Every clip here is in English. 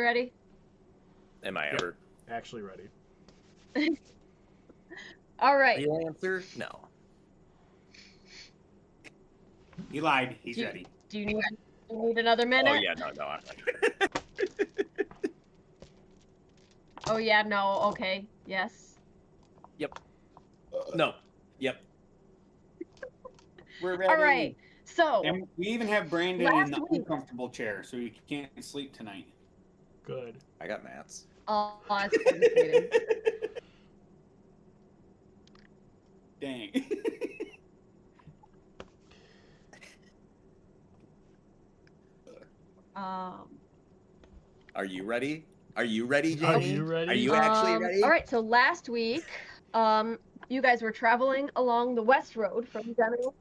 ready? Am I ever? Actually ready. All right. Real answer? No. He lied. He's Do you, ready. do you need another minute? Oh yeah, no. Oh yeah, no. Okay. Yes. Yep. No. Yep. We're ready. All right. So And we even have Brandon in the Last week- uncomfortable chair, so he can't sleep tonight. Good. I got mats. oh, that's devastating. Dang. Are you ready? Are you ready, Jamie? Are you ready? Are you actually ready? All right. So last week, you guys were traveling along the West Road from Denerim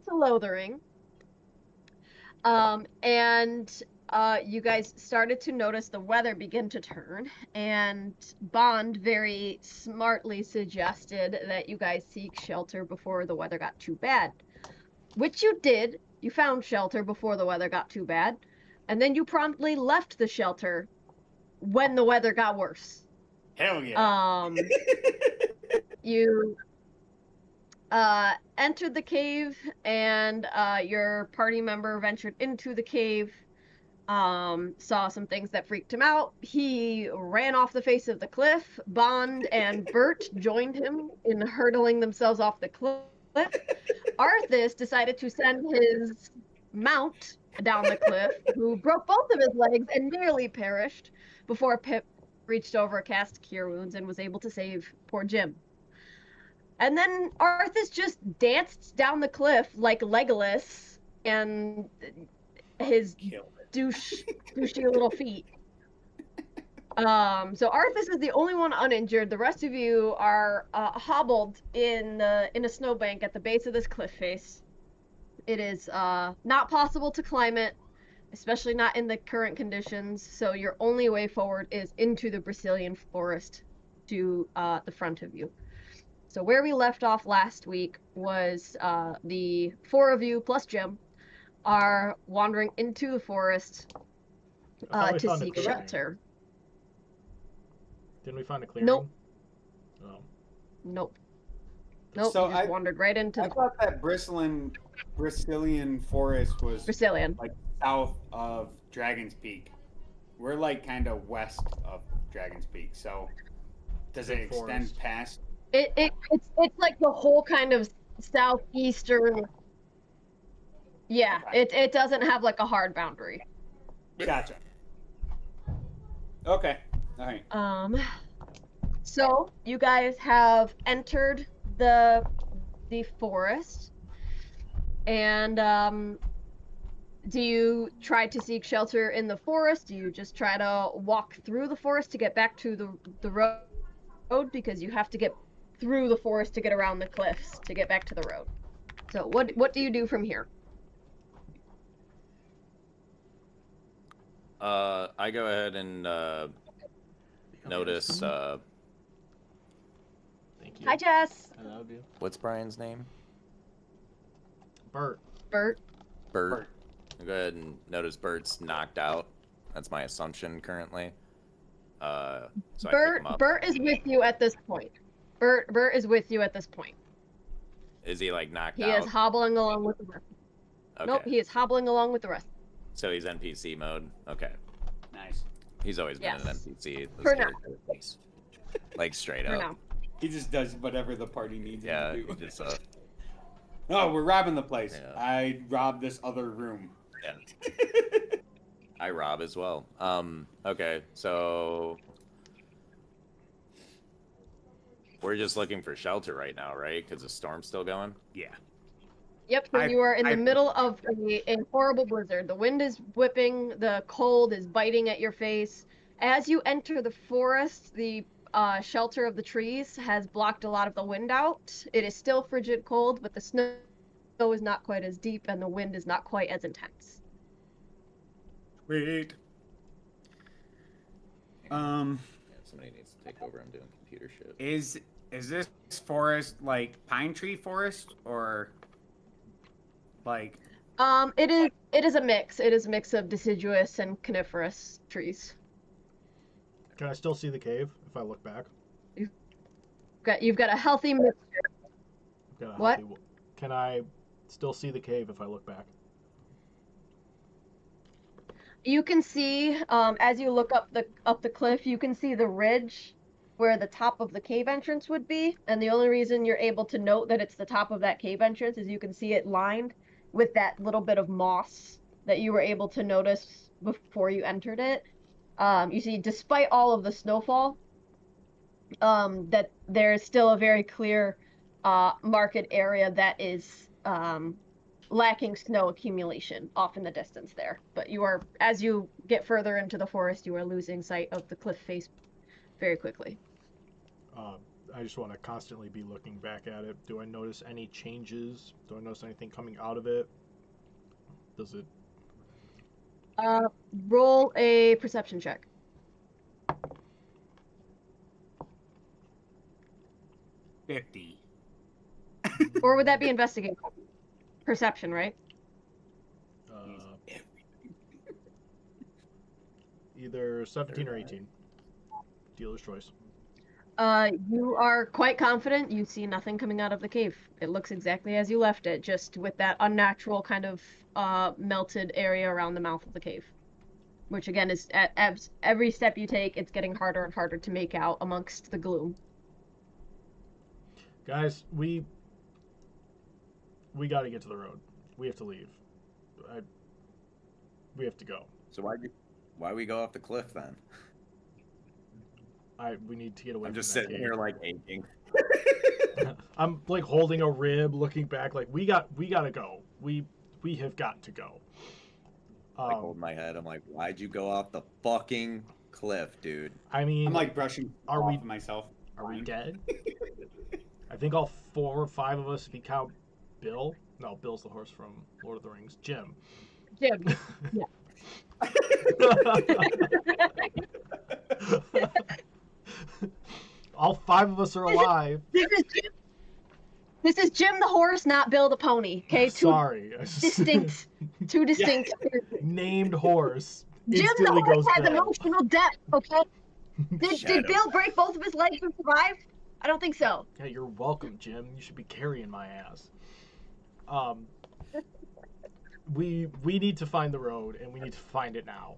to Lothering. And you guys started to notice the weather begin to turn, and Bond very smartly suggested that you guys seek shelter before the weather got too bad. Which you did. You found shelter before the weather got too bad, and then you promptly left the shelter when the weather got worse. Hell yeah. You entered the cave, and your party member ventured into the cave, saw some things that freaked him out. He ran off the face of the cliff. Bond and Bert joined him in hurtling themselves off the cliff. Arthas decided to send his mount down the cliff, who broke both of his legs and nearly perished before Pip reached over, cast Cure Wounds, and was able to save poor Jim. And then Arthas just danced down the cliff like Legolas and his douchey little feet. So Arthas is the only one uninjured. The rest of you are hobbled in a snowbank at the base of this cliff face. It is not possible to climb it, especially not in the current conditions. So your only way forward is into the Brazilian forest to the front of you. So where we left off last week was the four of you plus Jim are wandering into the forest to seek shelter. Didn't we find a clearing? Nope. Oh. Nope. So you just wandered right into I thought that Brazilian forest was Brazilian. like south of Dragon's Peak. We're like kind of west of Dragon's Peak. So does it extend Forest. past? It's like the whole kind of southeastern. Yeah, Okay. it doesn't have like a hard boundary. Gotcha. Okay. All right. So you guys have entered the forest, and do you try to seek shelter in the forest? Do you just try to walk through the forest to get back to the road, because you have to get through the forest to get around the cliffs to get back to the road? So what do you do from here? I go ahead and notice. Thank you. Hi, Jess. I love you. What's Brian's name? Bert. Bert. Bert. I go ahead and notice Bert's knocked out. That's my assumption currently. So I pick him up. Bert is with you at this point. Bert is with you at this point. Is he like knocked He out? is hobbling along with the rest. Okay. Nope, he is hobbling along with the rest. So he's NPC mode. Okay. Nice. He's always been Yes. an NPC. For now. Like straight For up. now. He just does whatever the party needs Yeah. him to do. He just, Oh, we're robbing the place. Yeah. I robbed this other room. yeah. I rob as well. Okay, so we're just looking for shelter right now, right? Because the storm's still going. Yeah. Yep, so you are in the middle of a horrible blizzard. The wind is whipping, the cold is biting at your face. As you enter the forest, the shelter of the trees has blocked a lot of the wind out. It is still frigid cold, but the snow is not quite as deep and the wind is not quite as intense. Sweet. Yeah, somebody needs to take over. I'm doing computer shit. Is this forest like pine tree forest or like It is a mix. It is a mix of deciduous and coniferous trees. Can I still see the cave if I look back? You've got a healthy mix. Got a What? healthy- Can I still see the cave if I look back? You can see, as you look up the cliff, you can see the ridge where the top of the cave entrance would be, and the only reason you're able to note that it's the top of that cave entrance is you can see it lined with that little bit of moss that you were able to notice before you entered it. You see, despite all of the snowfall, that there's still a very clear market area that is lacking snow accumulation off in the distance there. But you are, as you get further into the forest, you are losing sight of the cliff face very quickly. I just want to constantly be looking back at it. Do I notice any changes? Do I notice anything coming out of it? Does it? Roll a perception check. 50. Or would that be investigation? Perception, right? Either 17 or 18. Dealer's choice. You are quite confident you see nothing coming out of the cave. It looks exactly as you left it, just with that unnatural kind of melted area around the mouth of the cave. Which again is at every step you take, it's getting harder and harder to make out amongst the gloom. Guys, we got to get to the road. We have to leave. We have to go. So why we go off the cliff then? We need to get away. I'm from just that sitting cave. here like aching. I'm like holding a rib, looking back, like we gotta go. We have got to go. Like hold my head. I'm like, why'd you go off the fucking cliff, dude? I mean, I'm like brushing Are off we- of myself. are we dead? I think all 4 or 5 of us, if you count Bill. No, Bill's the horse from Lord of the Rings. Jim. Jim. All 5 of us are alive. This is Jim the horse, not Bill the pony. Okay, Sorry. two distinct. Named horse. Jim the Instantly horse goes has Bill. emotional depth. Okay. Did Shadow. Bill break both of his legs and survive? I don't think so. Yeah, you're welcome, Jim. You should be carrying my ass. We need to find the road, and we need to find it now.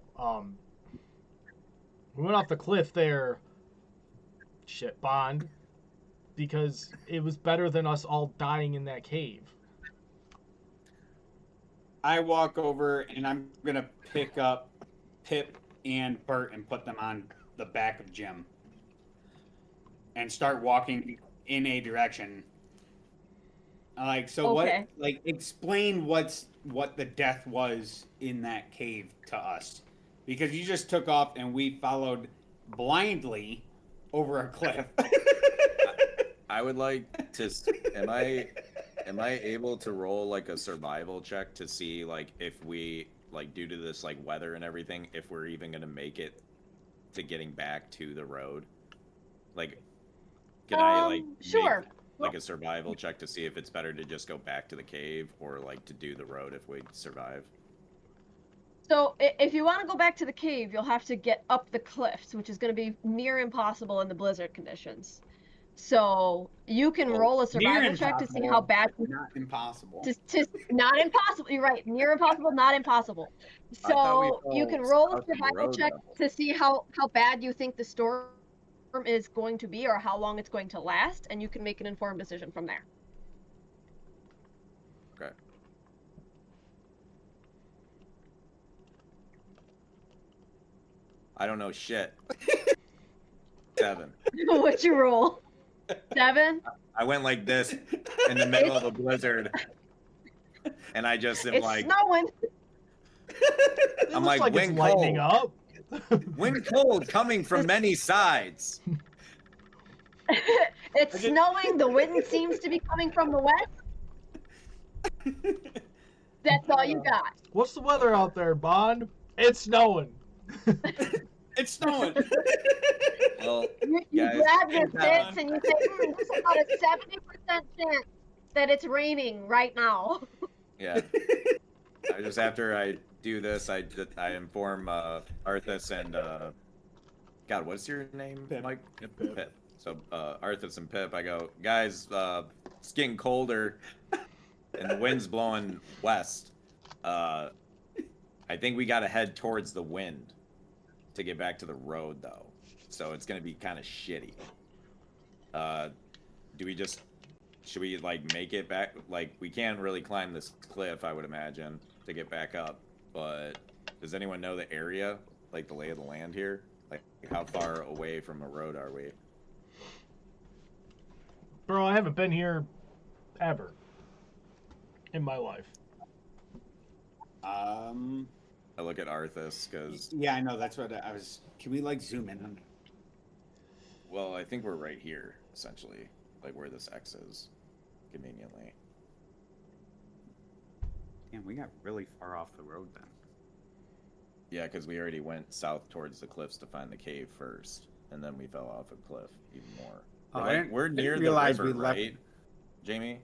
We went off the cliff there. Shit, Bond. Because it was better than us all dying in that cave. I walk over and I'm gonna pick up Pip and Bert and put them on the back of Jim and start walking in a direction. Like, so Okay. what? Like, explain what the death was in that cave to us, because you just took off and we followed blindly over a cliff. I would like to. Am I able to roll like a survival check to see like if we like due to this like weather and everything if we're even gonna make it to getting back to the road? Like, can I like Sure. make, like a survival check to see if it's better to just go back to the cave or like to do the road if we survive? So if you want to go back to the cave, you'll have to get up the cliffs, which is going to be near impossible in the blizzard conditions. So you can Well, roll a Near survival check to see how bad. Not impossible. To not impossible. You're right. Near impossible, not impossible. I thought we So you can fell roll a south of the survival road check level. to see how bad you think the storm is going to be or how long it's going to last, and you can make an informed decision from there. Okay. I don't know shit. 7. What'd you roll? 7? I went like this in the middle of a blizzard, and I just am It's like, snowing. It I'm looks like, it's wind lightning up. wind cold coming from many sides. It's snowing. The wind seems to be coming from the west. That's all you got. What's the weather out there, Bond? It's snowing. It's snowing. Well, You guys, grab your come bits on. and you say, there's about a 70% chance that it's raining right now. yeah. just after I do this, I inform Arthas and God, what's your name, Pip. Mike? Pip. So Arthas and Pip, I go, guys, it's getting colder, and the wind's blowing west. I think we got to head towards the wind to get back to the road, though. So it's gonna be kind of shitty. Should we like make it back? Like we can't really climb this cliff, I would imagine, to get back up. But does anyone know the area, like the lay of the land here? Like how far away from a road are we? Bro, I haven't been here ever in my life. I look at Arthas because, Yeah, I know. That's what I was. Can we like zoom in on? well, I think we're right here, essentially, like where this X is, conveniently. Damn, we got really far off the road then. Yeah, because we already went south towards the cliffs to find the cave first, and then we fell off a cliff even more. Oh, We're near the realize river, we left- right, Jamie?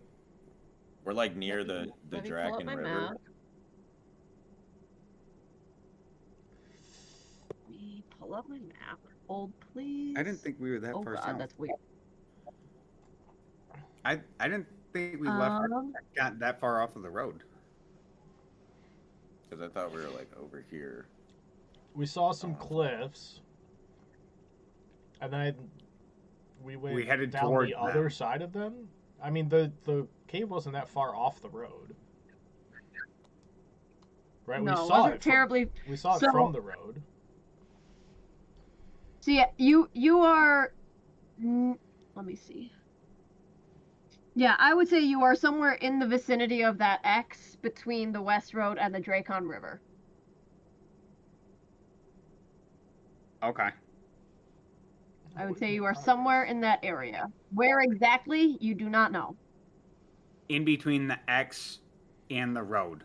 We're like near the Let me pull up Draken my River. map. Let me pull up my map. Hold, please. I didn't think we were that Oh far god, south. that's weird. I didn't think we got that far off of the road. Because I thought we were like over here. We saw some cliffs, and then we headed down towards the other them. side of them. I mean, the cave wasn't that far off the road, right? No, we it saw wasn't it. terribly. We saw it so- from the road. So yeah, you are. Let me see. Yeah, I would say you are somewhere in the vicinity of that X between the West Road and the Dracon River. Okay. I would say you are somewhere in that area. Where exactly, you do not know. In between the X and the road.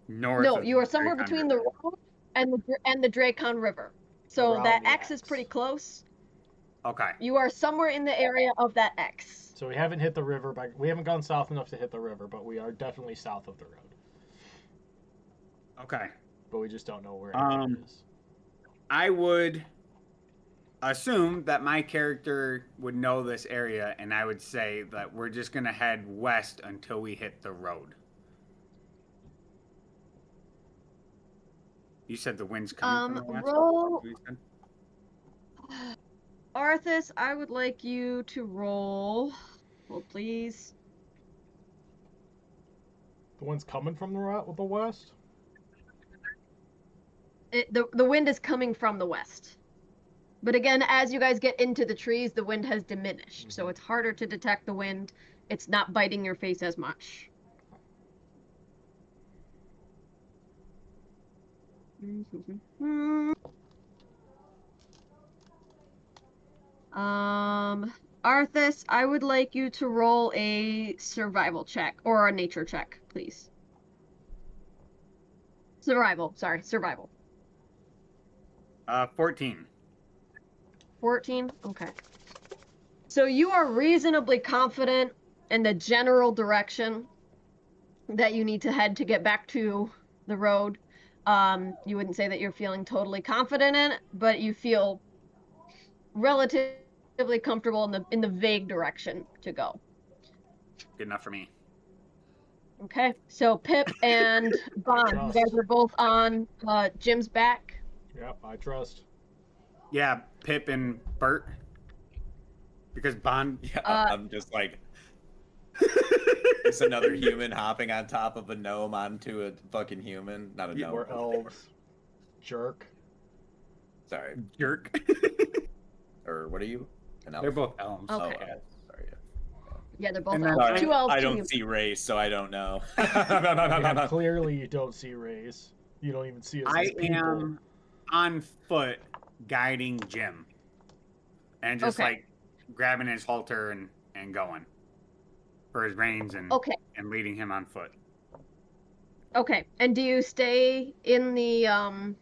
North. No, of you are the somewhere Dracon between River. the road and the Dracon River. So Around that the X is X. pretty close. Okay. You are somewhere in the area of that X. So we haven't hit the river, we haven't gone south enough to hit the river, but we are definitely south of the road. Okay. But we just don't know where it is. I would assume that my character would know this area, and I would say that we're just gonna head west until we hit the road. You said the wind's coming from the west? Roll. You said? Arthas, I would like you to roll. Hold, please. The one's coming from the west? The wind is coming from the west. But again, as you guys get into the trees, the wind has diminished. So it's harder to detect the wind. It's not biting your face as much. Arthas, I would like you to roll a survival check or a nature check, please. Survival. 14. 14? Okay. So you are reasonably confident in the general direction that you need to head to get back to the road. You wouldn't say that you're feeling totally confident in it, but you feel relatively comfortable in the vague direction to go. Good enough for me. Okay, so Pip and Bond, you guys are both on Jim's back. Yep, I trust. Yeah, Pip and Bert. Because Bond. Yeah, I'm just like, it's another human hopping on top of a gnome onto a fucking human. Not a gnome. We're elves. Jerk. Sorry. Jerk. Or what are you? An elf? They're both elves. Okay. Oh, okay. Sorry. Yeah, they're both And then- elves. Sorry. Two elves. I two don't humans. see race, so I don't know. Yeah, clearly you don't see race. You don't even see us I as people. am on foot guiding Jim. And just Okay. like grabbing his halter and going for his reins and leading him on foot. Okay, and do you stay in the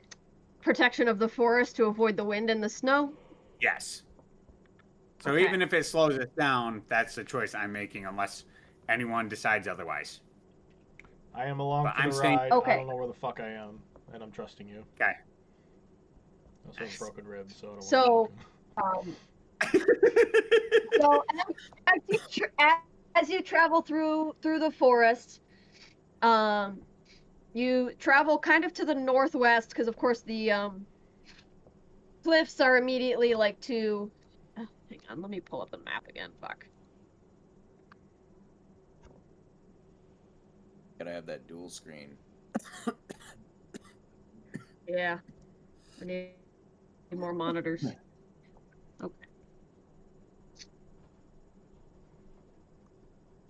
protection of the forest to avoid the wind and the snow? Yes. So Okay. even if it slows us down, that's the choice I'm making unless anyone decides otherwise. I am along But for I'm the staying- ride. Okay. I don't know where the fuck I am, and I'm trusting you. Okay. I also have a broken rib, so I don't So, want so as you travel through the forest, you travel kind of to the northwest because, of course, the cliffs are immediately like to. Hang on, let me pull up the map again. Fuck. Gotta have that dual screen. Yeah, I need more monitors. Okay.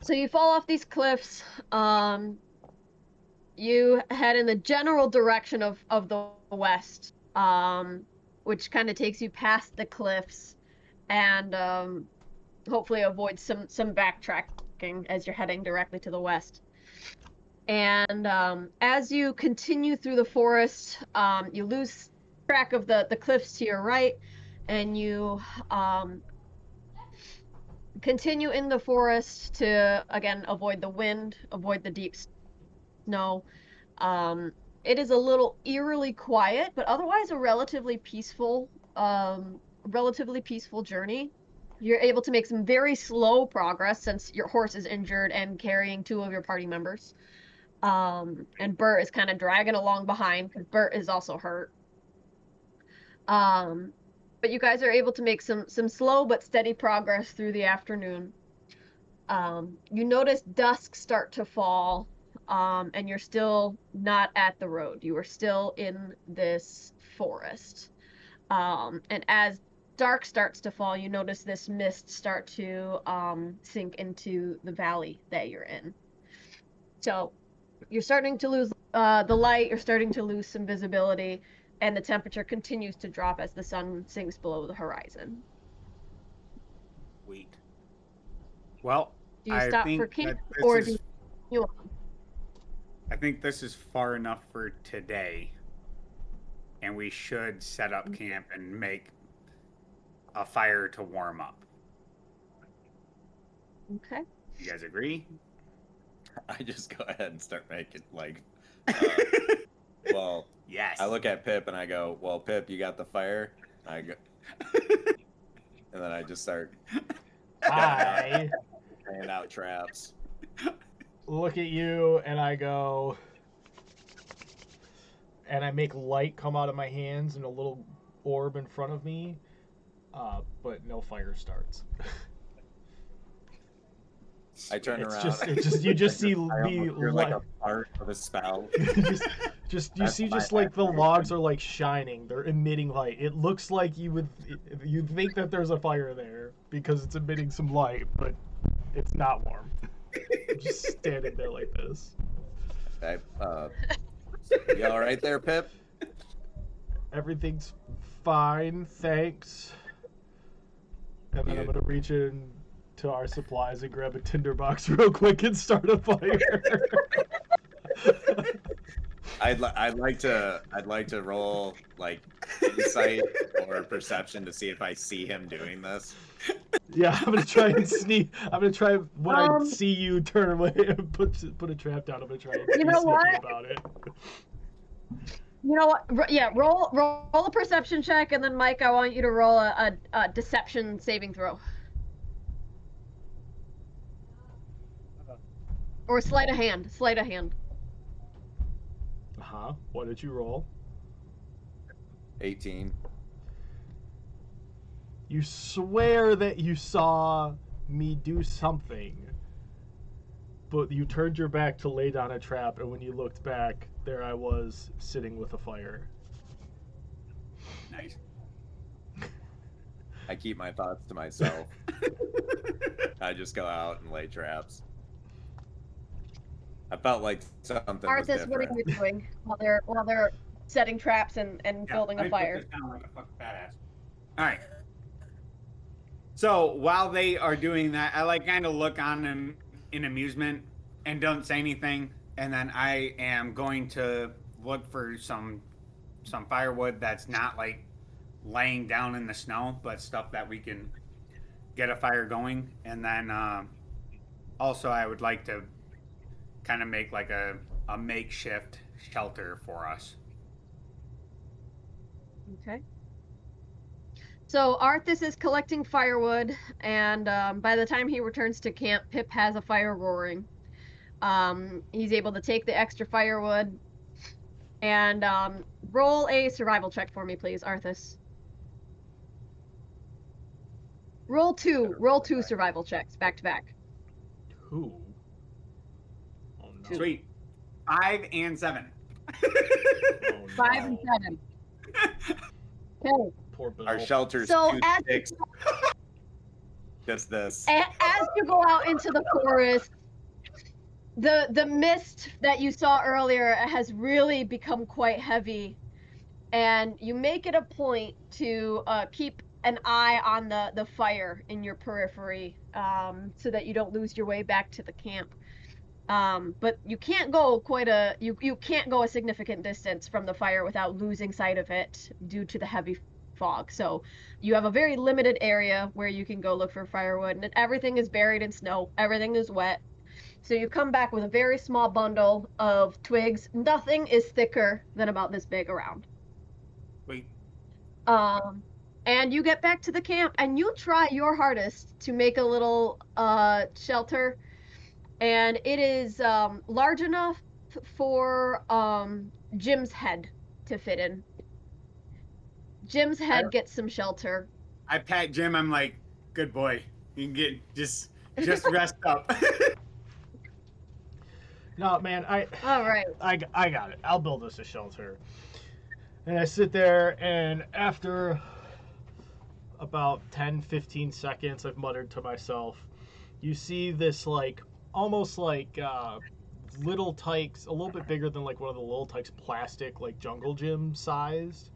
So you fall off these cliffs. You head in the general direction of the west, which kind of takes you past the cliffs, and hopefully avoid some backtracking as you're heading directly to the west. And as you continue through the forest, you lose track of the cliffs to your right, and you continue in the forest to again avoid the wind, avoid the deep snow. It is a little eerily quiet, but otherwise a relatively peaceful journey. You're able to make some very slow progress since your horse is injured and carrying two of your party members. And Bert is kind of dragging along behind because Bert is also hurt. But you guys are able to make some slow but steady progress through the afternoon. You notice dusk start to fall, and you're still not at the road. You are still in this forest. And as dark starts to fall, you notice this mist start to sink into the valley that you're in. So you're starting to lose the light, you're starting to lose some visibility, and the temperature continues to drop as the sun sinks below the horizon. Sweet. Well, Do you I stop think for camp, that this or is- do you? I think this is far enough for today, and we should set up camp and make a fire to warm up. Okay. You guys agree? I just go ahead and start making like. Well, Yes. I look at Pip and I go, "Well, Pip, you got the fire." I go, and then I just start I laying out traps. look at you and I go, and I make light come out of my hands in a little orb in front of me, but no fire starts. I turn It's around. just you just see I me almost hear like light. a part of a spell. just you That's see my just like the action. logs are like shining. They're emitting light. It looks like you'd think that there's a fire there because it's emitting some light, but it's not warm. I'm just standing there like this. Okay, you all right there, Pip? Everything's fine, thanks. And then I'm You- gonna reach in to our supplies and grab a tinderbox real quick and start a fire. I'd like to roll like insight or perception to see if I see him doing this. Yeah, I'm gonna try and sneak. I'm gonna try when I Um, see you turn away and put a trap down. I'm gonna try and be You know sneaky what? about it. You know what? Yeah, roll a perception check, and then Mike, I want you to roll a deception saving throw. Or sleight of hand. Sleight of hand. What did you roll? 18. You swear that you saw me do something, but you turned your back to lay down a trap, and when you looked back, there I was sitting with a fire. Nice. I keep my thoughts to myself. I just go out and lay traps. I felt like something was Arthas, what are different. you doing while they're setting traps and building a fire? Sound like a fucking badass. All right. So while they are doing that, I like kind of look on them in amusement and don't say anything, and then I am going to look for some firewood that's not like laying down in the snow, but stuff that we can get a fire going, and then also I would like to kind of make like a a makeshift shelter for us. Okay. So Arthas is collecting firewood, and by the time he returns to camp, Pip has a fire roaring. He's able to take the extra firewood, and roll a survival check for me, please, Arthas. Roll two survival checks back to back. Who? Oh no. Sweet. 5 and 7. Oh, 5 and no. 7. Okay. Poor Bill. Our shelter's So two as- sticks. Just this. As you go out into the forest, the mist that you saw earlier has really become quite heavy, and you make it a point to keep an eye on the fire in your periphery, so that you don't lose your way back to the camp. But you can't go you can't go a significant distance from the fire without losing sight of it due to the heavy fog. So you have a very limited area where you can go look for firewood, and everything is buried in snow. Everything is wet. So you come back with a very small bundle of twigs. Nothing is thicker than about this big around. Wait. And you get back to the camp, and you try your hardest to make a little shelter, and it is large enough for Jim's head to fit in. Jim's head gets some shelter. I pat Jim. I'm like, good boy. You can get just rest up. No, man, All right. I got it. I'll build us a shelter. And I sit there, and after about 10-15 seconds, I've muttered to myself, you see this, like, almost like little tykes, a little bit bigger than like one of the little tykes, plastic, like jungle gym sized.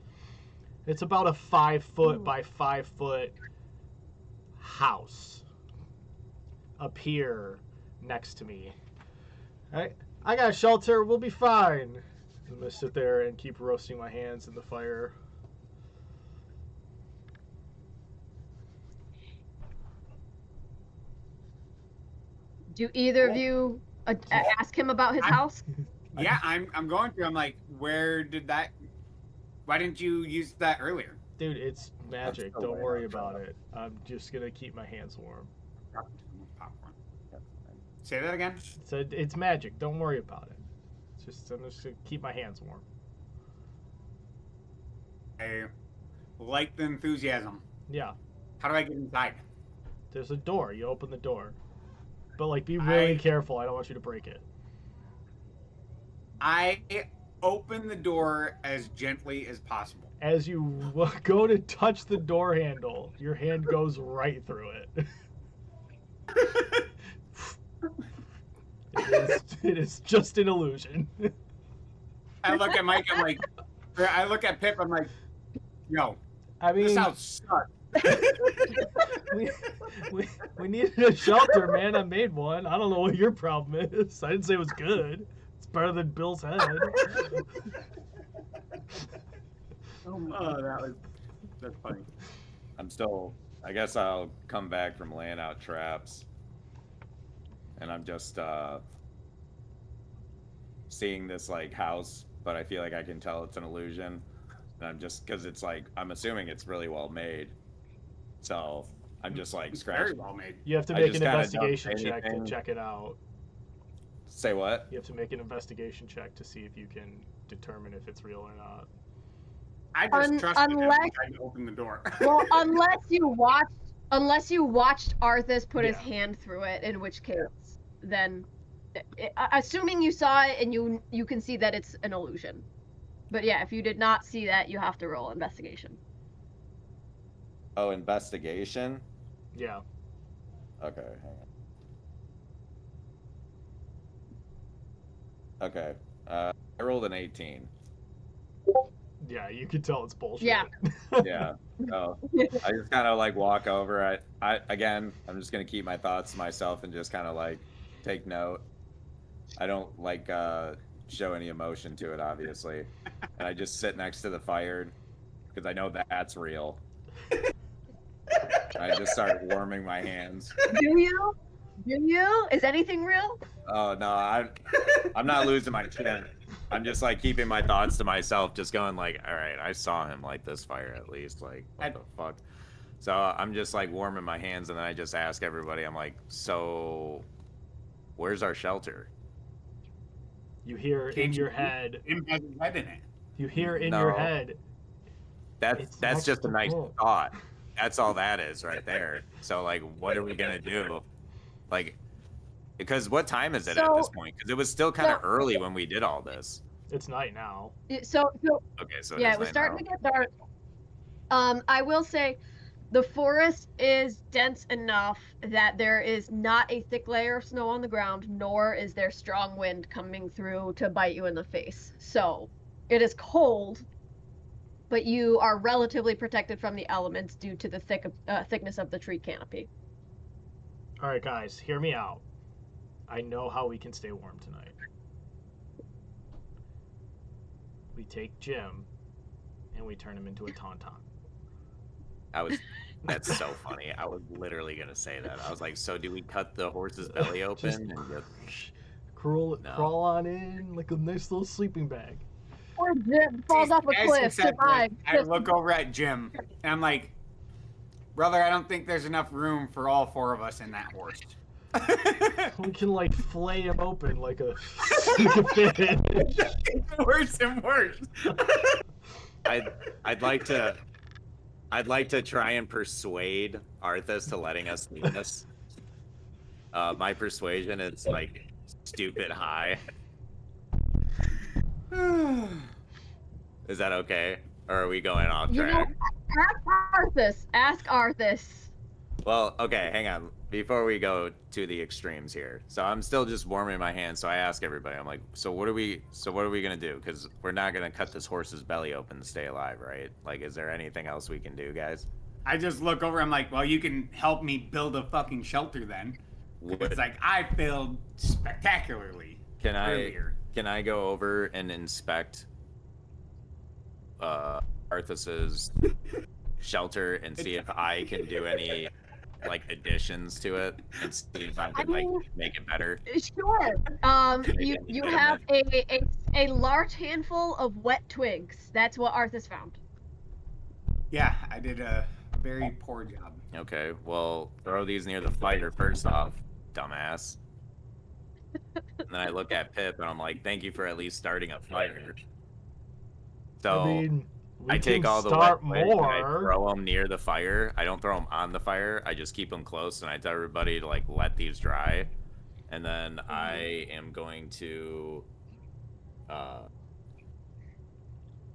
It's about a 5 foot by 5 foot house up here next to me. I got a shelter. We'll be fine. I'm gonna sit there and keep roasting my hands in the fire. Do either of you ask him about his house? Yeah, I'm going to. I'm like, where why didn't you use that earlier? Dude, it's magic. still Don't way worry off about track. it. I'm just gonna keep my hands warm. Popcorn. Say that again. So it's magic. Don't worry about it. I'm just gonna keep my hands warm. I like the enthusiasm. Yeah. How do I get inside? There's a door. You open the door. But like be really I- careful. I don't want you to break it. I open the door as gently as possible. As you go to touch the door handle, your hand goes right through it. It is just an illusion. I look at Mike. I'm like, or I look at Pip. I'm like, yo, I this mean, house sucks. we needed a shelter, man. I made one. I don't know what your problem is. I didn't say it was good. It's better than Bill's head. Oh, that's funny. I guess I'll come back from laying out traps. And I'm just seeing this like house, but I feel like I can tell it's an illusion. And I'm just, because it's like, I'm assuming it's really well made. So I'm just like Very scratching. well made. You have to I make just an kinda don't investigation say check to anything. check it out. Say what? You have to make an investigation check to see if you can determine if it's real or not. I just trusted him unless- and tried to open the door. Well, unless you watched Arthas put his Yeah. hand through it, in which case, then, assuming you saw it and you can see that it's an illusion. But yeah, if you did not see that, you have to roll investigation. Oh, investigation? Yeah. Okay, hang on. Okay. I rolled an 18. Yeah, you can tell it's bullshit. Yeah. Yeah. So I just kind of like walk over. I'm just gonna keep my thoughts to myself and just kind of like take note. I don't like show any emotion to it, obviously, and I just sit next to the fire because I know that's real. I just start warming my hands. Do you? Is anything real? Oh no, I'm not losing my chin. I'm just like keeping my thoughts to myself, just going like, all right, I saw him light this fire at least. Like, what the fuck? So I'm just like warming my hands, and then I just ask everybody. I'm like, so, where's our shelter? You hear in Can't your you- head. Jim has his head in it. You hear in your No. head. That's It's that's next just a to nice Paul. thought. That's all that is right there. So like, what are we gonna do? Like, because what time is it at this So- point? Because it was still kind of so- early when we did all this. It's night now. So Okay, so yeah, is it was night starting now. to get dark. I will say the forest is dense enough that there is not a thick layer of snow on the ground, nor is there strong wind coming through to bite you in the face. So it is cold, but you are relatively protected from the elements due to the thickness of the tree canopy. All right, guys, hear me out. I know how we can stay warm tonight. We take Jim, and we turn him into a tauntaun. That's so funny. I was literally gonna say that. I was like, so do we cut the horse's belly open Just- and just Crawl, No. crawl on in like a nice little sleeping bag. Or Jim falls off a As he cliff. said Survive. that, I look over at Jim, and I'm like, brother, I don't think there's enough room for all four of us in that horse. We can like flay him open like a fish. It's worse and worse. I'd like to try and persuade Arthas to letting us do this. My persuasion is like stupid high. Is that okay? Or are we going off You know, track? ask Arthas. Well, okay, hang on. Before we go to the extremes here. So I'm still just warming my hands, so I ask everybody, I'm like, so what are we gonna do? Because we're not gonna cut this horse's belly open to stay alive, right? Like, is there anything else we can do, guys? I just look over, I'm like, well, you can help me build a fucking shelter then. It's like, I failed spectacularly Can earlier. I go over and inspect Arthas's shelter and see if I can do any like additions to it and see if I can like mean- make it better? Sure. You Maybe you better have a large handful of wet twigs. That's what Arthas found. Yeah, I did a very poor job. Okay, well, throw these near the fire first off, dumbass. And then I look at Pip and I'm like, thank you for at least starting a fire. So I mean, we I take can all the start wet twigs and I more. throw them near the fire. I don't throw them on the fire. I just keep them close, and I tell everybody to like let these dry. And then I am going to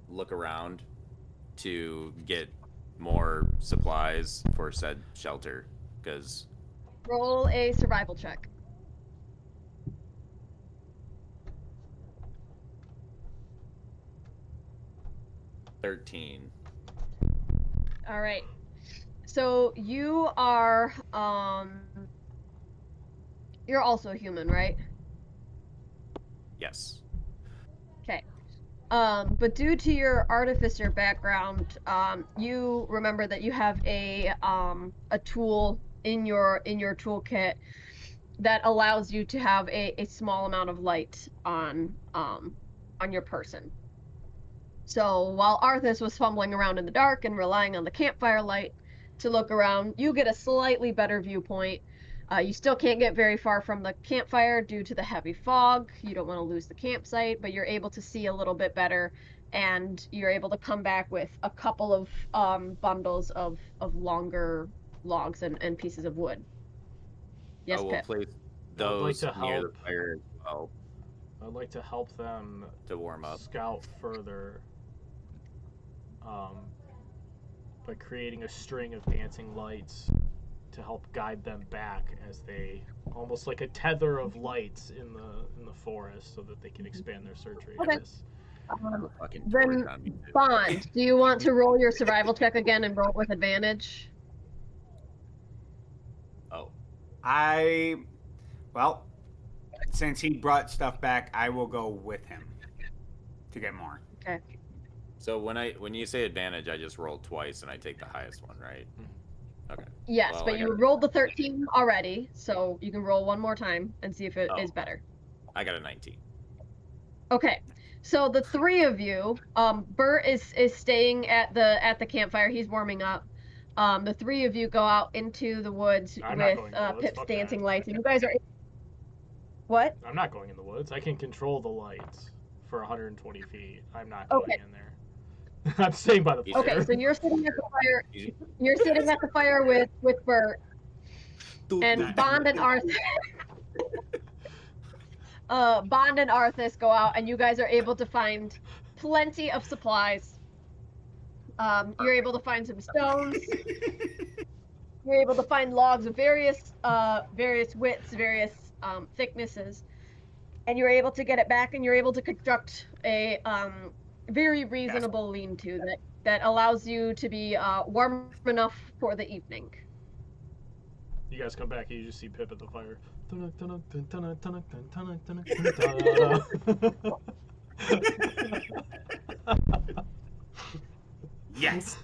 look around to get more supplies for said shelter, because Roll a survival check. $13. All right. So you are you're also a human, right? Yes. Okay. But due to your artificer background, you remember that you have a tool in your toolkit that allows you to have a small amount of light on your person. So while Arthas was fumbling around in the dark and relying on the campfire light to look around, you get a slightly better viewpoint. You still can't get very far from the campfire due to the heavy fog. You don't want to lose the campsite, but you're able to see a little bit better, and you're able to come back with a couple of bundles of longer logs and pieces of wood. Yes, I will Pip. place I would like those to near the help. fire as well I'd like to help them to warm up. scout further by creating a string of dancing lights to help guide them back as they almost like a tether of lights in the forest so that they can expand their search radius. Fucking Then torch on me, too. Bond, do you want to roll your survival check again and roll it with advantage? Oh, Well, since he brought stuff back, I will go with him to get more. Okay. so when you say advantage, I just roll twice and I take the highest one, right? Okay. Yes, Well, but I you got- rolled the 13 already, so you can roll one more time and see if it is Oh. better. I got a 19. Okay. So the three of you, Bert is staying at the campfire. He's warming up. The three of you go out into the woods I'm not with going in the woods, Pip's fuck dancing that. lights, and you guys are. What? I'm not going in the woods. I can control the lights for 120 feet. I'm not going Okay. in there. I'm staying by the Okay, fire. Okay, so you're sitting at the fire. You- You're sitting at the fire with Bert and Nice. Bond and Arthur. Bond and Arthas go out, and you guys are able to find plenty of supplies. You're able to find some stones. You're able to find logs of various widths, various thicknesses, and you're able to get it back, and you're able to construct a very reasonable lean-to that allows you to be warm enough for the evening. You guys come back and you just see Pip at the fire. Yes.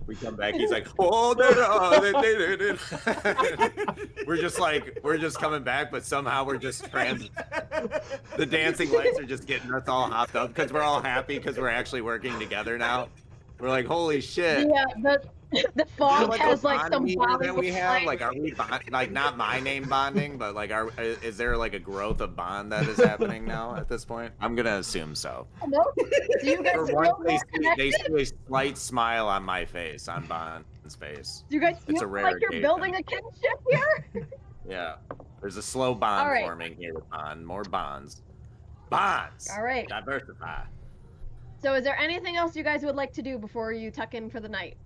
We come back. He's like, "Oh no!" We're just coming back, but somehow we're just the dancing lights are just getting us all hopped up because we're all happy because we're actually working together now. We're like, "Holy shit!" The fog has like some bond that we have. lights. Like, are we like not my name bonding, but like, is there like a growth of bond that is happening now at this point? I'm gonna assume so. No? Do you guys For feel once, more they connected? see a slight smile on my face, on Bond's face. Do you guys It's a feel rare like you're occasion. building a kinship here? Yeah, there's a slow bond All right. forming here with Bond. More bonds. Bonds. All right. Diversify. So is there anything else you guys would like to do before you tuck in for the night?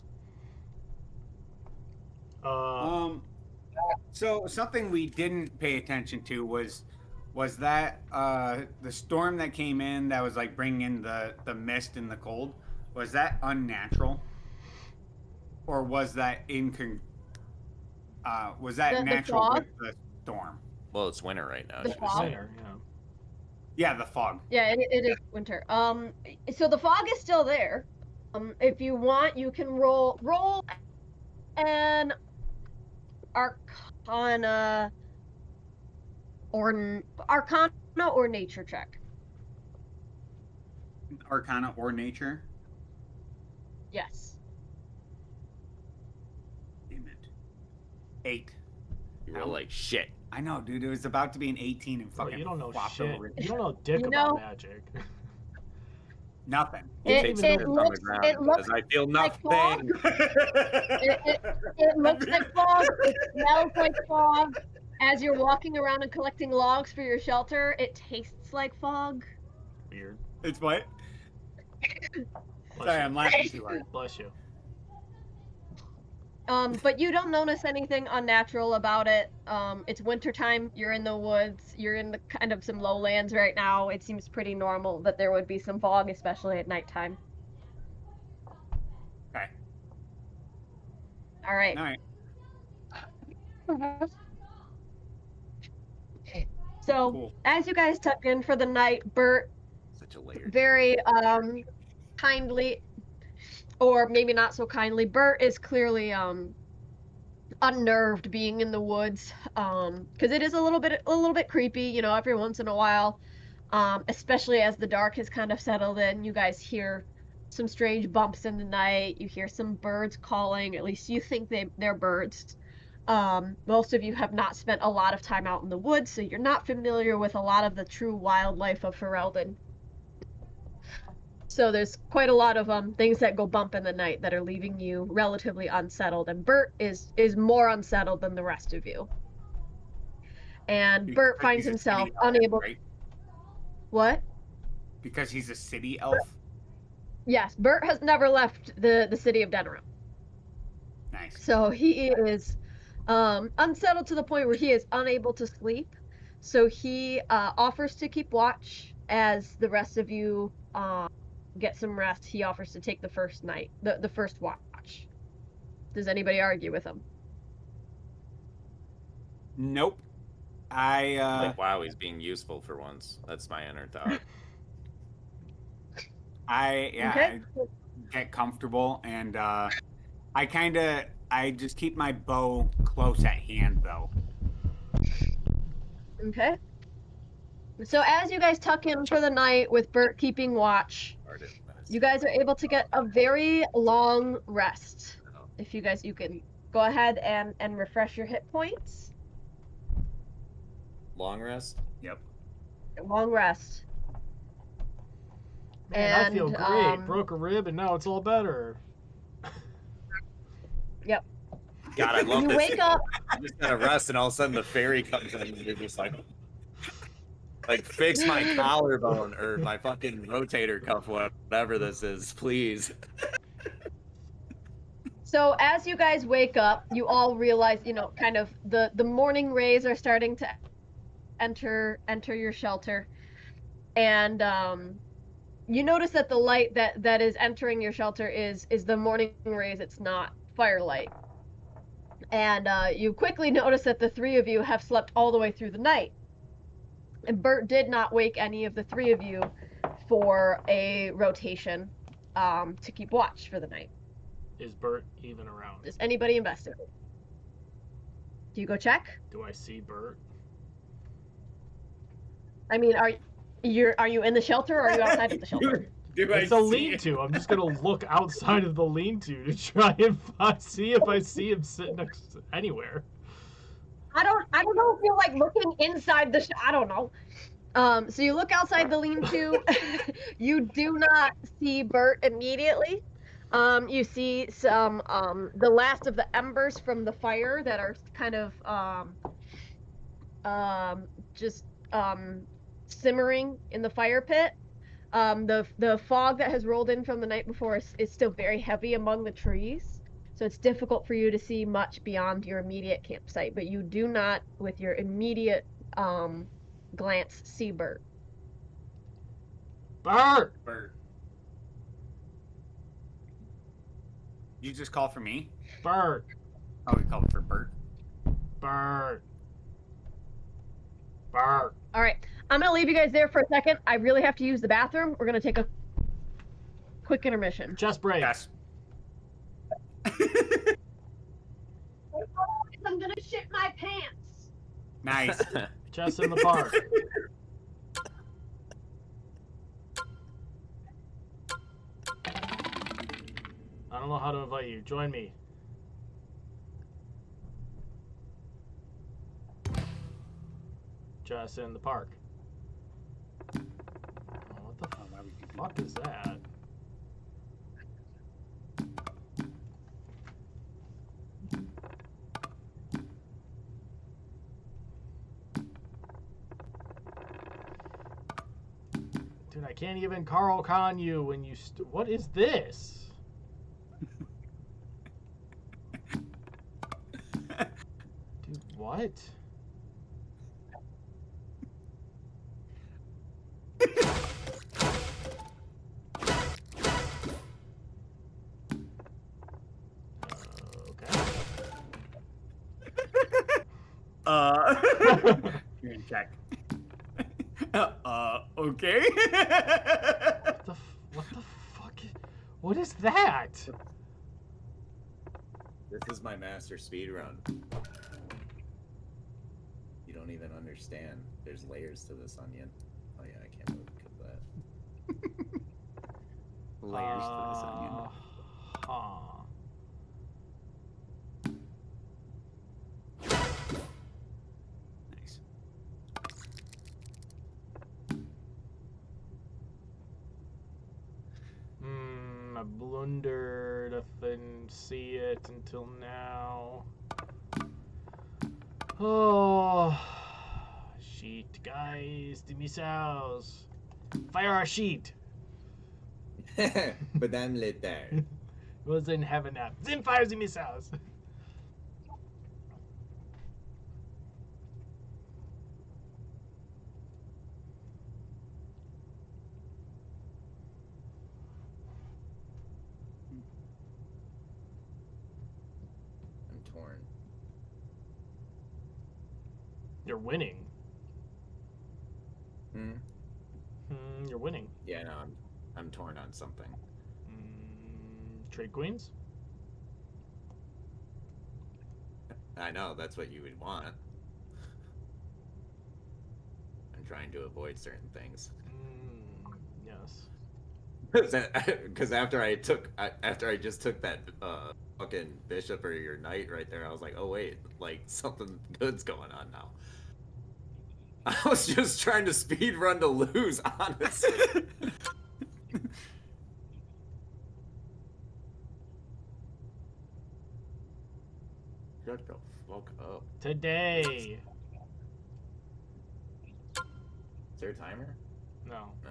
So something we didn't pay attention to was that the storm that came in that was like bringing in the mist and the cold, was that unnatural, or was that was that The natural fog? with the storm? Well, it's winter right now. The she was fog? saying. There, yeah. Yeah, the fog. Yeah, it is winter. So the fog is still there. If you want, you can roll an Arcana or nature check. Arcana or nature. Yes. Damn it. 8. You roll like shit. I know, dude. It was about to be an 18 and Bro, fucking you don't know flopped shit. over. You don't know dick You about know- magic. Nothing. It- Takes it it on looks- the ground it looks because I feel like nothing. It looks like fog. It smells like fog. As you're walking around and collecting logs for your shelter, it tastes like fog. Weird. It's what? Bless Sorry, you. I'm laughing too hard. Bless you. But you don't notice anything unnatural about it. It's wintertime. You're in the woods. You're in the kind of some lowlands right now. It seems pretty normal that there would be some fog, especially at nighttime. Okay. All right. All right. So Cool. as you guys tuck in for the night, Bert Such a layered. very kindly, or maybe not so kindly, Bert is clearly unnerved being in the woods, because it is a little bit creepy, you know, every once in a while, especially as the dark has kind of settled in. You guys hear some strange bumps in the night. You hear some birds calling. At least you think they're birds. Most of you have not spent a lot of time out in the woods, so you're not familiar with a lot of the true wildlife of Ferelden. So there's quite a lot of things that go bump in the night that are leaving you relatively unsettled, and Bert is more unsettled than the rest of you. And Bert Because finds he's a himself city elf, unable. right? What? Because he's a city elf. Yes, Bert has never left the city of Denerim. Nice. So he is unsettled to the point where he is unable to sleep. So he offers to keep watch as the rest of you get some rest. He offers to take the first night, the first watch. Does anybody argue with him? Nope. I Like, wow, he's being useful for once. That's my inner thought. I Okay. I get comfortable, and I kind of I just keep my bow close at hand, though. Okay. So as you guys tuck in for the night with Bert keeping watch, you guys are able to get a very long rest. If you can go ahead and refresh your hit points. Long rest. Yep. Long rest. Man, I feel And, great. Broke a rib and now it's all better. Yep. God, I love You this. wake up. I just gotta rest, and all of a sudden the fairy comes in, and you're just like fix my collarbone or my fucking rotator cuff, whatever this is, please. So as you guys wake up, you all realize, kind of the morning rays are starting to enter your shelter, and you notice that the light that is entering your shelter is the morning rays. It's not firelight, and you quickly notice that the three of you have slept all the way through the night, and Bert did not wake any of the three of you for a rotation to keep watch for the night. Is Bert even around? Does anybody investigate? Do you go check? Do I see Bert? I mean, are you in the shelter or are you outside of the shelter? It's a lean-to. I'm just gonna look outside of the lean-to to try and see if I see him sitting next to anywhere. I don't know if you're like looking inside the I don't know. So you look outside the lean-to. You do not see Bert immediately. You see some the last of the embers from the fire that are kind of just simmering in the fire pit. The fog that has rolled in from the night before is still very heavy among the trees, so it's difficult for you to see much beyond your immediate campsite, but you do not, with your immediate glance, see Bert. Bert! Bert. You just call for me? Bert! Oh, we called for Bert. Bert! Bert! All right, I'm gonna leave you guys there for a second. I really have to use the bathroom. We're gonna take a quick intermission. Chest break. Yes. I'm gonna shit my pants. Nice. Chest in the park. I don't know how to invite you. Join me. Just in the park. Oh, what the fuck is that? Dude, I can't even Carl Con you when you what is this? Dude, what? You're in check. Okay. What the fuck? What is that? This is my master speed run. You don't even understand. There's layers to this onion. Oh yeah, I can't move because of that. Layers to this onion. Huh. Nice. I blundered. I didn't see it until now. Oh, sheet, guys, the missiles. Fire our sheet. But I'm lit there. Was in heaven now. Then fire the missiles. I'm torn. You're winning. You're winning. Yeah, no, I'm torn on something. Trade queens? I know, that's what you would want. I'm trying to avoid certain things. Yes. Because after I just took that fucking bishop or your knight right there, I was like, oh wait, like something good's going on now. I was just trying to speed run to lose, honestly. Shut the fuck up. Today. Is there a timer? No. No.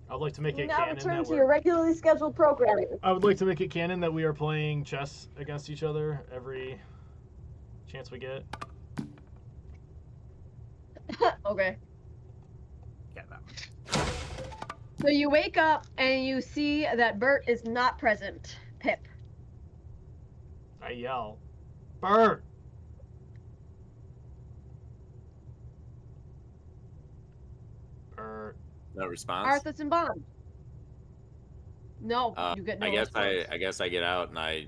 I'd like to make it Now canon return that to your we're... regularly scheduled programming. I would like to make it canon that we are playing chess against each other every chance we get. Okay. Yeah, that one. So you wake up and you see that Bert is not present. Pip. I yell, Bert! Bert. No response. Arthas and Bond. No, you get no response. I guess I get out and I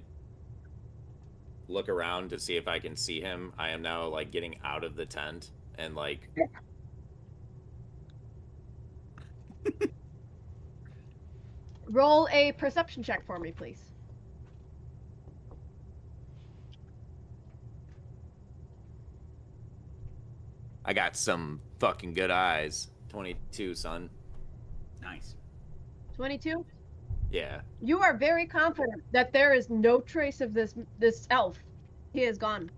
look around to see if I can see him. I am now like getting out of the tent and like Roll a perception check for me, please. I got some fucking good eyes. 22, son. Nice. 22? Yeah. You are very confident that there is no trace of this elf. He is gone.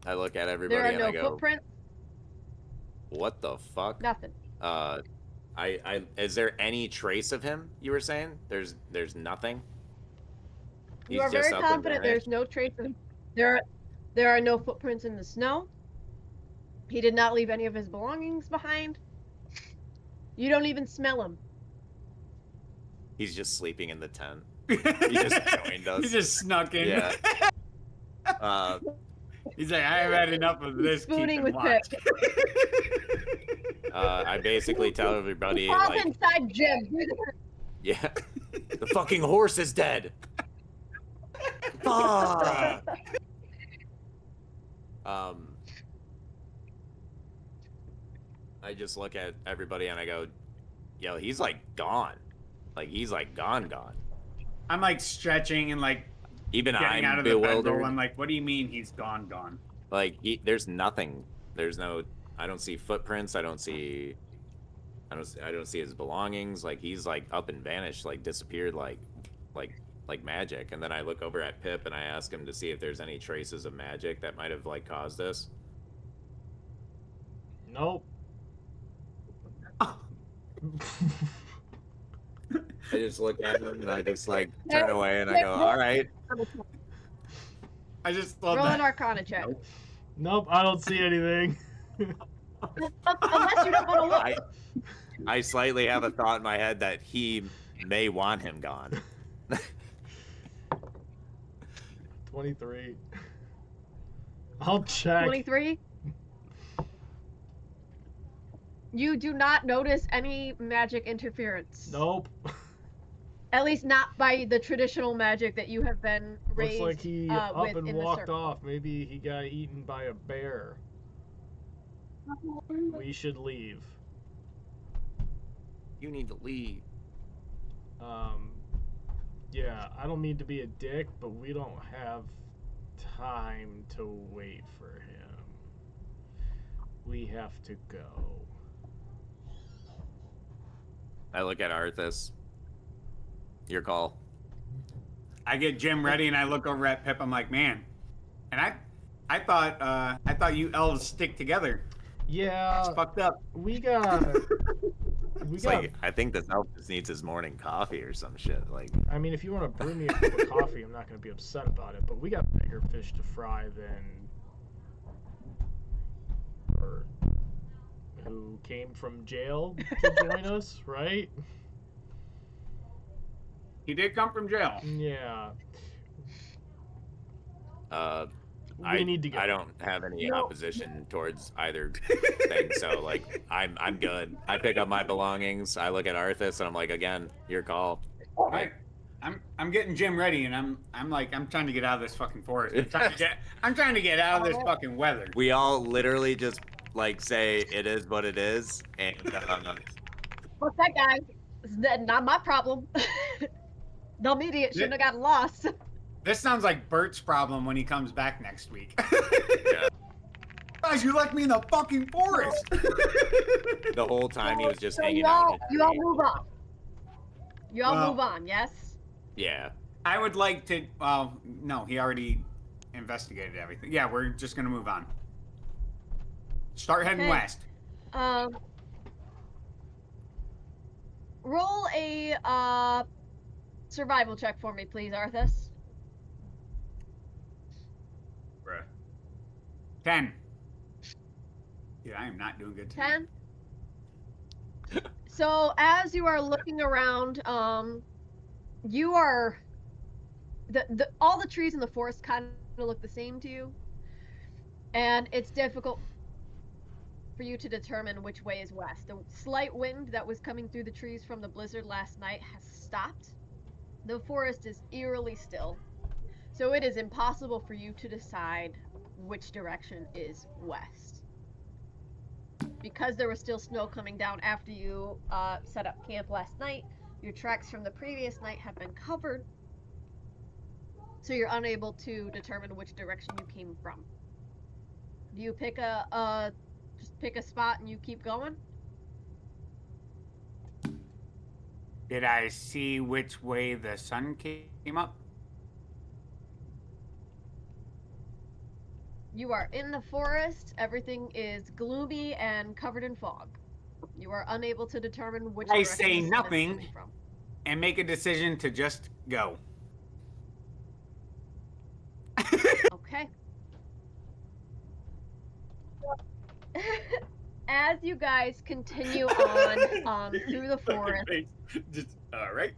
I look at everybody There are and no I go, footprints. what the fuck? Nothing. I is there any trace of him, you were saying? There's nothing? You are very confident there's no trace of him. There are no footprints in the snow. He did not leave any of his belongings behind. You don't even smell him. He's just sleeping in the tent. He just joined us. He just snuck in. Yeah. He's like, I have had enough of this. Spooning Keep with watch. Pip. I basically tell everybody Crawls like, inside Jim. yeah, the fucking horse is dead. Fuck. I just look at everybody and I go, yo, he's like gone. Like he's like gone. I'm like stretching and like Even getting out I'm of the bedroll. bewildered. I'm like, what do you mean he's gone? Like there's nothing. There's no. I don't see footprints. I don't see his belongings. Like he's like up and vanished. Like disappeared. Like magic. And then I look over at Pip and I ask him to see if there's any traces of magic that might have like caused this. Nope. I just look at him and I just like turn away and I go, all right. I just love Roll that. an Arcana check. Nope, I don't see anything. Unless you don't want to look. I slightly have a thought in my head that he may want him gone. 23. I'll check. 23. You do not notice any magic interference. Nope. At least not by the traditional magic that you have been raised Looks like he up with and in the walked circle. off. Maybe he got eaten by a bear. We should leave. You need to leave. Yeah, I don't mean to be a dick, but we don't have time to wait for him. We have to go. I look at Arthas. Your call. I get Jim ready and I look over at Pip. I'm like, man, and I thought you elves stick together. Yeah, It's fucked up. we got. It's like, I think this elf just needs his morning coffee or some shit. Like, I mean, if you want to brew me a cup of coffee, I'm not going to be upset about it. But we got bigger fish to fry than Bert, who came from jail to join us, right? He did come from jail. Yeah. We need to go. I don't have any No. opposition towards either thing, so like I'm good. I pick up my belongings. I look at Arthas, and I'm like, again, your call. All right. I'm getting Jim ready, and I'm trying to get out of this fucking forest. I'm trying to get out of this fucking weather. We all literally just like say it is what it is, and What's that, guys? It's not my problem. The immediate shouldn't have gotten lost. This sounds like Bert's problem when he comes back next week. yeah, Guys, you left me in the fucking forest. the whole time he was just So hanging you out. all, you all move on. You all Well- move on, yes? Yeah. I would like to. Well, no, he already investigated everything. Yeah, we're just gonna move on. Start heading Okay. west. Roll a survival check for me, please, Arthas. 10. Dude, I am not doing good today. 10. So as you are looking around, you are all the trees in the forest kind of look the same to you, and it's difficult for you to determine which way is west. The slight wind that was coming through the trees from the blizzard last night has stopped. The forest is eerily still, so it is impossible for you to decide which direction is west. Because there was still snow coming down after you set up camp last night, your tracks from the previous night have been covered, so you're unable to determine which direction you came from. Do you pick just pick a spot and you keep going? Did I see which way the sun came up? You are in the forest, everything is gloomy and covered in fog. You are unable to determine which I direction say the sun is nothing. coming from. And make a decision to just go. Okay. As you guys continue on through the forest, Just, all right.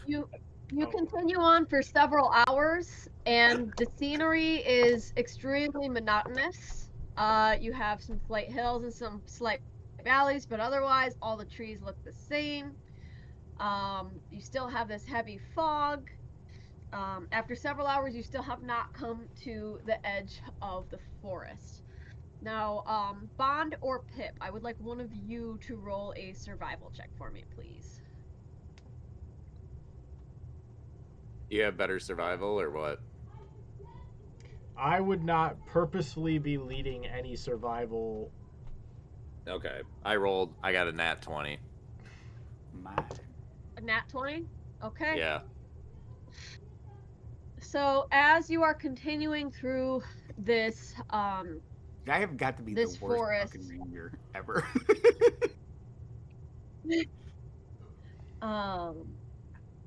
you continue on for several hours, and the scenery is extremely monotonous. You have some slight hills and some slight valleys, but otherwise all the trees look the same. You still have this heavy fog. After several hours, you still have not come to the edge of the forest. Now, Bond or Pip, I would like one of you to roll a survival check for me, please. You have better survival or what? I would not purposefully be leading any survival. Okay. I got a nat 20. My. A nat 20? Okay. Yeah. So, as you are continuing through this, I have got to be This the worst forest. fucking ranger ever.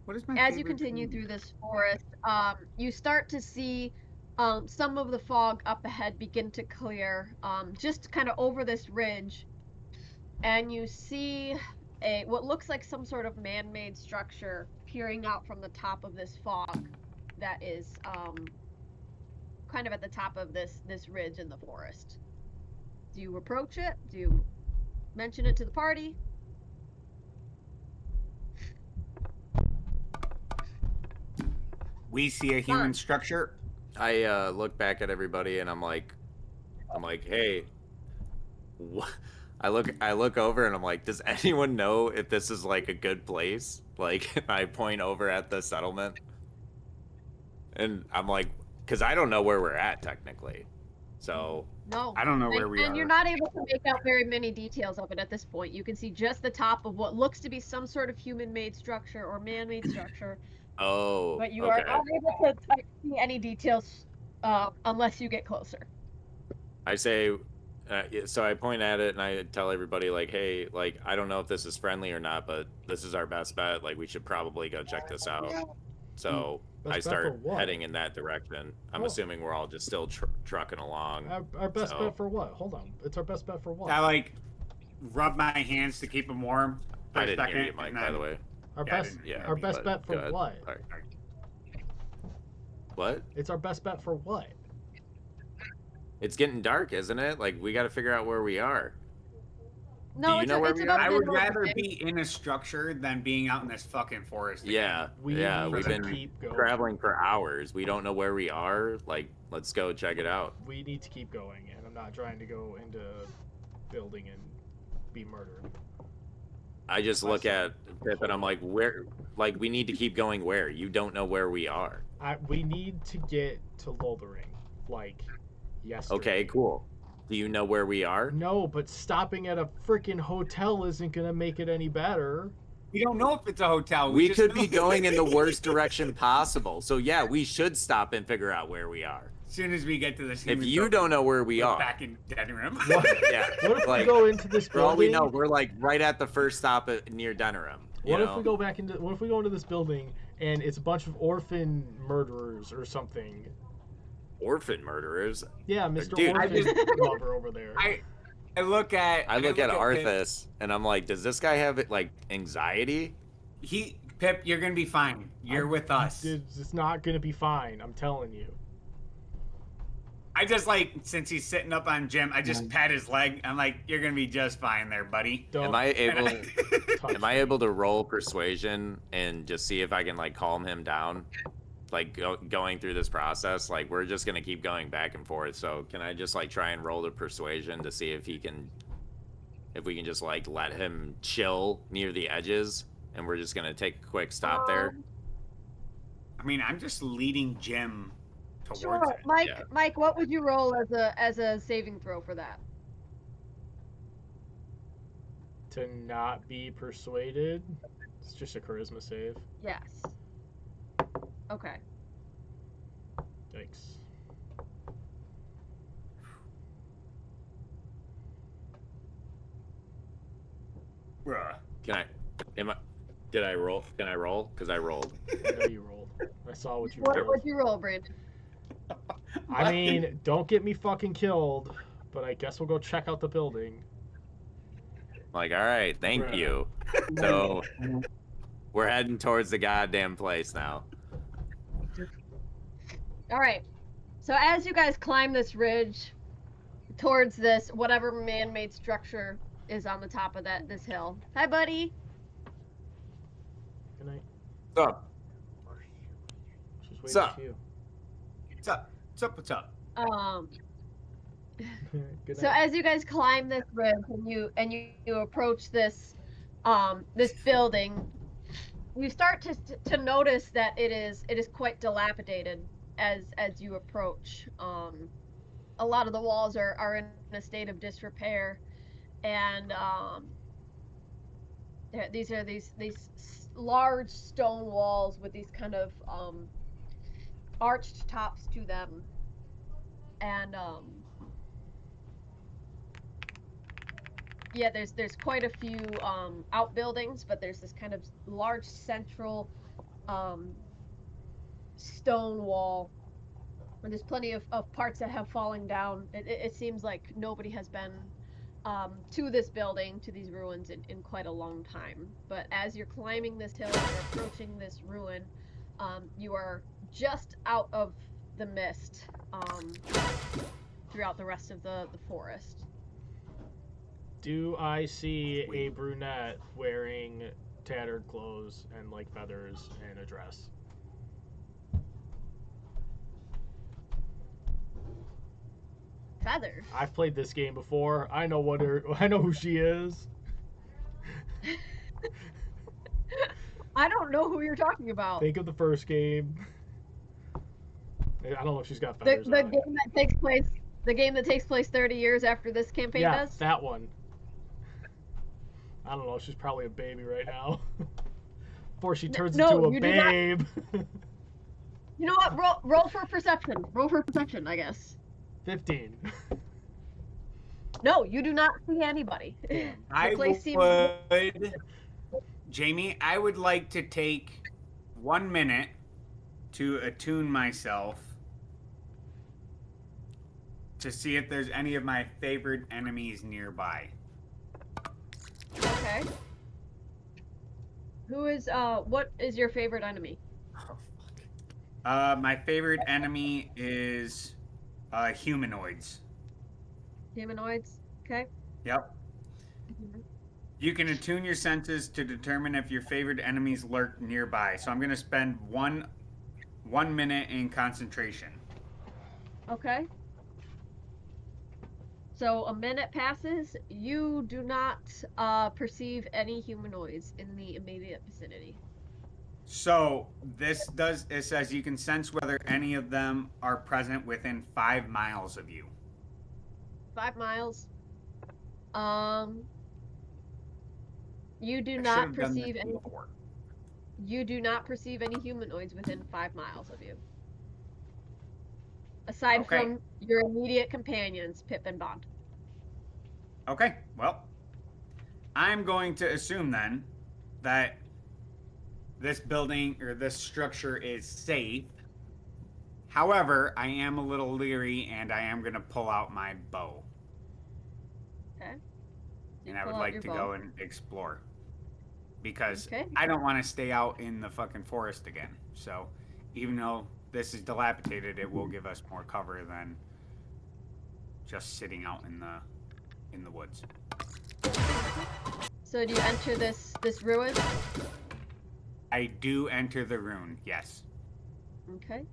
What is my as you favorite continue food? through this forest, you start to see some of the fog up ahead begin to clear, just kind of over this ridge, and you see what looks like some sort of man-made structure peering out from the top of this fog that is kind of at the top of this ridge in the forest. Do you approach it? Do you mention it to the party? We see a human structure. I look back at everybody and I'm like, hey, I look over and I'm like, does anyone know if this is like a good place? Like, I point over at the settlement, and I'm like, because I don't know where we're at technically, so No. I don't know where we And are. you're not able to make out very many details of it at this point. You can see just the top of what looks to be some sort of human-made structure or man-made structure, oh, but you okay. are not able to see any details unless you get closer. I say, so I point at it and I tell everybody like, hey, like I don't know if this is friendly or not, but this is our best bet. Like we should probably go check this out. So Best I bet start for what? heading in that direction. I'm Oh. assuming we're all just still trucking along. Our best So- bet for what? Hold on. It's our best bet for what? I like rub my hands to keep them warm. For I a didn't hear second, you, Mike, and by then- the way. Our Yeah, I best didn't- Yeah, our best but bet for go ahead. what? All right. What? It's our best bet for what? It's getting dark, isn't it? Like, we got to figure out where we are. No, you it's, know where it's we about are? I the would middle of the rather day. be in a structure than being out in this fucking forest. again. Yeah, We yeah. need We've to been keep going. traveling for hours. We don't know where we are. Like, let's go check it out. We need to keep going, and I'm not trying to go into a building and be murdered. I just look at Pip and I'm like, where? Like, we need to keep going where? You don't know where we are. We need to get to Lothering, like, yesterday. Okay, cool. Do you know where we are? No, but stopping at a freaking hotel isn't gonna make it any better. We don't know if it's a hotel. We just could know- be going in the worst direction possible. So yeah, we should stop and figure out where we are. As soon as we get to this, If you don't know where we are, back in dead room. yeah. What if Like, we go into this for all we building? know, we're like right at the first stop near Denerim. What if we go back into? What if we go into this building and it's a bunch of orphan murderers or something? Orphan murderers? Yeah, Mr. Dude, I Orphan just- lover over there. I look at at Pip. Arthas and I'm like, does this guy have like anxiety? Pip, you're gonna be fine. You're with us. It's not gonna be fine. I'm telling you. I just like since he's sitting up on Jim, I just pat his leg. I'm like, you're gonna be just fine there, buddy. Don't Am I able? touch Am I me. able to roll persuasion and just see if I can like calm him down? Like going through this process, like we're just gonna keep going back and forth. So can I just like try and roll the persuasion to see if we can just like let him chill near the edges, and we're just gonna take a quick stop there. I mean, I'm just leading Jim towards Sure, it. Mike. yeah. Mike, what would you roll as a saving throw for that? To not be persuaded. It's just a charisma save. Yes. Okay. Yikes. Bruh. Did I roll? Can I roll? Because I rolled. I know you rolled. I saw what you What rolled. would you roll, Brandon? I mean, don't get me fucking killed, but I guess we'll go check out the building. Like, all right, thank Bruh. you. So we're heading towards the goddamn place now. All right. So as you guys climb this ridge towards this whatever man-made structure is on the top of this hill. Hi, buddy. Good night. What's up? Just What's waiting up? for you. What's up? What's up? What's up? Good So night. as you guys climb this ridge and you approach this this building, you start to notice that it is quite dilapidated as you approach. A lot of the walls are in a state of disrepair, and these are these large stone walls with these kind of arched tops to them, and yeah, there's quite a few outbuildings, but there's this kind of large central stone wall, and there's plenty of parts that have fallen down. It seems like nobody has been to this building, to these ruins, in quite a long time. But as you're climbing this hill and you're approaching this ruin, you are just out of the mist throughout the rest of the forest. Do I see a brunette wearing tattered clothes and like feathers and a dress? Feathers. I've played this game before. I know I know who she is. I don't know who you're talking about. Think of the first game. I don't know if she's got The feathers. the on. game that takes place 30 years after this campaign Yeah, does. that one. I don't know. She's probably a baby right now. Before she turns no, into you a do not- babe. You know what? Roll for perception. Roll for perception, I guess. 15. No, you do not see anybody. Damn. I place seems- would, Jamie, I would like to take 1 minute to attune myself to see if there's any of my favorite enemies nearby. Okay. Who is what is your favorite enemy? Oh, fuck. My favorite enemy is humanoids. Humanoids. Okay. Yep. Mhm. You can attune your senses to determine if your favorite enemies lurk nearby. So I'm gonna spend 1 minute in concentration. Okay. So a minute passes. You do not perceive any humanoids in the immediate vicinity. So it says you can sense whether any of them are present within 5 miles of you. 5 miles. Um, you do I should not have done this perceive any. before. You do not perceive any humanoids within 5 miles of you, aside Okay. from your immediate companions, Pip and Bond. Okay. Well, I'm going to assume then that this building or this structure is safe. However, I am a little leery and I am going to pull out my bow. Okay. You And I pull would out like your to bow. go and explore. Because Okay. I don't want to stay out in the fucking forest again. So, even though this is dilapidated, it will give us more cover than just sitting out in the woods. So do you enter this ruin? I do enter the ruin, yes. Okay.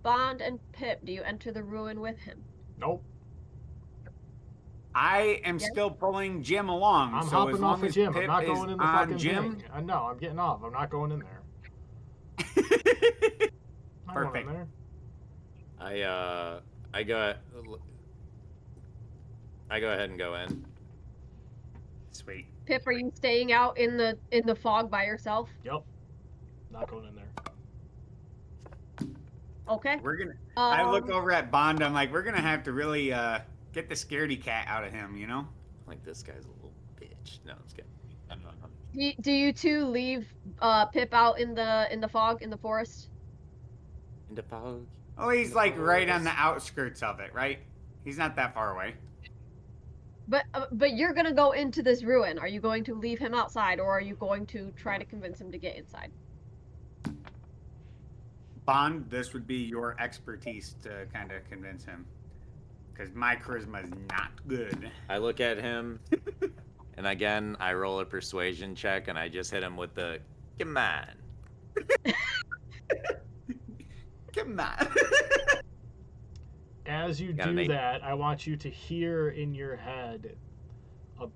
Bond and Pip, do you enter the ruin with him? Nope. I am Yes. still pulling Jim along. I'm so as hopping long off of as Jim. Pip I'm not is going in the on fucking Jim, thing. No, I'm getting off. I'm not going in there. I want in Perfect. there. I go ahead and go in. Sweet. Pip, are you staying out in the fog by yourself? Yep. Not going in there. Okay. We're gonna. I look Um, over at Bond. I'm like, we're gonna have to really get the scaredy cat out of him. You know. Like, this guy's a little bitch. No, I'm just kidding. do you two leave Pip out in the fog in the forest? Into fog. Oh, he's like right on the outskirts of it, right? He's not that far away. But you're gonna go into this ruin. Are you going to leave him outside, or are you going to try to convince him to get inside? Bond, this would be your expertise to kind of convince him, because my charisma is not good. I look at him, and again, I roll a persuasion check, and I just hit him with the, come on. Come on. As you Got an do 8. that, I want you to hear in your head a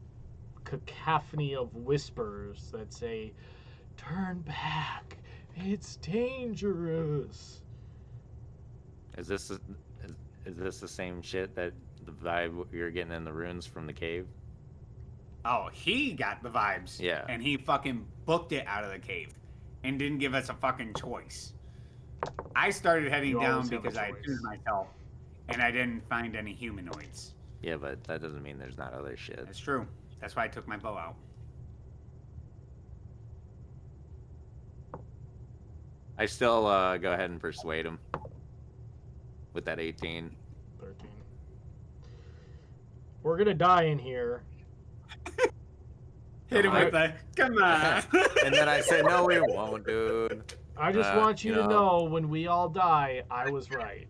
cacophony of whispers that say, "Turn back. It's dangerous." Is this the same shit that the vibe you're getting in the ruins from the cave? Oh, he got the vibes. Yeah. And he fucking booked it out of the cave and didn't give us a fucking choice. I started heading You down always have a because I choice. tuned myself and I didn't find any humanoids. Yeah, but that doesn't mean there's not other shit. That's true. That's why I took my bow out. I still go ahead and persuade him with that 18. 13. We're gonna die in here. Hit him I- with the, come on. And then I said, no, we won't, dude. I just want you to know when we all die, I was right.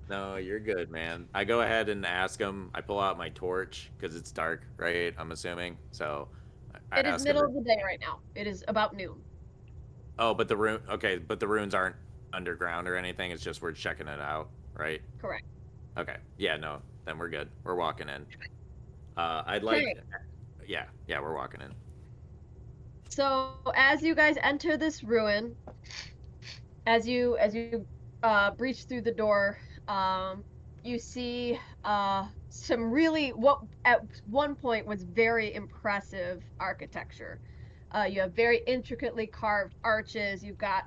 No, you're good, man. I go ahead and ask him. I pull out my torch because it's dark, right? I'm assuming. So I It is ask middle him. of the day right now. It is about noon. Oh, but the rune. Okay, but the runes aren't underground or anything. It's just we're checking it out, right? Correct. Okay. Yeah. No. Then we're good. We're walking in. I'd like. Okay. Yeah. We're walking in. So as you guys enter this ruin, as you breach through the door, you see some really what at one point was very impressive architecture. You have very intricately carved arches. You've got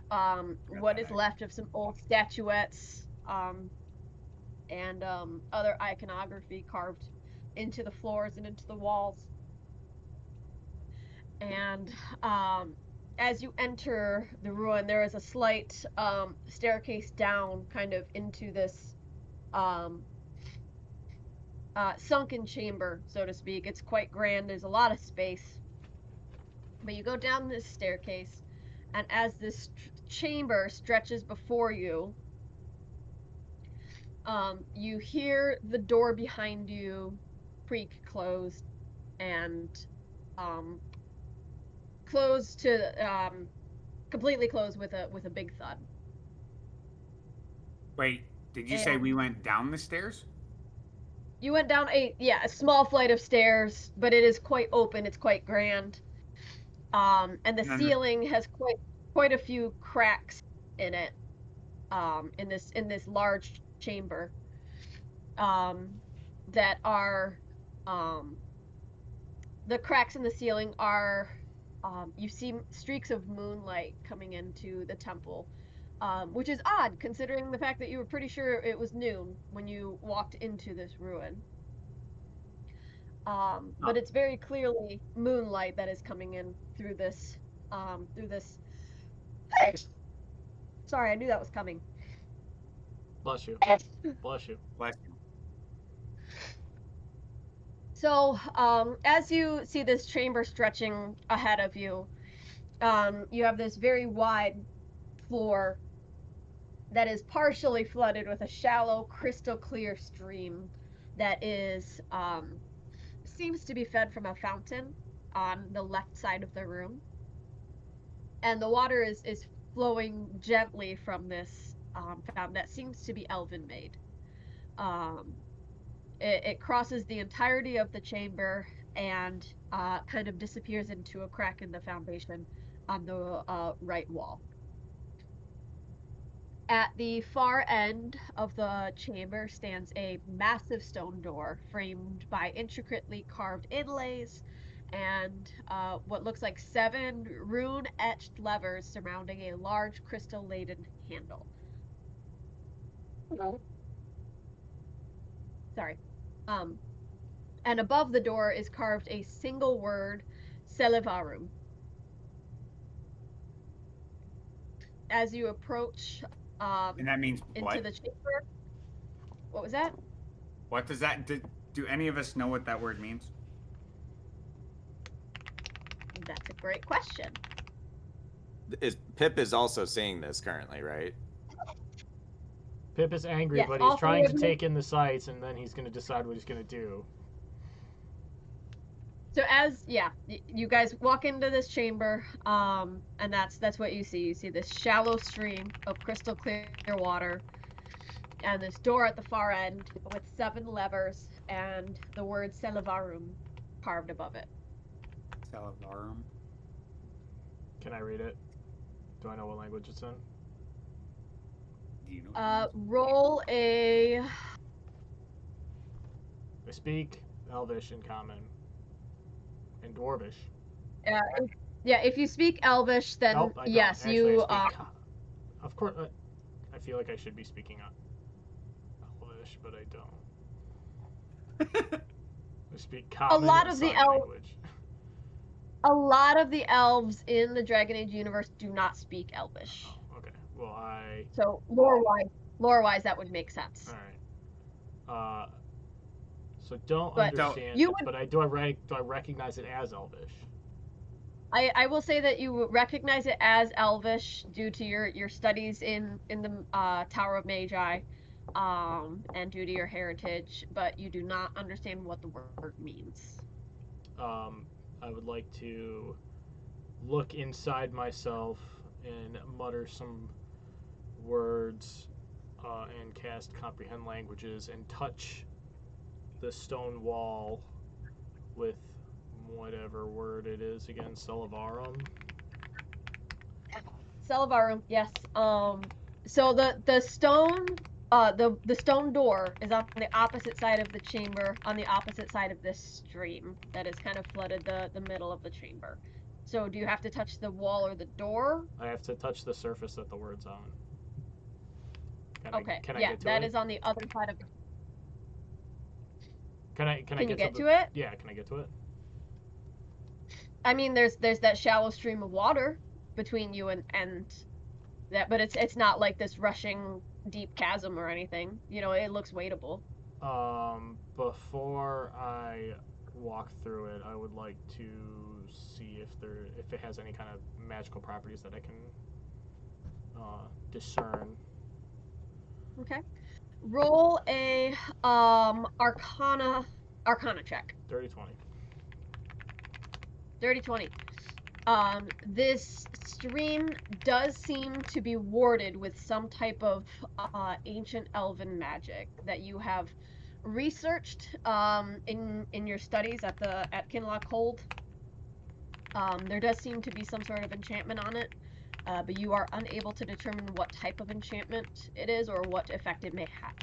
what is left of some old statuettes and other iconography carved into the floors and into the walls. And as you enter the ruin, there is a slight staircase down, kind of into this sunken chamber, so to speak. It's quite grand. There's a lot of space. But you go down this staircase, and as this chamber stretches before you, you hear the door behind you creak closed and close to completely close with a big thud. Wait, did you say And we went down the stairs? you went down a small flight of stairs, but it is quite open. It's quite grand. And the And then ceiling has quite a few cracks in it. In this large chamber. That are the cracks in the ceiling are you see streaks of moonlight coming into the temple, which is odd considering the fact that you were pretty sure it was noon when you walked into this ruin. But it's very clearly moonlight that is coming in through this through this. Sorry, I knew that was coming. Bless you. Bless you. Bless you. So, as you see this chamber stretching ahead of you, you have this very wide floor that is partially flooded with a shallow, crystal clear stream that is seems to be fed from a fountain on the left side of the room, and the water is flowing gently from this fountain that seems to be elven made. Um, it crosses the entirety of the chamber and kind of disappears into a crack in the foundation on the right wall. At the far end of the chamber stands a massive stone door framed by intricately carved inlays and what looks like 7 rune etched levers surrounding a large crystal laden handle. Sorry. Um, and above the door is carved a single word, Celevarum. As you approach And that means into what? the chamber, what was that? What does that do any of us know what that word means? That's a great question. Pip is also seeing this currently, right? Pip is angry, Yes, but all he's trying three to of you- take in the sights, and then he's going to decide what he's going to do. So you guys walk into this chamber, and that's what you see. You see this shallow stream of crystal clear water, and this door at the far end with 7 levers and the word Celevarum carved above it. Salavarum. Can I read it? Do I know what language it's in? Do you know? What it means? Roll a. I speak Elvish and Common. And Dwarvish. Yeah, if you speak Elvish, then Nope, I don't. yes, Actually, you. I speak of course, I feel like I should be speaking Elvish, but I don't. I speak Common lot and of the sign language. A lot of the elves in the Dragon Age universe do not speak Elvish. Oh, okay. Well, So lore-wise, that would make sense. all right. So don't But understand you it, would- but do I recognize it as Elvish? I will say that you recognize it as Elvish due to your studies in the Tower of Magi, and due to your heritage, but you do not understand what the word means. I would like to look inside myself and mutter some words and cast comprehend languages and touch the stone wall with whatever word it is again, Celevarum. Celevarum, yes. So the stone the stone door is on the opposite side of the chamber, on the opposite side of this stream that has kind of flooded the middle of the chamber. So do you have to touch the wall or the door? I have to touch the surface that the word's on. Okay. Can I Yeah, get to that it? is on the other side of the. Can I Can get to it? Yeah, can I get to it? I mean, there's that shallow stream of water between you and that, but it's not like this rushing deep chasm or anything. You know, it looks wadeable. Before I walk through it, I would like to see if it has any kind of magical properties that I can discern. Okay. Roll a Arcana check. Dirty 20. Dirty 20. This stream does seem to be warded with some type of ancient elven magic that you have researched in your studies at Kinloch Hold. There does seem to be some sort of enchantment on it, but you are unable to determine what type of enchantment it is or what effect it may have.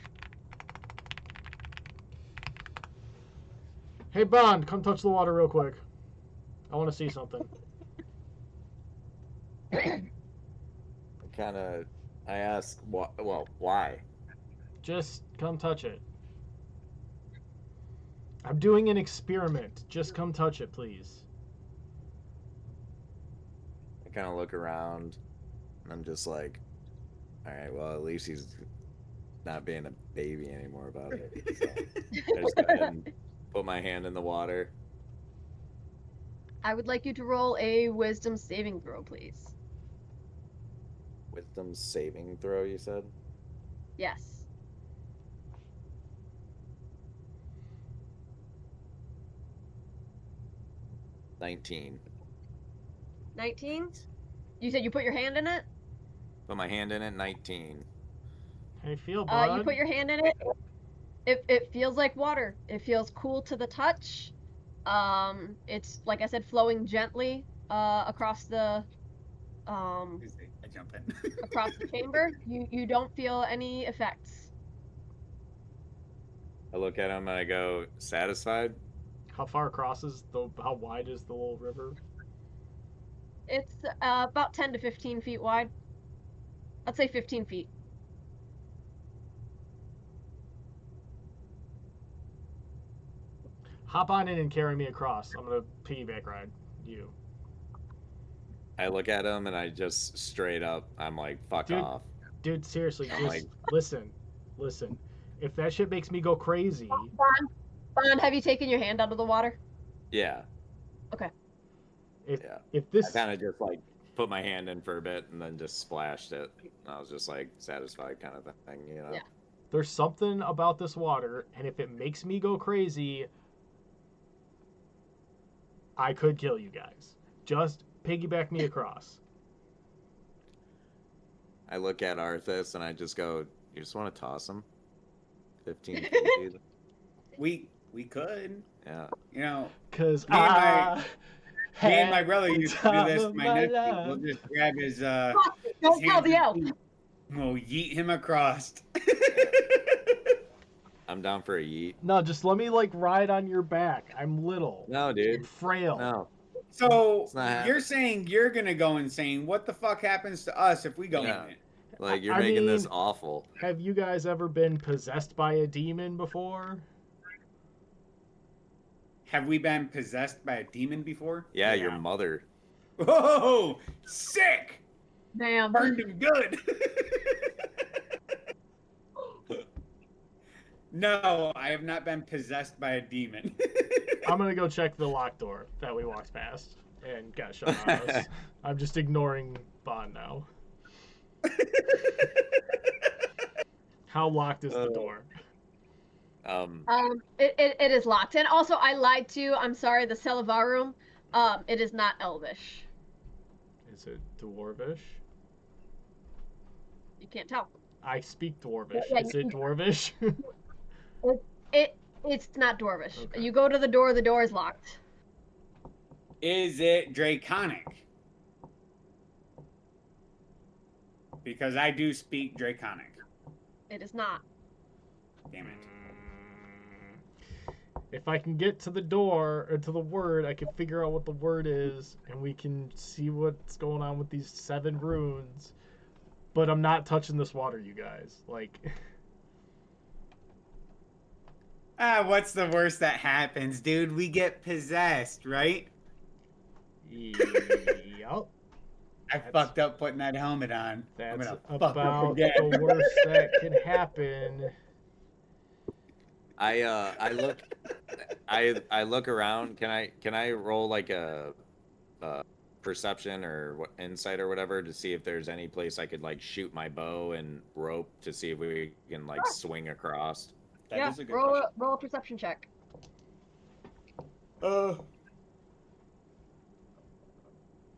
Hey, Bond, come touch the water real quick. I want to see something. I ask, why? Just come touch it. I'm doing an experiment. Just come touch it, please. I kind of look around, and I'm just like, all right, well, at least he's not being a baby anymore about it. So I just go ahead and put my hand in the water. I would like you to roll a wisdom saving throw, please. Wisdom saving throw, you said? Yes. $19. 19? You said you put your hand in it? Put my hand in it, 19. How you feel, bud? You put your hand in it. It feels like water. It feels cool to the touch. It's, like I said, flowing gently across the I jump in. across the chamber. You don't feel any effects. I look at him and I go, satisfied? How far across is how wide is the little river? It's about 10 to 15 feet wide. I'd say 15 feet. Hop on in and carry me across. I'm gonna piggyback ride you. I look at him and I just straight up, I'm like, fuck Dude. off. Dude, seriously, I'm just like- listen. If that shit makes me go crazy, Bond, have you taken your hand out of the water? Yeah. if Yeah. if I this kind of just like put my hand in for a bit and then just splashed it. I was just like satisfied kind of thing, you know? Yeah. there's something about this water, and if it makes me go crazy, I could kill you guys. Just piggyback me across. I look at Arthas and I just go, you just want to toss him? 15 feet? We could, Yeah. you know, Cause Me and my- I me and my had brother the used to do time this. of My my nephew, life. we'll just grab his Don't his tell hands the and elf. feet, and we'll yeet him across. I'm down for a yeet. No, just let me like ride on your back. I'm little. No, I'm dude. frail. No. So It's not happening. you're saying you're gonna go insane? What the fuck happens to us if we go Yeah. in it? Like, you're I making this mean- awful. Have you guys ever been possessed by a demon before? Have we been possessed by a demon before? Yeah, Yeah. your mother. Whoa, sick! Damn. Burned him good. No, I have not been possessed by a demon. I'm gonna go check the locked door that we walked past and got shut on us. I'm just ignoring Bond now. How locked is the door? It is locked. And also, I lied to you. I'm sorry. The Selavar room, it is not Elvish. Is it Dwarvish? You can't tell. I speak Dwarvish. Yeah, Is it Dwarvish? It's not Dwarvish. Okay. You go to the door is locked. Is it Draconic? Because I do speak Draconic. It is not. Damn it. If I can get to the door or to the word, I can figure out what the word is, and we can see what's going on with these 7 runes. But I'm not touching this water, you guys. Like, What's the worst that happens, dude? We get possessed, right? yup. I fucked up putting that helmet on. I'm That's gonna fuck up about again. the worst that can happen. I look around. Can I roll like a perception or what insight or whatever to see if there's any place I could like shoot my bow and rope to see if we can like swing across? That yeah, is a good roll question. roll a perception check.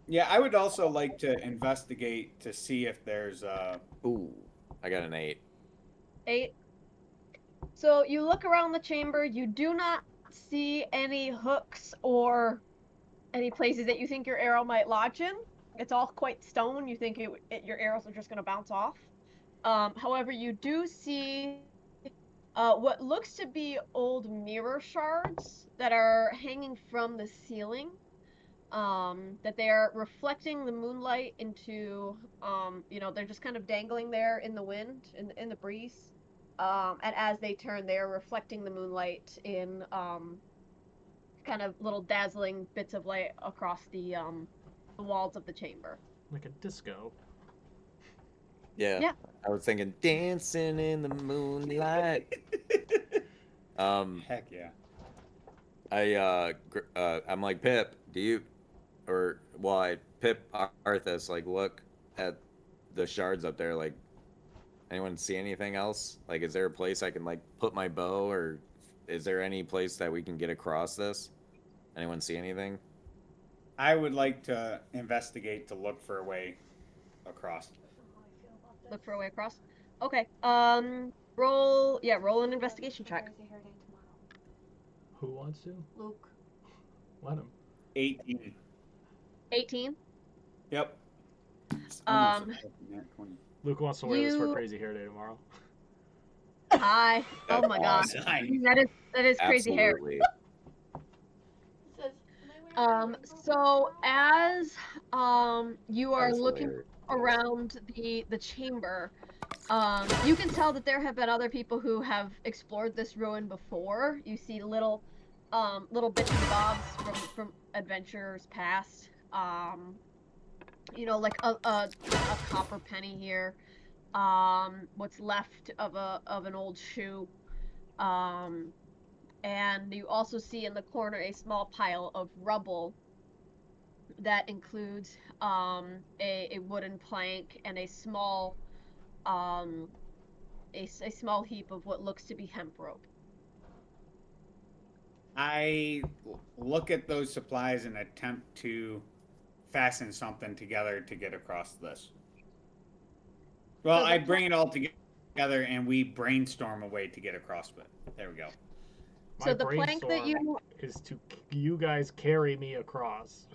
Yeah, I would also like to investigate to see if there's Ooh, I got an 8. 8. So you look around the chamber. You do not see any hooks or any places that you think your arrow might lodge in. It's all quite stone. You think your arrows are just going to bounce off. However, you do see what looks to be old mirror shards that are hanging from the ceiling. That they are reflecting the moonlight into, they're just kind of dangling there in the wind, in the breeze. And as they turn, they are reflecting the moonlight in kind of little dazzling bits of light across the walls of the chamber. Like a disco. Yeah. Yeah. I was thinking dancing in the moonlight. heck yeah. I'm like, Pip, do you, or well, Pip Arthas, like, look at the shards up there. Like, anyone see anything else? Like, is there a place I can like put my bow, or is there any place that we can get across this? Anyone see anything? I would like to investigate to look for a way across. Look for a way across. Okay. Roll an investigation check. Who wants to? Luke. Let him. 18. 18. Yep. Um, 20. Luke wants to wear this for You- Crazy Hair Day tomorrow. Hi. Oh That's my god. awesome. That is crazy hair. Absolutely. So as you are That was looking hilarious. around the chamber, you can tell that there have been other people who have explored this ruin before. You see little bits and bobs from adventures past. Like a copper penny here. What's left of an old shoe. And you also see in the corner a small pile of rubble that includes a wooden plank and a small a small heap of what looks to be hemp rope. I look at those supplies and attempt to fasten something together to get across this. Well, So I the- bring it all together and we brainstorm a way to get across it. There we go. My So the plank that brainstorm is to you guys carry me across.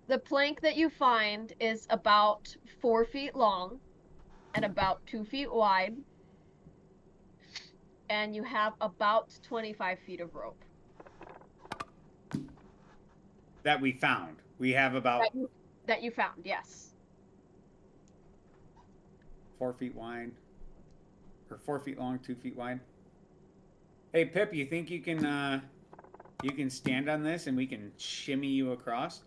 The plank that you find is about 4 feet long and about 2 feet wide, and you have about 25 feet of rope. That we found. We have about That you found, yes. 4 feet wide. Or 4 feet long, 2 feet wide. Hey Pip, you think you can stand on this and we can shimmy you across?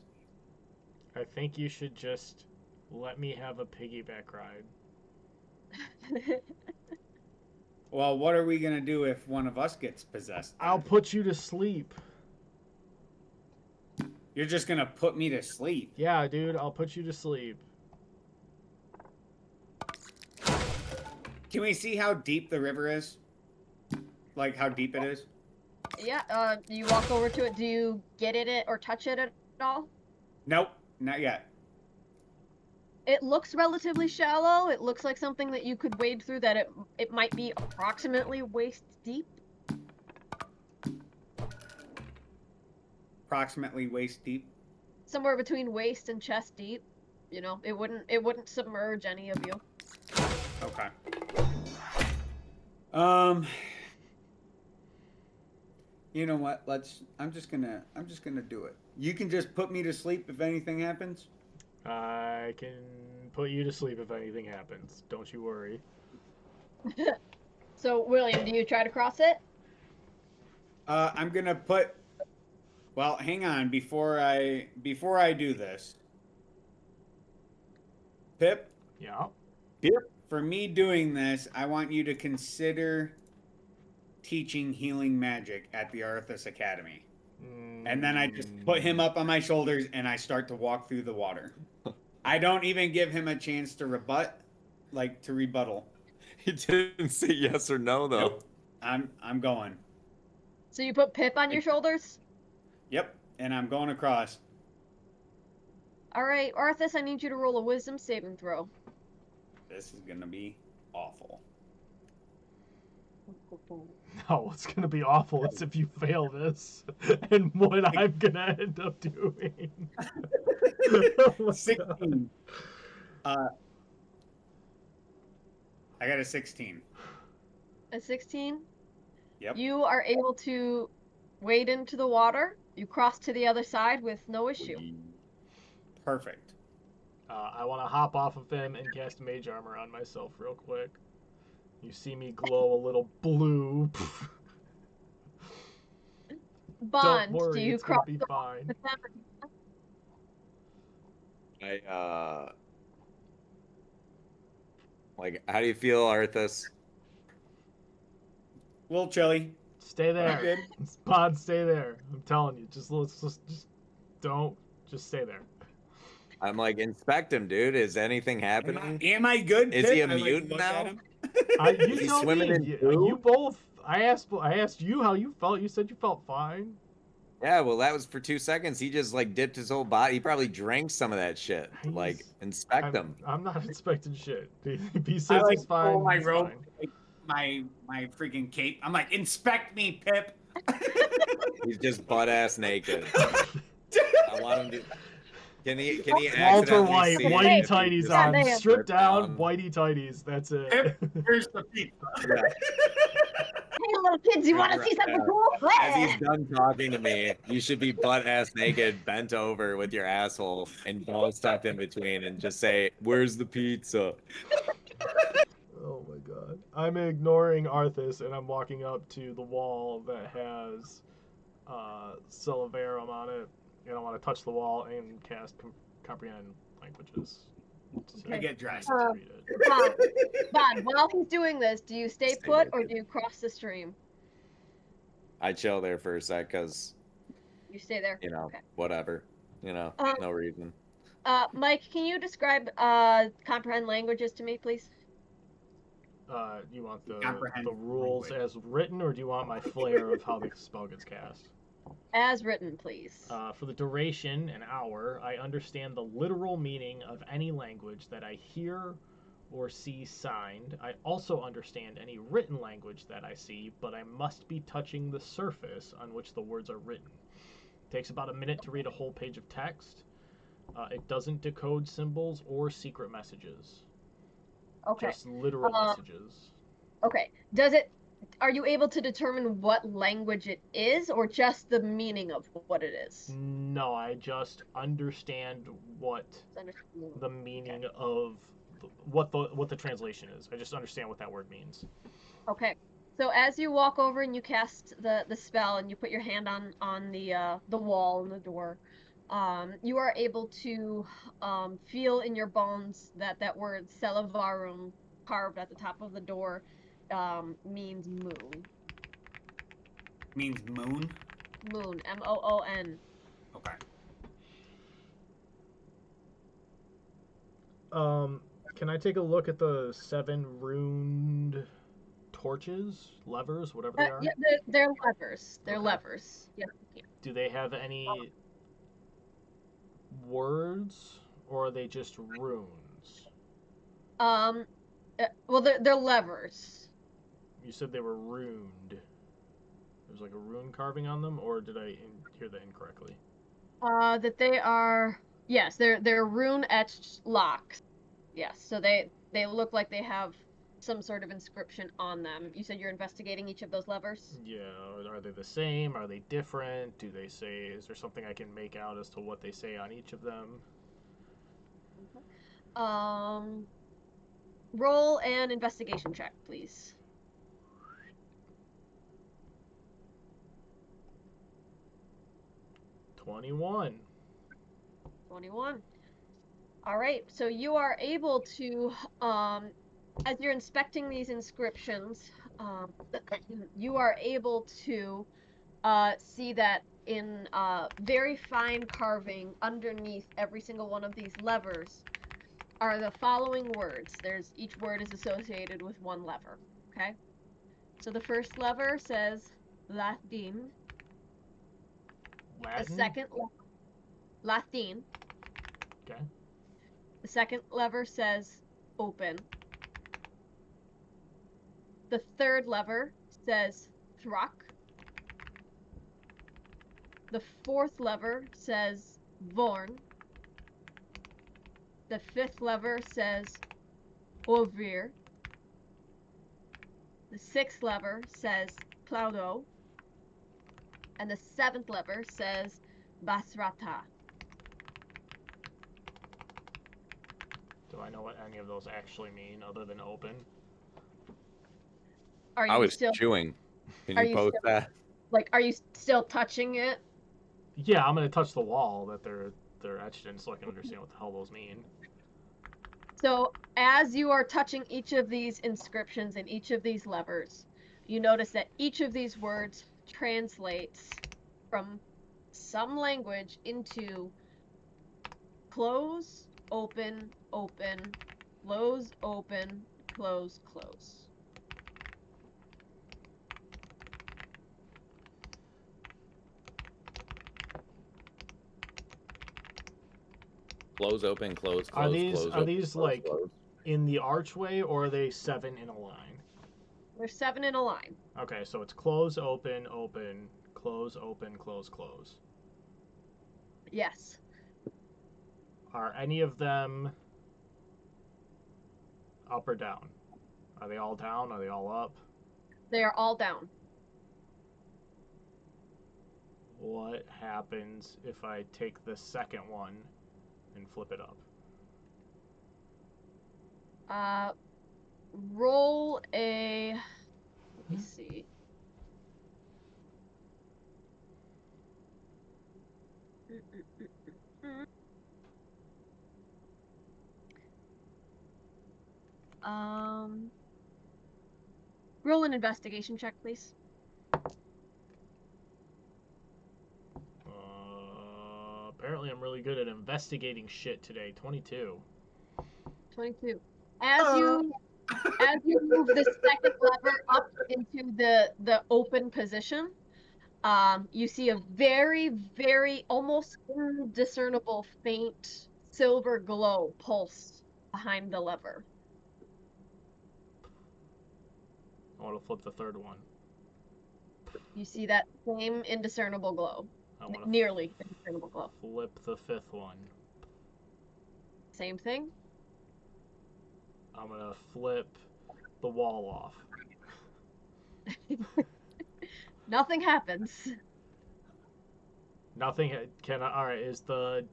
I think you should just let me have a piggyback ride. Well, what are we gonna do if one of us gets possessed? I'll put you to sleep. You're just gonna put me to sleep. Yeah, dude, I'll put you to sleep. Can we see how deep the river is? Like how deep it is? Yeah, you walk over to it. Do you get it or touch it at all? Nope, not yet. It looks relatively shallow. It looks like something that you could wade through, that it might be approximately waist deep. Approximately waist deep. Somewhere between waist and chest deep. You know, it wouldn't submerge any of you. Okay. You know what? I'm just gonna do it. You can just put me to sleep if anything happens. I can put you to sleep if anything happens. Don't you worry. So, William, do you try to cross it? I'm gonna put. Well, hang on. Before I do this, Pip. Yeah. For me doing this, I want you to consider teaching healing magic at the Arthas Academy. And then I just put him up on my shoulders and I start to walk through the water. I don't even give him a chance to rebuttal. He didn't say yes or no though. Nope. I'm going. So you put Pip on your shoulders? Yep, and I'm going across. All right, Arthas, I need you to roll a wisdom saving throw. This is gonna be awful. No, what's gonna be awful is if you fail this, and what I'm gonna end up doing. Oh my God. 16. I got a 16. A 16? Yep. You are able to wade into the water. You cross to the other side with no issue. Perfect. I want to hop off of him and cast mage armor on myself real quick. You see me glow a little blue. Bond, Don't worry, do you it's gonna cross be the fine. with them? How do you feel, Arthas? A little chilly. Stay I'm there. good. Pod, stay there. I'm telling you, just don't stay there. I'm like, inspect him, dude. Is anything happening? Am I good? Is he Pip? a I like mutant look now? at him. You Is he tell swimming me. in You, poo? you both. I asked you how you felt. You said you felt fine. Yeah, well, that was for 2 seconds. He just like dipped his whole body. He probably drank some of that shit. Like, He's- inspect him. I'm not expecting shit. If he I says like he's fine, pull my he's rope, fine. like, my freaking cape. I'm like, inspect me, Pip. He's just butt ass naked. I want him to. Can he Walter accidentally White, see whitey if he tighties just on, Goddamn. stripped down, down? whitey tighties. That's it. Pip, here's the pizza. Hey, little kids, you want to see something cool? As he's done talking to me, you should be butt ass naked, bent over with your asshole and balls tucked in between, and just say, "Where's the pizza?" Oh my god. I'm ignoring Arthas and I'm walking up to the wall that has Silverum on it. And I want to touch the wall and cast Comprehend Languages. I get dressed. Read it. Bond, while he's doing this, do you stay Stay put or naked. do you cross the stream? I chill there for a sec, cause You stay there. Okay. whatever, no reason. Mike, can you describe comprehend languages to me, please? You want the Comprehend rules language. as written, or do you want my flair of how the spell gets cast? As written, please. For the duration, an hour, I understand the literal meaning of any language that I hear or see signed. I also understand any written language that I see, but I must be touching the surface on which the words are written. It takes about a minute to read a whole page of text. It doesn't decode symbols or secret messages. Okay. Just literal messages. Okay. Are you able to determine what language it is, or just the meaning of what it is? No, I just understand what the meaning of what the translation is. I just understand what that word means. Okay. So as you walk over and you cast the spell and you put your hand on the wall and the door, you are able to feel in your bones that word Selavarum carved at the top of the door means moon. Means moon. Moon. Moon. Okay. Can I take a look at the 7 runed torches, levers, whatever they are? Yeah, they're levers. They're Okay. levers. Yeah. Do they have any words, or are they just runes? Well, they're levers. You said they were runed. There's like a rune carving on them, or did I hear that incorrectly? That they are. Yes, they're rune etched locks. Yes, so they look like they have some sort of inscription on them. You said you're investigating each of those levers? Yeah, are they the same? Are they different? Do they say, is there something I can make out as to what they say on each of them? Roll an investigation check, please. $21. 21. All right, so you are able to, as you're inspecting these inscriptions, you are able to see that in very fine carving underneath every single one of these levers are the following words. Each word is associated with one lever. Okay. So the first lever says Latin. The Latin? second Latin. Okay. The second lever says open. The third lever says throck. The fourth lever says vorn. The fifth lever says ovir. The sixth lever says plaudo. And the seventh lever says basrata. Do I know what any of those actually mean other than open? Are I you was still chewing. Can Are you you post still- that? are you still touching it? Yeah, I'm gonna touch the wall that they're etched in so I can understand what the hell those mean. So as you are touching each of these inscriptions and each of these levers, you notice that each of these words translates from some language into close, open, open, close, open, close, close. Close, open, close, Are close, these- close. are open, these, close, like- close. In the archway, or are they 7 in a line? There's 7 in a line. Okay, so it's close, open, open, close, open, close, close. Yes. Are any of them up or down? Are they all down? Are they all up? They are all down. What happens if I take the second one and flip it up? Roll a. Let me see. Roll an investigation check, please. Apparently I'm really good at investigating shit today. 22. 22. As you move the second lever up into the open position, you see a very, very almost indiscernible faint silver glow pulse behind the lever. I want to flip the third one. You see that same indiscernible glow. I want to Nearly indiscernible glow. flip the fifth one. Same thing. I'm going to flip the wall off. Nothing happens. Nothing can I. Alright, is the.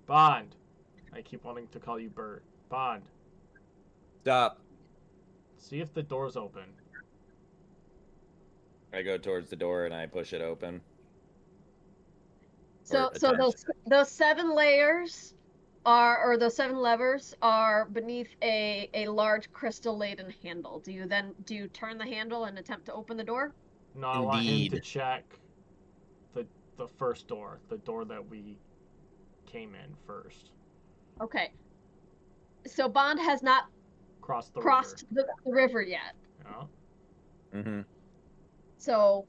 Bond. I keep wanting to call you Bert. Bond. Stop. See if the door's open. I go towards the door and I push it open. So Or so attempt. those 7 layers or those 7 levers are beneath a large crystal laden handle. Do you turn the handle and attempt to open the door? No, I want him to Indeed. check the first door. The door that we came in first. Okay. So Bond has not Crossed the crossed river. the river yet. Yeah. Mm-hmm. So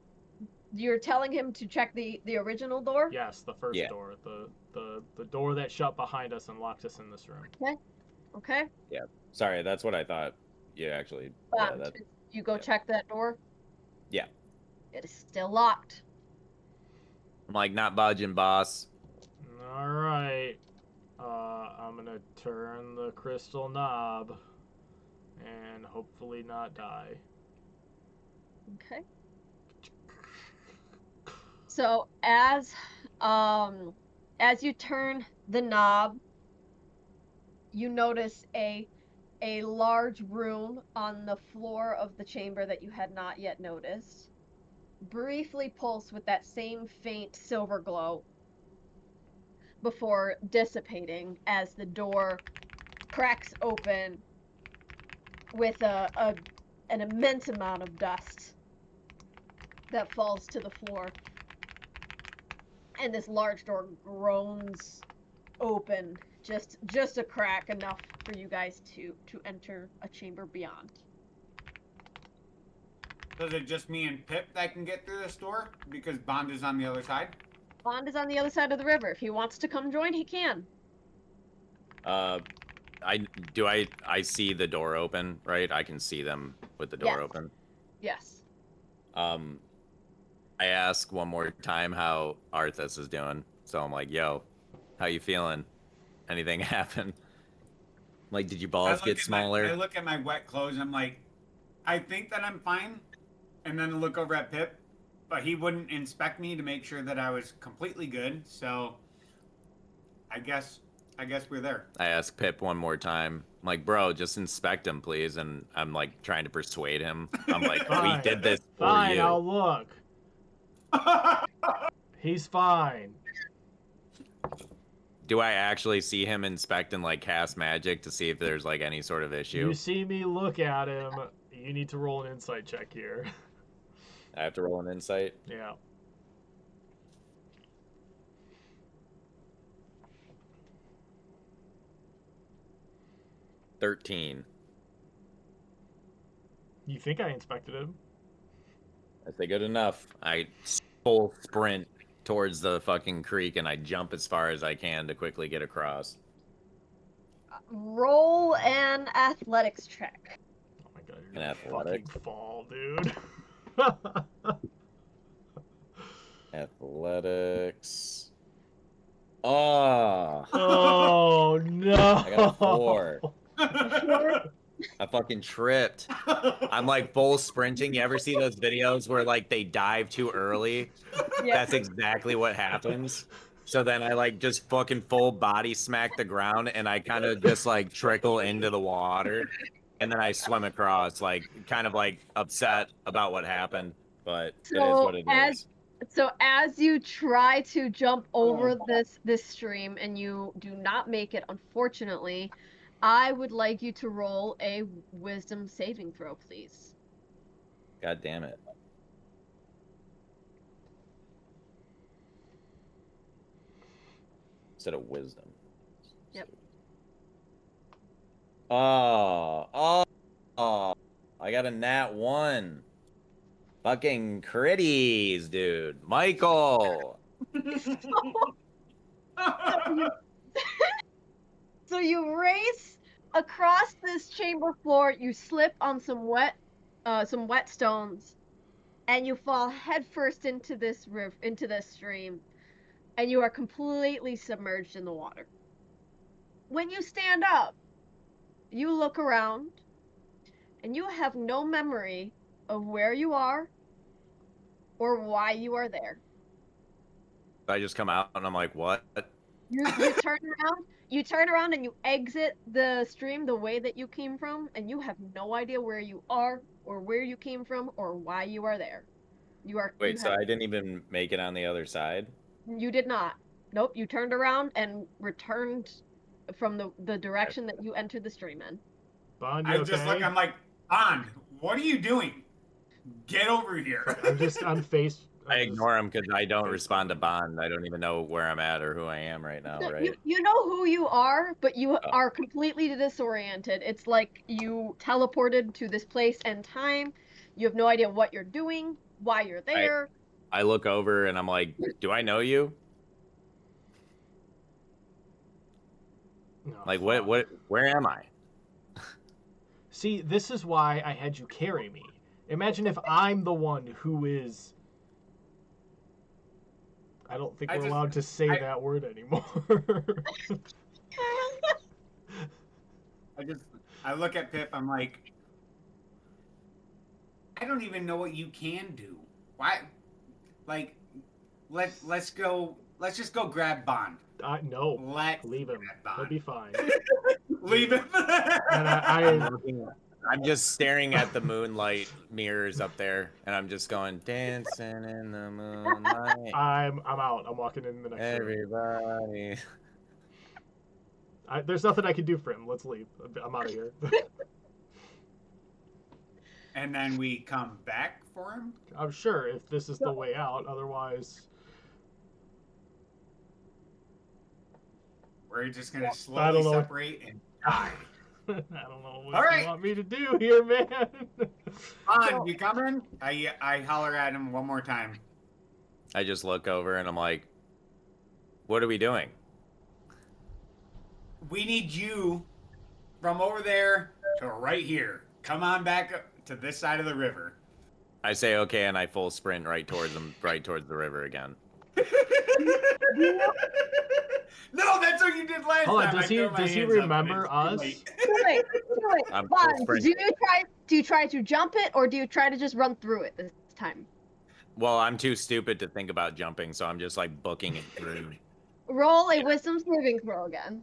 you're telling him to check the original door? Yes, the first Yeah. door. The door that shut behind us and locked us in this room. Okay. Sorry, that's what I thought. Yeah, actually. Yeah, Bond, that. you go yeah. check that door? Yeah. It is still locked. I'm like, not budging, boss. Alright. I'm gonna turn the crystal knob and hopefully not die. Okay. So as you turn the knob, you notice a large room on the floor of the chamber that you had not yet noticed. Briefly pulse with that same faint silver glow before dissipating as the door cracks open with an immense amount of dust that falls to the floor. And this large door groans open, just a crack enough for you guys to enter a chamber beyond. So is it just me and Pip that can get through this door? Because Bond is on the other side? Bond is on the other side of the river. If he wants to come join, he can. I see the door open, right? I can see them with the door Yes. open. Yes. I ask one more time how Arthas is doing. So I'm like, yo, how you feeling? Anything happen? Like, did your balls get I smaller? look at my wet clothes and I'm like, I think that I'm fine. And then I look over at Pip, but he wouldn't inspect me to make sure that I was completely good. So I guess we're there. I ask Pip one more time. I'm like, bro, just inspect him, please. And I'm like trying to persuade him. I'm like, we Fine. did this for Fine, you. I'll look. He's fine. Do I actually see him inspect and like cast magic to see if there's like any sort of issue? You see me look at him. You need to roll an insight check here. I have to roll an insight. Yeah. $13. You think I inspected him? I say good enough. I full sprint towards the fucking creek and I jump as far as I can to quickly get across. Roll an athletics check. Oh my god, An you're gonna athletic. fucking fall, dude. Athletics. Oh, Oh no. I got a 4. I fucking tripped. I'm like full sprinting. You ever see those videos where like they dive too early? Yeah. That's exactly what happens. So then I like just fucking full body smack the ground and I kind of just like trickle into the water and then I swim across, like kind of like upset about what happened, but it is So what it is. So as you try to jump over this stream and you do not make it, unfortunately, I would like you to roll a wisdom saving throw, please. God damn it. Instead of wisdom. Yep. Oh, I got a nat 1. Fucking critties, dude. Michael. So you race across this chamber floor, you slip on some wet stones, and you fall headfirst into this stream, and you are completely submerged in the water. When you stand up, you look around, and you have no memory of where you are or why you are there. I just come out and I'm like, what? You turn around and you exit the stream the way that you came from, and you have no idea where you are or where you came from or why you are there. Wait, so I didn't even make it on the other side? You did not. Nope, you turned around and returned from the direction that you entered the stream in. Bond, you I okay? just look, I'm like, Bond, what are you doing? Get over here. I'm faced. I ignore him because I don't respond to Bond. I don't even know where I'm at or who I am right now, No, right? you know who you are, but you are completely disoriented. It's like you teleported to this place and time. You have no idea what you're doing, why you're there. I look over and I'm like, do I know you? No, Like, fuck. where am I? See, this is why I had you carry me. Imagine if I'm the one who is. I don't think we're allowed to say that word anymore. I look at Pip, I'm like, I don't even know what you can do. Why? Like, let's just go grab Bond. No, Let's leave him. grab Bond. He'll be fine. Leave him. And I'm just staring at the moonlight mirrors up there, and I'm just going, dancing in the moonlight. I'm out. I'm walking in the next room. Everybody. There's nothing I can do for him. Let's leave. I'm out of here. And then we come back for him? I'm sure if this is the way out. Otherwise, We're just gonna I slowly don't know. separate and die. I don't know what All you right. want me to do here, man. On, you coming? I holler at him one more time. I just look over and I'm like, what are we doing? We need you from over there to right here. Come on back up to this side of the river. I say okay, and I full sprint right towards the river again. No, that's what you did last Hold on, time. does he remember us? Wait, wait. I'm Bond, full sprint. do you try to jump it or do you try to just run through it this time? Well, I'm too stupid to think about jumping, so I'm just like booking it through. Roll a wisdom saving throw again.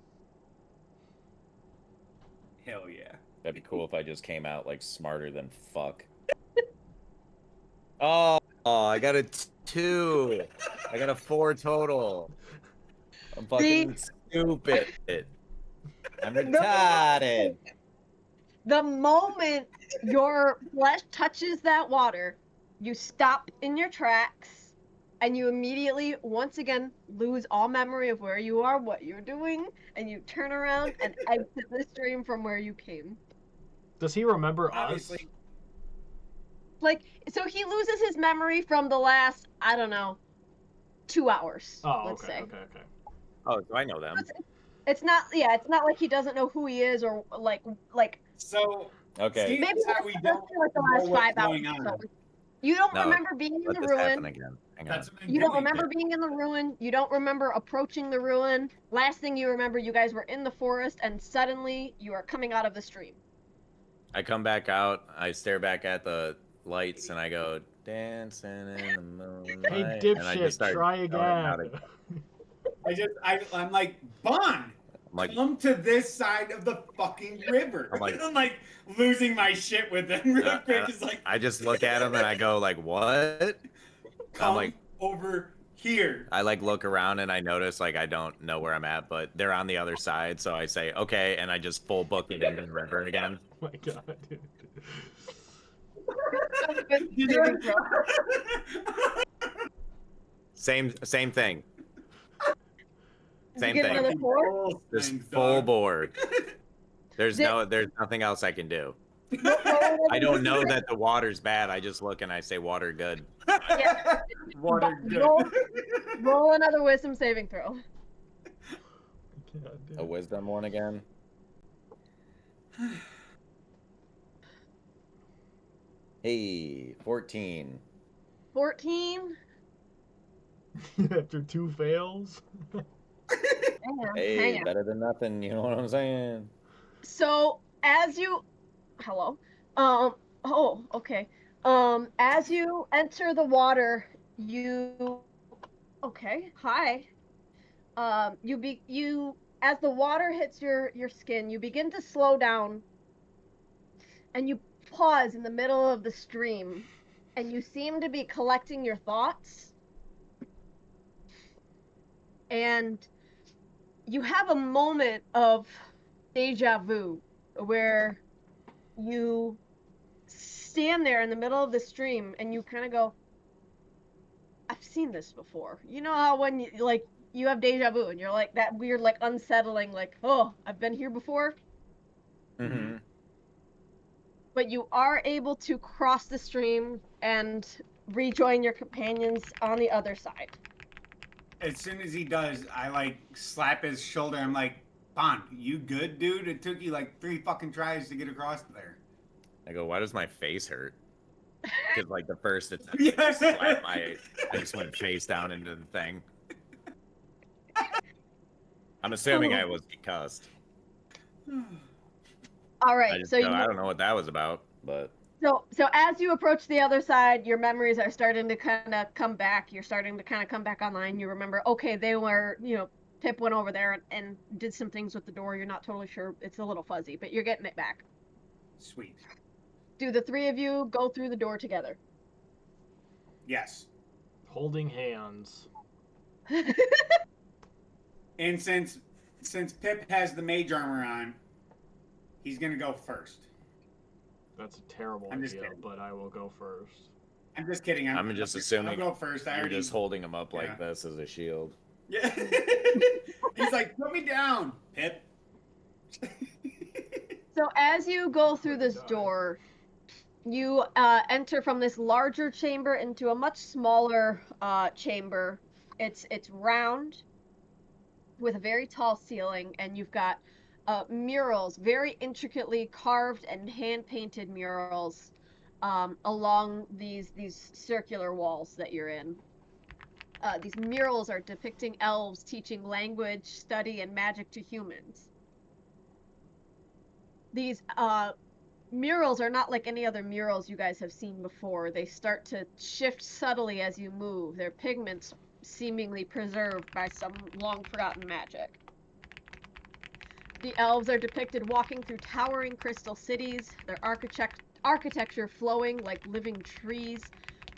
Hell yeah. That'd be cool if I just came out like smarter than fuck. Oh, I got a 2. I got a 4 total. I'm fucking stupid. I'm retarded. The moment your flesh touches that water, you stop in your tracks and you immediately, once again, lose all memory of where you are, what you're doing, and you turn around and exit the stream from where you came. Does he remember Obviously. us? Like, so he loses his memory from the last, I don't know, 2 hours, Oh, let's okay, say. okay. Oh, so I know them. It's not like he doesn't know who he is or like So Okay. See, maybe that's how we let's don't say, like the know last what's 5 hours. going on. So you don't No, remember being in Let the this happen ruin. again. Hang That's on. what I'm You don't doing. remember being in the ruin. You don't remember approaching the ruin. Last thing you remember, you guys were in the forest, and suddenly you are coming out of the stream. I come back out. I stare back at the lights, and I go dancing in the moonlight. Hey, and I dipshit, just start try going out again. I'm like, Bond, I'm like, come to this side of the fucking river. I'm like- I'm like losing my shit with him real quick. and It's like, I just look at him and I go like, what? come like- over here. I like look around and I notice like I don't know where I'm at, but they're on the other side. So I say okay, and I just full book it into the river again. Oh my god, dude. Same thing. Same Did you get thing. another 4? Just Thanks, full dog. board. There's nothing else I can do. I don't know that the water's bad. I just look and I say water good. Yeah. Water good. Roll another wisdom saving throw. God, dude. A wisdom one again. Hey, 14. 14. After 2 fails? Hang on, Hey, hang on. better than nothing. You know what I'm saying? So as you, hello, oh, okay. As you enter the water, okay, hi. As the water hits your skin, you begin to slow down, and you pause in the middle of the stream, and you seem to be collecting your thoughts, and you have a moment of deja vu where you stand there in the middle of the stream and you kind of go, I've seen this before. You know how when you have deja vu and you're like that weird like unsettling like, oh, I've been here before. Mm-hmm. But you are able to cross the stream and rejoin your companions on the other side. As soon as he does, I like slap his shoulder. I'm like, Bond, you good, dude? It took you like 3 fucking tries to get across there. I go, why does my face hurt? Because like the first attempt, Yes. I just went face down into the thing. I'm assuming I was concussed. All I right, just so go, I don't know what that was about, but So as you approach the other side, your memories are starting to kind of come back. You're starting to kind of come back online. You remember, okay, they were, Pip went over there and did some things with the door. You're not totally sure. It's a little fuzzy, but you're getting it back. Sweet. Do the 3 of you go through the door together? Yes. Holding hands. And since Pip has the mage armor on, he's gonna go first. That's a terrible I'm just idea, kidding. but I will go first. I'm just kidding. I'm just assuming I'll go first. I you're already. just holding him up like Yeah. this as a shield. Yeah. He's like, put me down, Pip. So as you go through Where this to die. door, you enter from this larger chamber into a much smaller chamber. It's round with a very tall ceiling, and you've got murals, very intricately carved and hand painted murals along these circular walls that you're in. These murals are depicting elves teaching language, study, and magic to humans. These murals are not like any other murals you guys have seen before. They start to shift subtly as you move, their pigments seemingly preserved by some long forgotten magic. The elves are depicted walking through towering crystal cities, their architecture flowing like living trees.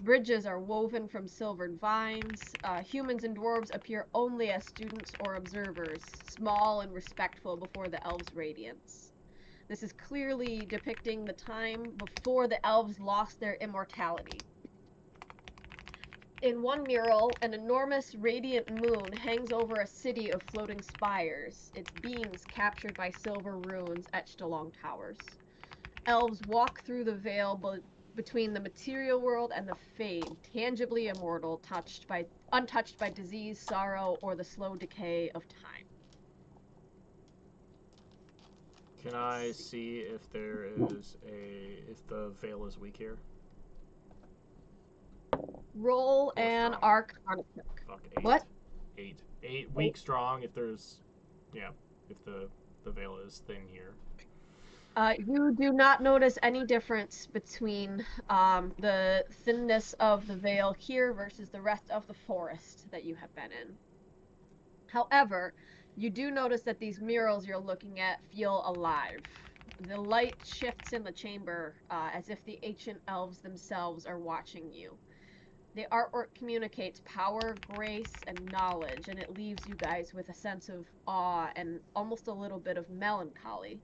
Bridges are woven from silvered vines. Humans and dwarves appear only as students or observers, small and respectful before the elves' radiance. This is clearly depicting the time before the elves lost their immortality. In one mural, an enormous radiant moon hangs over a city of floating spires, its beams captured by silver runes etched along towers. Elves walk through the veil between the material world and the fade, tangibly immortal, untouched by disease, sorrow, or the slow decay of time. Can I see if there is if the veil is weak here? Roll Or an strong. Arcana check. Fuck, 8. What? 8 weak, strong. If there's, yeah, if the veil is thin here. You do not notice any difference between the thinness of the veil here versus the rest of the forest that you have been in. However, you do notice that these murals you're looking at feel alive. The light shifts in the chamber as if the ancient elves themselves are watching you. The artwork communicates power, grace, and knowledge, and it leaves you guys with a sense of awe and almost a little bit of melancholy.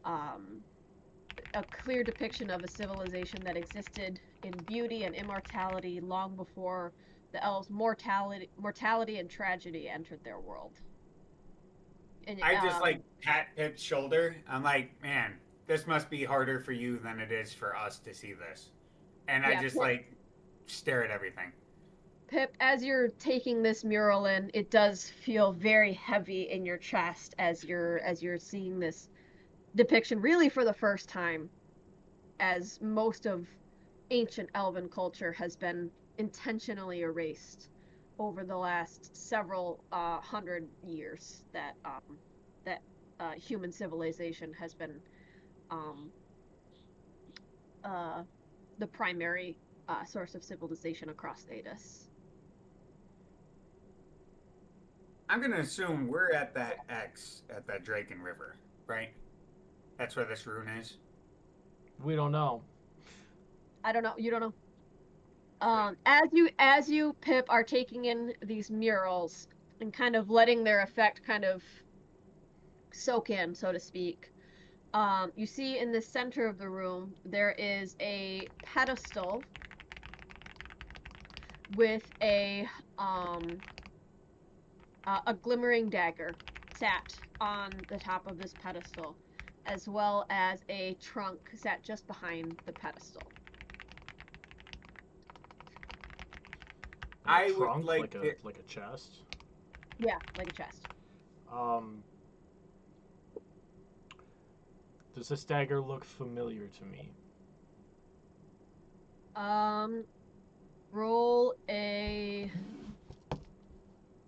A clear depiction of a civilization that existed in beauty and immortality long before the elves' mortality and tragedy entered their world. And, I just like pat Pip's shoulder. I'm like, man, this must be harder for you than it is for us to see this. And Yeah, I just Pip- like stare at everything. Pip, as you're taking this mural in, it does feel very heavy in your chest as you're seeing this depiction really for the first time, as most of ancient elven culture has been intentionally erased over the last several hundred years that human civilization has been the primary source of civilization across Thedas. I'm gonna assume we're at that X at that Draken River, right? That's where this rune is. We don't know. I don't know. You don't know. As you Pip are taking in these murals and kind of letting their effect kind of soak in, so to speak. You see in the center of the room there is a pedestal with a glimmering dagger sat on the top of this pedestal, as well as a trunk sat just behind the pedestal. I would Trunk, like to- like a chest. Yeah, like a chest. Does this dagger look familiar to me? Roll a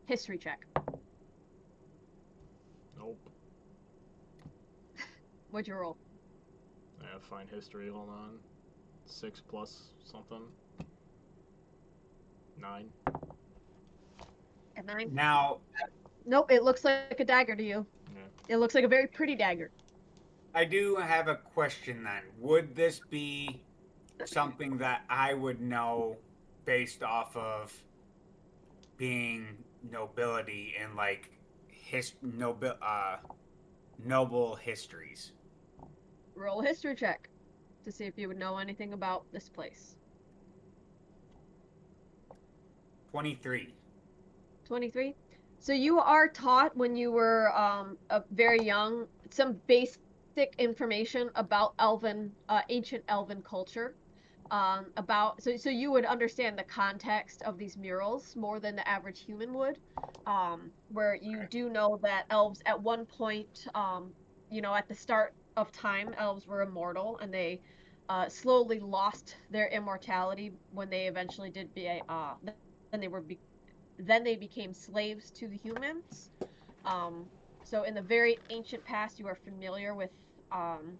history check. Nope. What'd you roll? I have find history. Hold on. 6 plus something. 9. A 9? Now, Nope, it looks like a dagger to you. Yeah. It looks like a very pretty dagger. I do have a question then. Would this be something that I would know based off of being nobility and like noble histories? Roll a history check to see if you would know anything about this place. 23. 23. So you are taught when you were very young some basic information about ancient Elven culture. So you would understand the context of these murals more than the average human would. Where you do know that elves at one point, at the start of time, elves were immortal and they slowly lost their immortality when they eventually did then they were then they became slaves to the humans. Um, so in the very ancient past, you are familiar with um,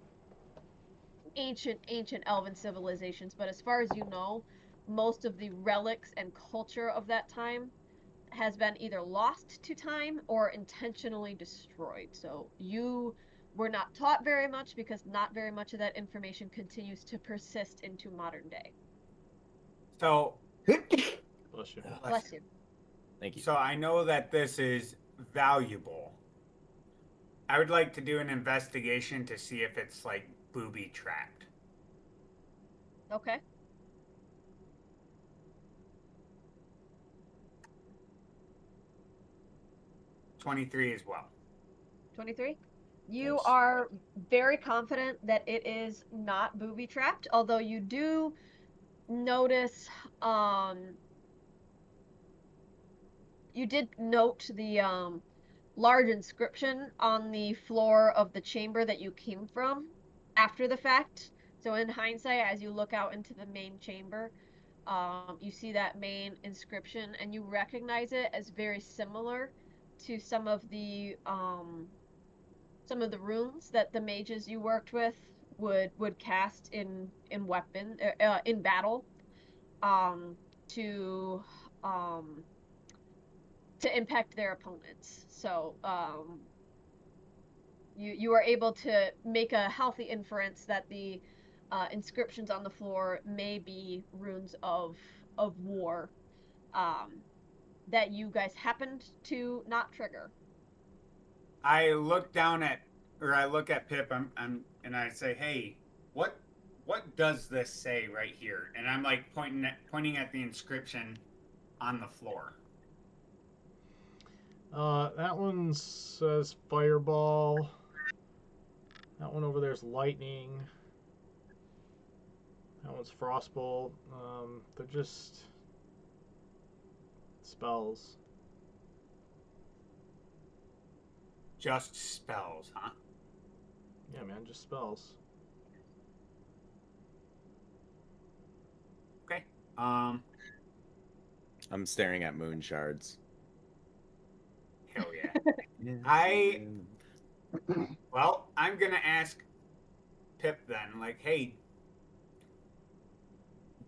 ancient elven civilizations, but as far as you know, most of the relics and culture of that time has been either lost to time or intentionally destroyed. So you were not taught very much because not very much of that information continues to persist into modern day. So, Bless you. Bless you. Thank you. so I know that this is valuable. I would like to do an investigation to see if it's like booby trapped. Okay. '23 as well. 23. You Nice. are very confident that it is not booby trapped, although you do notice you did note the large inscription on the floor of the chamber that you came from after the fact. So in hindsight, as you look out into the main chamber, you see that main inscription and you recognize it as very similar to some of the runes that the mages you worked with would cast in battle um to um to impact their opponents. So you are able to make a healthy inference that the inscriptions on the floor may be runes of war um, that you guys happened to not trigger. I look down at, or I look at Pip, and I say, "Hey, what does this say right here?" And I'm like pointing at the inscription on the floor. That one says fireball. That one over there is lightning. That one's frostbolt. They're just spells. Just spells, huh? Yeah, man, just spells. Okay. I'm staring at moon shards. Hell yeah. Well, I'm gonna ask Pip then, like, hey,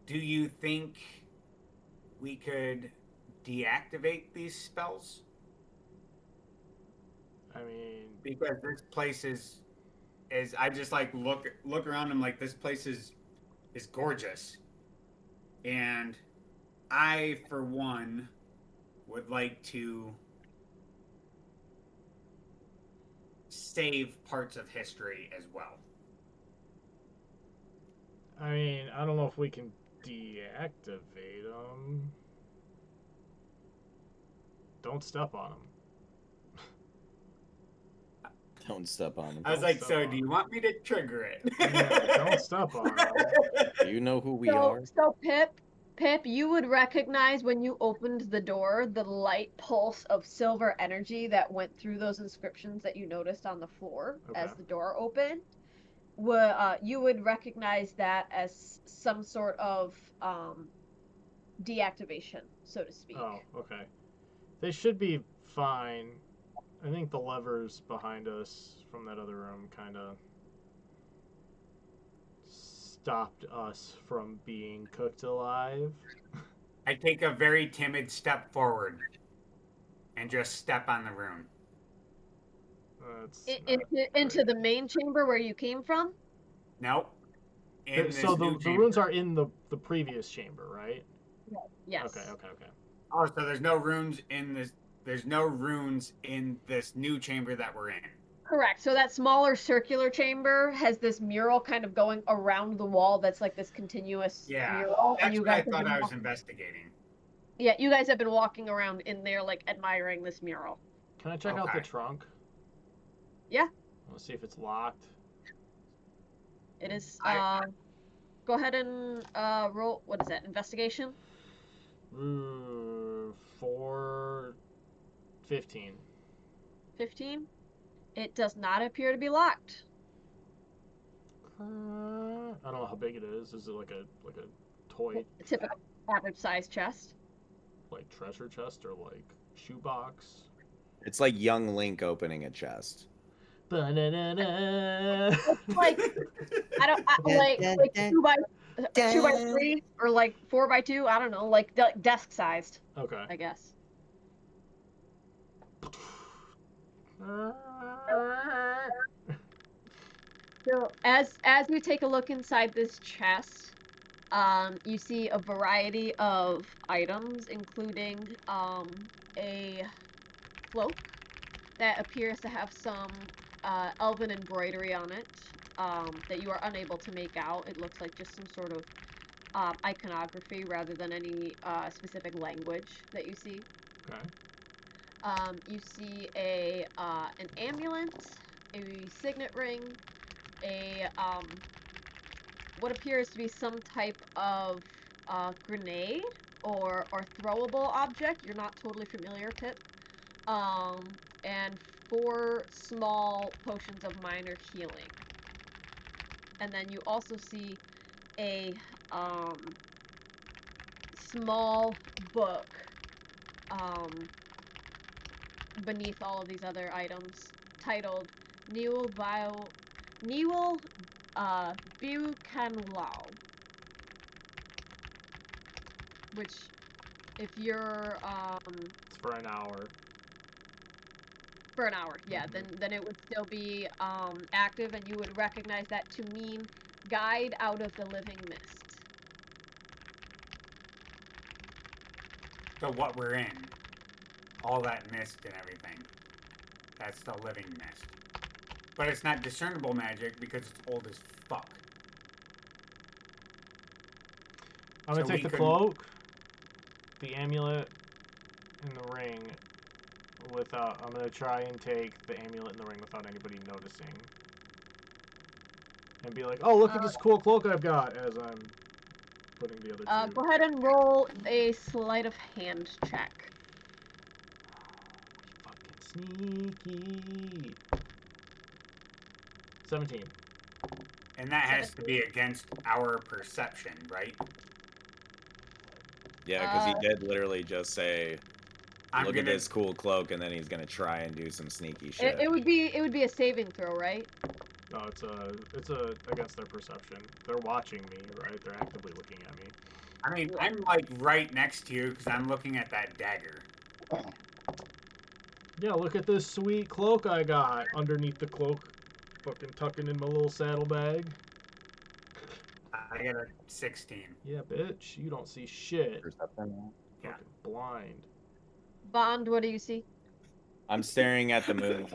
do you think we could deactivate these spells? I mean, Because this place is I just like look around. I'm like, this place is gorgeous, and I for one would like to save parts of history as well. I mean, I don't know if we can deactivate them. Don't step on them. Don't step on them. I was Don't like, step so on do you it. want me to trigger it? Yeah, don't step on them. Do you know who we So, are? so Pip, you would recognize when you opened the door the light pulse of silver energy that went through those inscriptions that you noticed on the floor as Okay. the door opened. You would recognize that as some sort of deactivation, so to speak. Oh, okay. They should be fine. I think the levers behind us from that other room kind of stopped us from being cooked alive. I take a very timid step forward and just step on the rune. That's Into the main chamber where you came from? Nope. In this so new the chamber. runes are in the previous chamber, right? Yes. Okay. Oh, so there's no runes in this. There's no runes in this new chamber that we're in. Correct. So that smaller circular chamber has this mural kind of going around the wall that's like this continuous Yeah, mural. that's and you what I guys have thought been I was walking- investigating. Yeah, you guys have been walking around in there, like, admiring this mural. Can I check out the Okay. trunk? Yeah. Let's see if it's locked. It is, I- go ahead and, roll, what is that, investigation? 415. 15? It does not appear to be locked. I don't know how big it is. Is it like a toy, A typical average size chest. like treasure chest or like shoebox? It's like young Link opening a chest. Ba-na-na-na. Like, like 2x3 or like 4x2, I don't know, like desk sized, Okay. I guess. So as you take a look inside this chest, you see a variety of items, including a cloak that appears to have some elven embroidery on it that you are unable to make out. It looks like just some sort of iconography rather than any specific language that you see. Okay. You see an amulet, a signet ring, a what appears to be some type of grenade or throwable object. You're not totally familiar, Pip. And 4 small potions of minor healing. And then you also see a small book beneath all of these other items titled Newell Bu Can Lao. Which, if you're It's for an hour. for an hour, yeah, then it would still be active, and you would recognize that to mean guide out of the living mist. So what we're in, all that mist and everything, that's the living mist. But it's not discernible magic because it's old as fuck. I'm gonna So take we the couldn't- cloak, the amulet, and the ring without. I'm gonna try and take the amulet and the ring without anybody noticing, and be like, "Oh, look at this cool cloak I've got!" As I'm putting the other two. Go ahead and roll a sleight of hand check. Fucking sneaky. 17. And that has to be against our perception, right? Yeah, because he did literally just say, I'm "Look gonna, at this cool cloak," and then he's gonna try and do some sneaky shit. It would be a saving throw, right? No, it's a against their perception. They're watching me, right? They're actively looking at me. I mean, I'm like right next to you because I'm looking at that dagger. Yeah, look at this sweet cloak I got underneath the cloak. Fucking tucking in my little saddlebag. I got a 16. Yeah, bitch. You don't see shit. Perception. Yeah. Fucking blind. Bond, what do you see? I'm staring at the moon.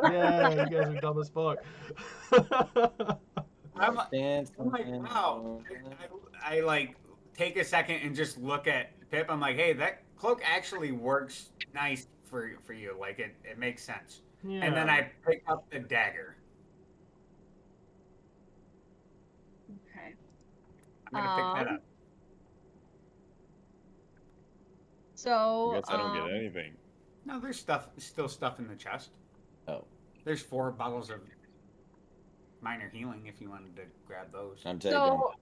Yeah, you guys are dumb as fuck. I'm like, wow. I like take a second and just look at Pip. I'm like, hey, that cloak actually works nice for you. Like it makes sense. Yeah. And then I pick up the dagger. Okay. I'm gonna pick that up. So, I guess I don't get anything. No, there's still stuff in the chest. Oh, There's 4 bottles of minor healing if you wanted to grab those. I'm taking. so,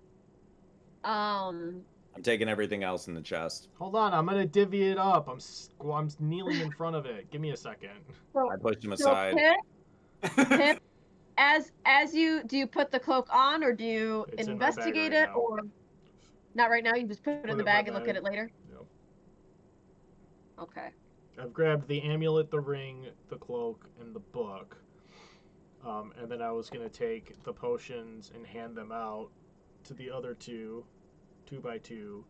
I'm taking everything else in the chest. Hold on, I'm gonna divvy it up. I'm kneeling in front of it. Give me a second. I pushed him so aside. Pip, as you put the cloak on, or do you It's in my bag investigate right it, now. or not right now? You just put it in Put it the in my bag and look at bag. it later. Yep. Okay. I've grabbed the amulet, the ring, the cloak, and the book. And then I was gonna take the potions and hand them out to the other 2 by 2.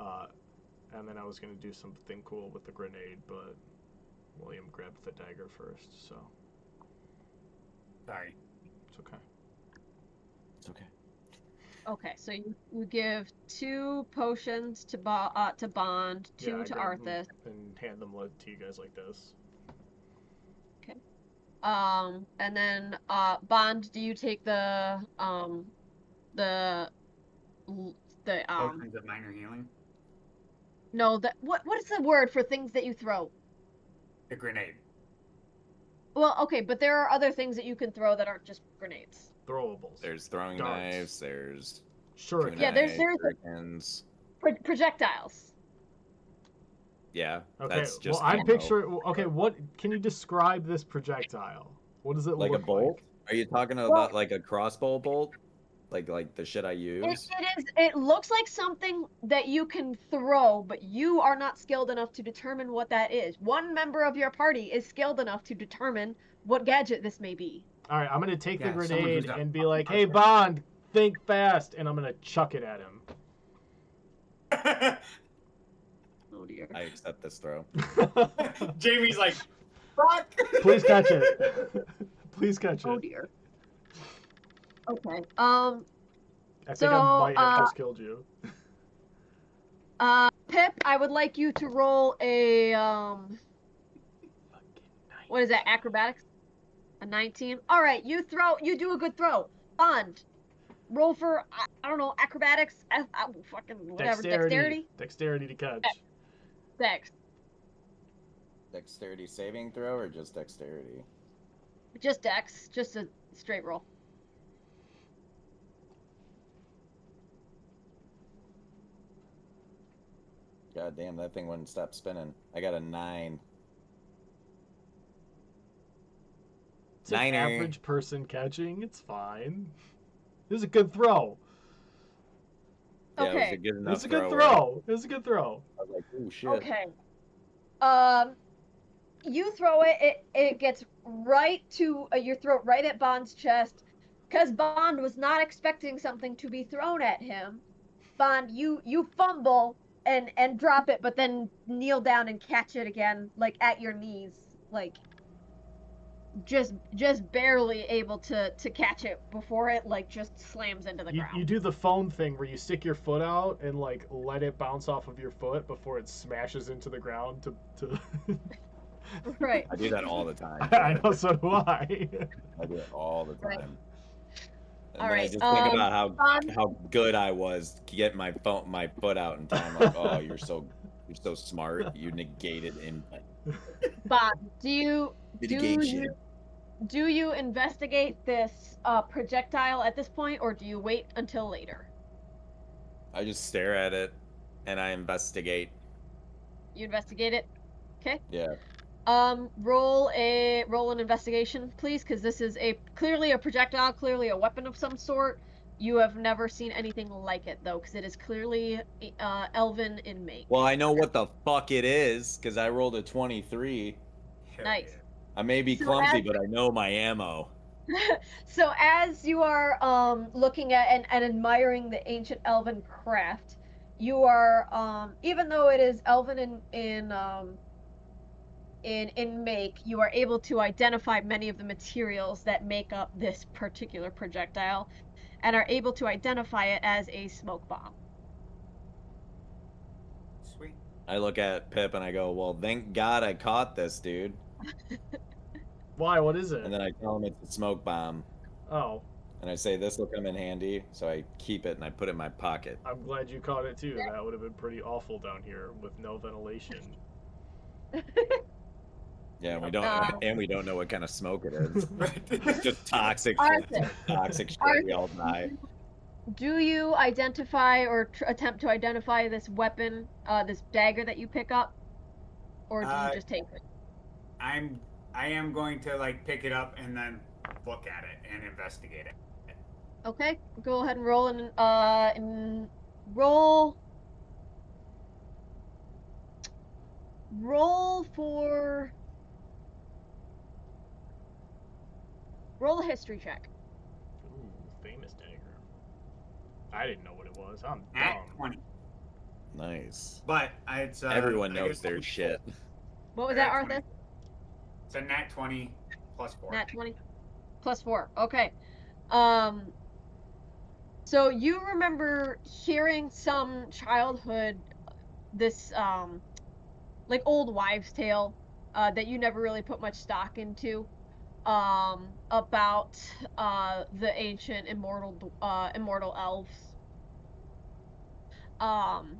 And then I was gonna do something cool with the grenade, but William grabbed the dagger first, so Sorry. it's okay. It's okay. Okay, so you give 2 potions to Bond, 2 Yeah, I to grab them Arthas. and hand them to you guys like this. And then Bond, do you take the the Potions of minor healing. no, the what is the word for things that you throw? The grenade. Well, okay, but there are other things that you can throw that aren't just grenades. Throwables. There's throwing Darts. knives. There's Shuriken. Yeah, there's shurikens. projectiles. Yeah, Okay, that's just well, I'm ammo. picturing. Okay, what can you describe this projectile? What does it Like a look bolt. like? Are you talking about Well- like a crossbow bolt? Like the shit I It use? is. It looks like something that you can throw, but you are not skilled enough to determine what that is. One member of your party is skilled enough to determine what gadget this may be. All right, I'm gonna take the Yeah, someone grenade who's a and be fucking like, "Hey, person." Bond, think fast," and I'm gonna chuck it at him. Oh dear. I accept this throw. Jamie's like, fuck. Please catch it. Please catch Oh it. dear. Okay. I think So, I might have just killed you. Pip, I would like you to roll a what is that? Acrobatics? A 19. All right, you do a good throw. Bond, roll for I don't know, acrobatics, fucking whatever, dexterity. Dexterity to catch. Dex. Dexterity saving throw or just dexterity? Just dex, just a straight roll. God damn, that thing wouldn't stop spinning. I got a 9. It's an Niner. average person catching. It's fine. It was a good throw. Yeah, it was Okay. a good It enough was a good right? throw. It was a good throw. I was like, ooh, shit. Okay. You throw it. It gets right to your throat, right at Bond's chest, because Bond was not expecting something to be thrown at him. Bond, you fumble and drop it, but then kneel down and catch it again, like at your knees, like just barely able to catch it before it like just slams into the ground. You do the phone thing where you stick your foot out and like let it bounce off of your foot before it smashes into the ground to Right. I do that all the time. I know, so do I. I do it all the time. Right. And All then I right, just think about Bond- how good I was to get my foot out in time. Like, oh, you're so smart. You negated in Bond, do you mitigation. do you investigate this projectile at this point, or do you wait until later? I just stare at it and I investigate. You investigate it. Okay. Yeah. Roll an investigation, please, because this is clearly a projectile, clearly a weapon of some sort. You have never seen anything like it though, because it is clearly elven in make. Well, I know what the fuck it is because I rolled a 23. Hell Nice. yeah. I may be So clumsy, as- but I know my ammo. So as you are looking at and admiring the ancient elven craft, you are even though it is elven in make, you are able to identify many of the materials that make up this particular projectile and are able to identify it as a smoke bomb. Sweet. I look at Pip and I go, well, thank God I caught this dude. Why? What is it? And then I tell him it's a smoke bomb. Oh, And I say, this will come in handy. So I keep it and I put it in my pocket. I'm glad you caught it too. That would have been pretty awful down here with no ventilation. Yeah, and we don't know what kind of smoke it is. Right. It's just toxic Arthur, toxic shit. We all die. do you identify or attempt to identify this weapon, this dagger that you pick up, or do you just take it? I am going to like pick it up and then look at it and investigate it. Okay, go ahead and roll and roll a history check. Ooh, famous dagger. I didn't know what it was. I'm At dumb. 20. Nice. But it's Everyone I knows guess their it's shit. What was Nat that, 20. Arthur? It's a nat 20 plus 4. Nat 20 plus 4. Okay. So you remember hearing some childhood, this like old wives' tale, that you never really put much stock into, about the ancient immortal elves. Um,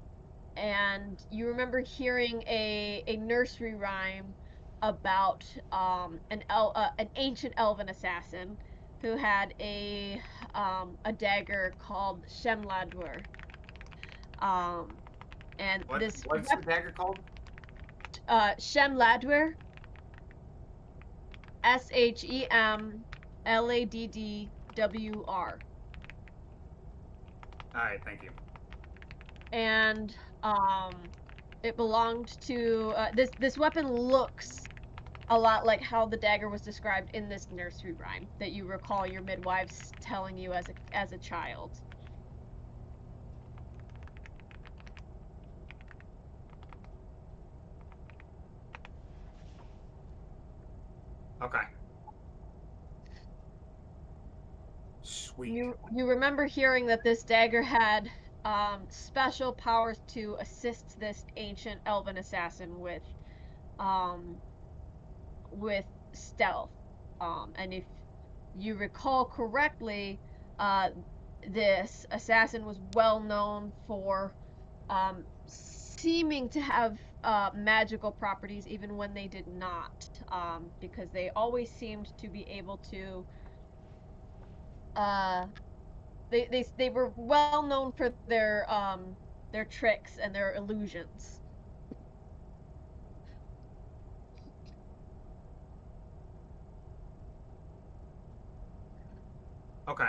and you remember hearing a nursery rhyme about an ancient elven assassin who had a dagger called Shemladwer. Um, and What's the dagger called? Shemladwer, Shemladdwr. All right, thank you. And it belonged to this weapon looks a lot like how the dagger was described in this nursery rhyme that you recall your midwives telling you as a child. Okay. Sweet. You remember hearing that this dagger had special powers to assist this ancient elven assassin um, with stealth. And if you recall correctly, this assassin was well known for seeming to have magical properties even when they did not, because they always seemed to be able to. Uh, they were well known for their tricks and their illusions. Okay.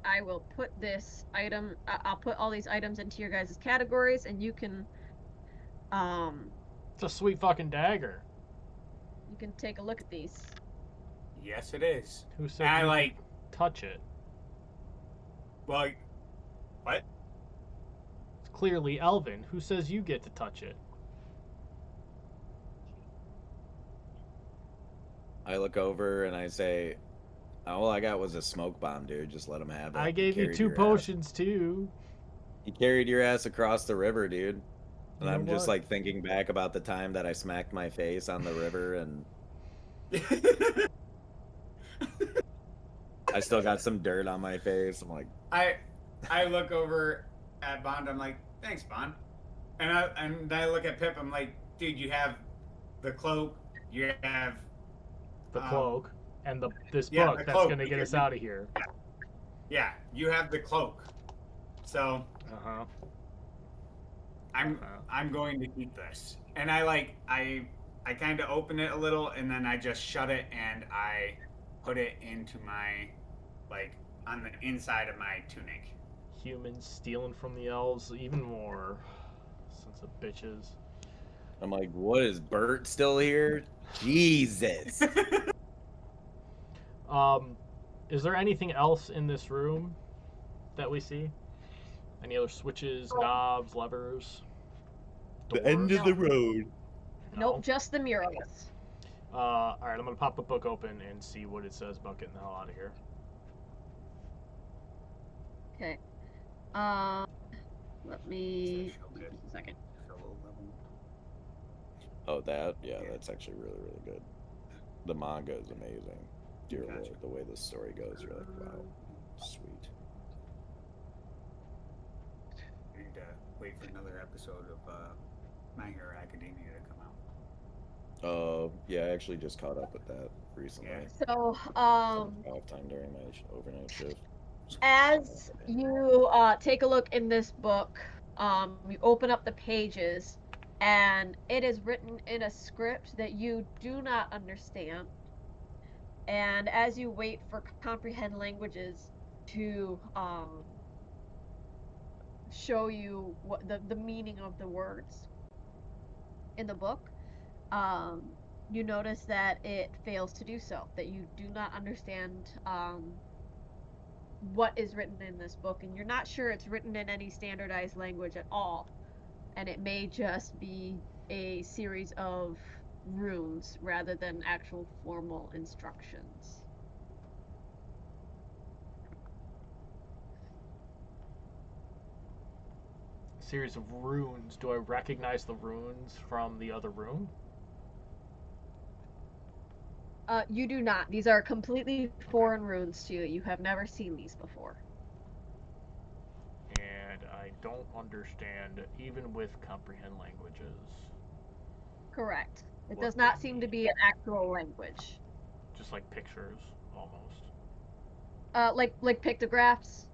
I will put this item. I'll put all these items into your guys' categories, and um It's a sweet fucking dagger. you can take a look at these. Yes, it is. Who said And I you like. touch it? Well, what? It's clearly elven. Who says you get to touch it? I look over and I say, "All I got was a smoke bomb, dude. Just let him have it." I He gave you carried 2 your ass- potions too. He carried your ass across the river, dude. And You know I'm just what? like thinking back about the time that I smacked my face on the river, and I still got some dirt on my face. I'm like, I look over at Bond. I'm like, thanks, Bond. And I look at Pip. I'm like, dude, you have the cloak. You have The cloak and this yeah, book the that's cloak. gonna get us out of here. Yeah, you have the cloak. So Uh huh. I'm going to keep this. And I kind of open it a little, and then I just shut it, and I put it into my on the inside of my tunic. Humans stealing from the elves even more. Sons of bitches. I'm like, what is Bert still here? Jesus. Is there anything else in this room that we see? Any other switches, knobs, levers? The end of the No. road. No? Nope, just the murals. All right, I'm gonna pop the book open and see what it says about getting the hell out of here. Okay. Let me. Just a second. Oh, that? Yeah, that's actually really, really good. The manga is amazing. Dear Gotcha. Lord, the way this story goes, you're like, wow, sweet. I need to wait for another episode of My Hero Academia to come out. Yeah, I actually just caught up with that recently. Yeah. So, Off time during my overnight shift. as you take a look in this book, you open up the pages, and it is written in a script that you do not understand. And as you wait for comprehend languages to show you what the meaning of the words in the book, um, you notice that it fails to do so. That you do not understand what is written in this book, and you're not sure it's written in any standardized language at all, and it may just be a series of runes rather than actual formal instructions. series of runes, do I recognize the runes from the other room? You do not. These are completely foreign runes to you. You have never seen these before. And I don't understand, even with comprehend languages. Correct. It What does not they seem to mean. be an actual language. Just like pictures, almost. Like pictographs.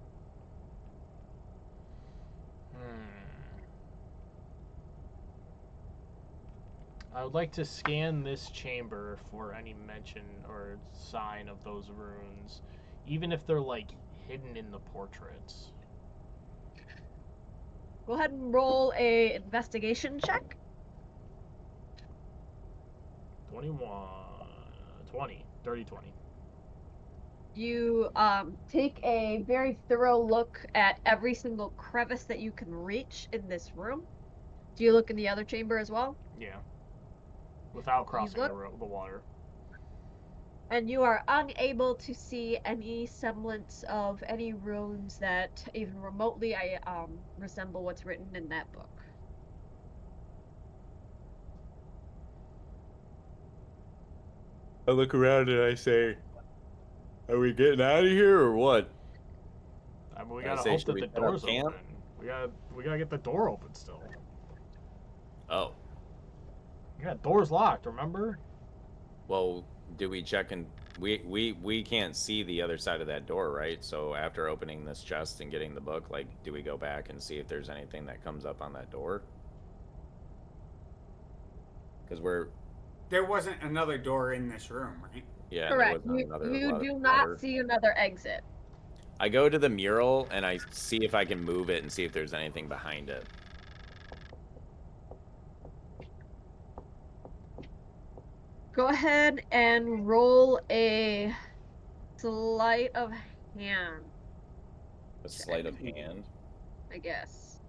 I would like to scan this chamber for any mention or sign of those runes, even if they're like hidden in the portraits. Go ahead and roll a investigation check. 21, 20, dirty 20. You take a very thorough look at every single crevice that you can reach in this room. Do you look in the other chamber as well? Yeah. Without crossing look- the water. And you are unable to see any semblance of any runes that even remotely resemble what's written in that book. I look around and I say, "Are we getting out of here or what?" I mean, we I gotta say, hope should that we the set up door's camp? open. We gotta get the door open still. Oh, Yeah, door's locked. Remember? well, do we check and we can't see the other side of that door, right? So after opening this chest and getting the book, like, do we go back and see if there's anything that comes up on that door? Because There wasn't another door in this room, right? yeah, Correct. there wasn't You another do not water. see another exit. I go to the mural and I see if I can move it and see if there's anything behind it. Go ahead and roll a sleight of hand, A sleight of hand. I guess.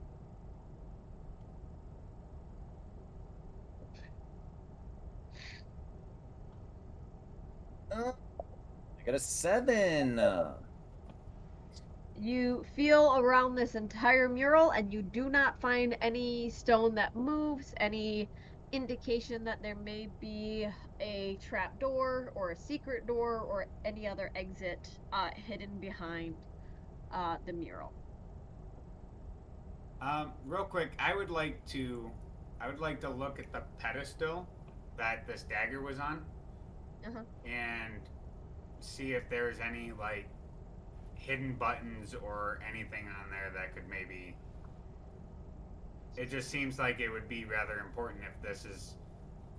I got a 7. You feel around this entire mural and you do not find any stone that moves, any indication that there may be a trap door or a secret door or any other exit hidden behind the mural. Real quick, I would like to look at the pedestal that this dagger was on, Uh-huh. and see if there's any like hidden buttons or anything on there that could maybe. It just seems like it would be rather important if this is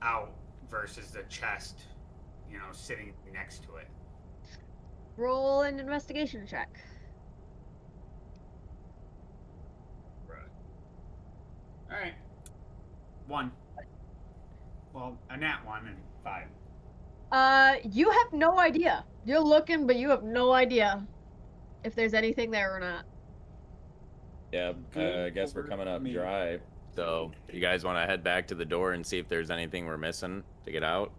out versus the chest, sitting next to it. Roll an investigation check. All right. 1. Well, a nat 1 and 5. You have no idea. You're looking, but you have no idea if there's anything there or not. Yeah, I guess we're Good coming for up me. dry. So, you guys want to head back to the door and see if there's anything we're missing to get out?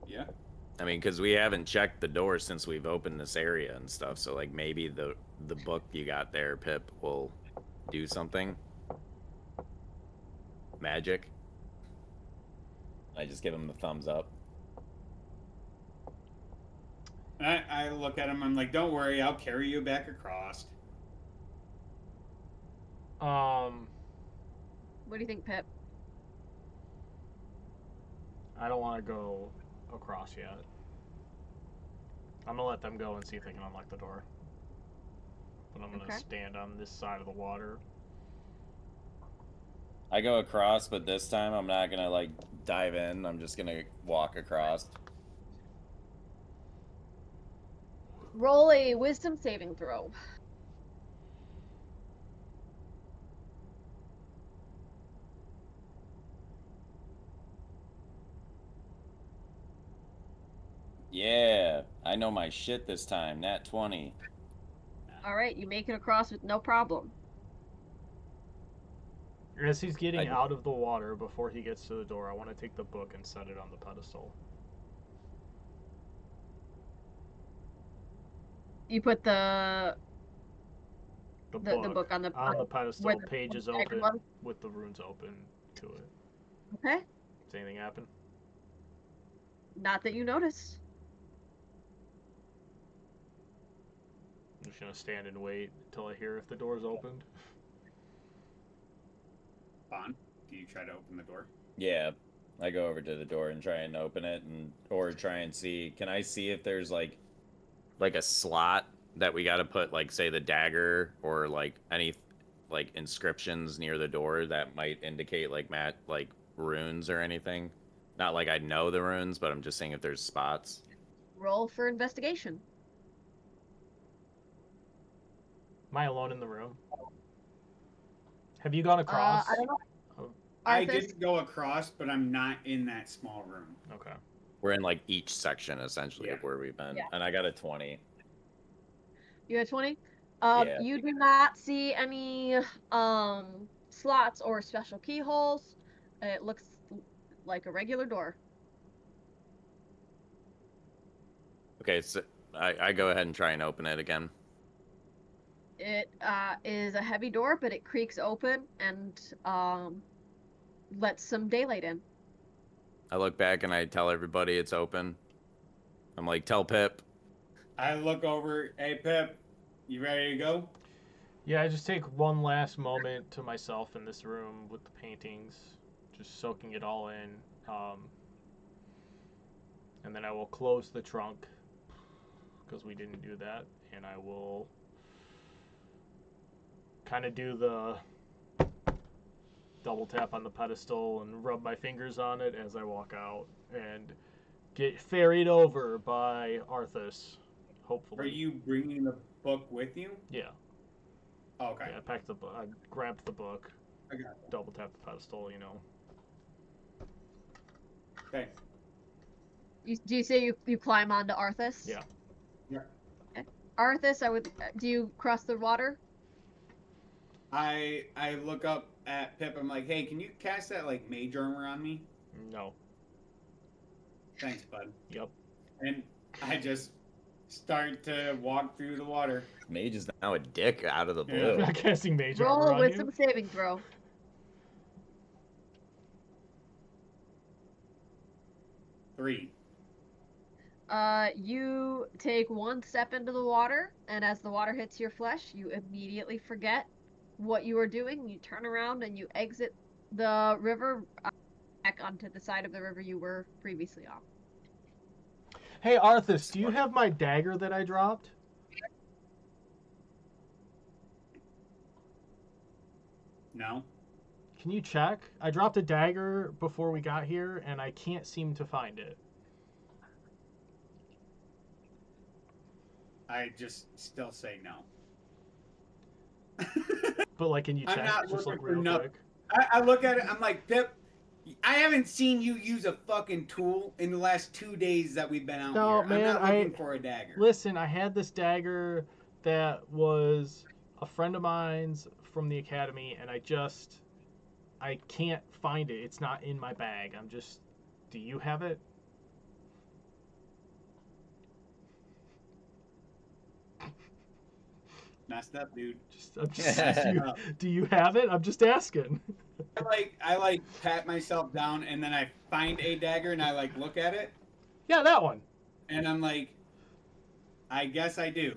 Yeah. I mean, because we haven't checked the door since we've opened this area and stuff. So, like, maybe the book you got there, Pip, will do something. Magic. I just give him the thumbs up. I look at him. I'm like, don't worry, I'll carry you back across. What do you think, Pip? I don't want to go across yet. I'm gonna let them go and see if they can unlock the door. But I'm gonna Okay. stand on this side of the water. I go across, but this time I'm not gonna like dive in. I'm just gonna walk across. Roll a wisdom saving throw. Yeah, I know my shit this time. Nat 20. All right, you make it across with no problem. As he's getting I- out of the water before he gets to the door, I want to take the book and set it on the pedestal. You put the The The book on the pedestal, where the page is dagger open was? with the runes open to it. Okay. Does anything happen? Not that you notice. I'm just gonna stand and wait until I hear if the door's opened. Bond, do you try to open the door? Yeah, I go over to the door and try and open it, or try and see. Can I see if there's like a slot that we got to put, like, say, the dagger, or like any like inscriptions near the door that might indicate like runes or anything? Not like I know the runes, but I'm just saying if there's spots. Roll for investigation. Am I alone in the room? Have you gone across? I don't know. Oh, I Arthas, did go across, but I'm not in that small room. okay. We're in like each section essentially Yeah. of where we've been, Yeah. and I got a 20. you had 20. Yeah. You do not see any slots or special keyholes. It looks like a regular door. Okay, so I go ahead and try and open it again. It is a heavy door, but it creaks open and lets some daylight in. I look back and I tell everybody it's open. I'm like, tell Pip. I look over. Hey, Pip, you ready to go? Yeah, I just take one last moment to myself in this room with the paintings, just soaking it all in. And then I will close the trunk, because we didn't do that, and I will kind of do the double tap on the pedestal and rub my fingers on it as I walk out and get ferried over by Arthas, hopefully. Are you bringing the book with you? Yeah. Okay. Yeah, I packed the book. I grabbed the book. I got it. Double tap the pedestal, you know. Okay. Do you say you climb onto Arthas? Yeah. Yeah. Okay. Arthas, do you cross the water? I look up at Pip. I'm like, hey, can you cast that like mage armor on me? No. Thanks, bud. Yep. And I just start to walk through the water. Mage is now a dick out of the Yeah. blue. I'm not casting mage armor Roll a on wisdom you. saving throw. 3. You take one step into the water, and as the water hits your flesh, you immediately forget what you are doing. You turn around and you exit the river back onto the side of the river you were previously on. Hey, Arthas, do you have my dagger that I dropped? No. Can you check? I dropped a dagger before we got here, and I can't seem to find it. I just still say no. But, like, can you I'm check? not Just, like, looking for real no- quick. I look at it. I'm like, Pip, I haven't seen you use a fucking tool in the last 2 days that we've been out No, here. man, I'm not looking for a dagger. Listen, I had this dagger that was a friend of mine's from the academy, and I can't find it. It's not in my bag. Do you have it? Messed up, dude. Do you have it? I'm just asking. I like pat myself down and then I find a dagger and I like look at it Yeah, that one. and I'm like, I guess I do.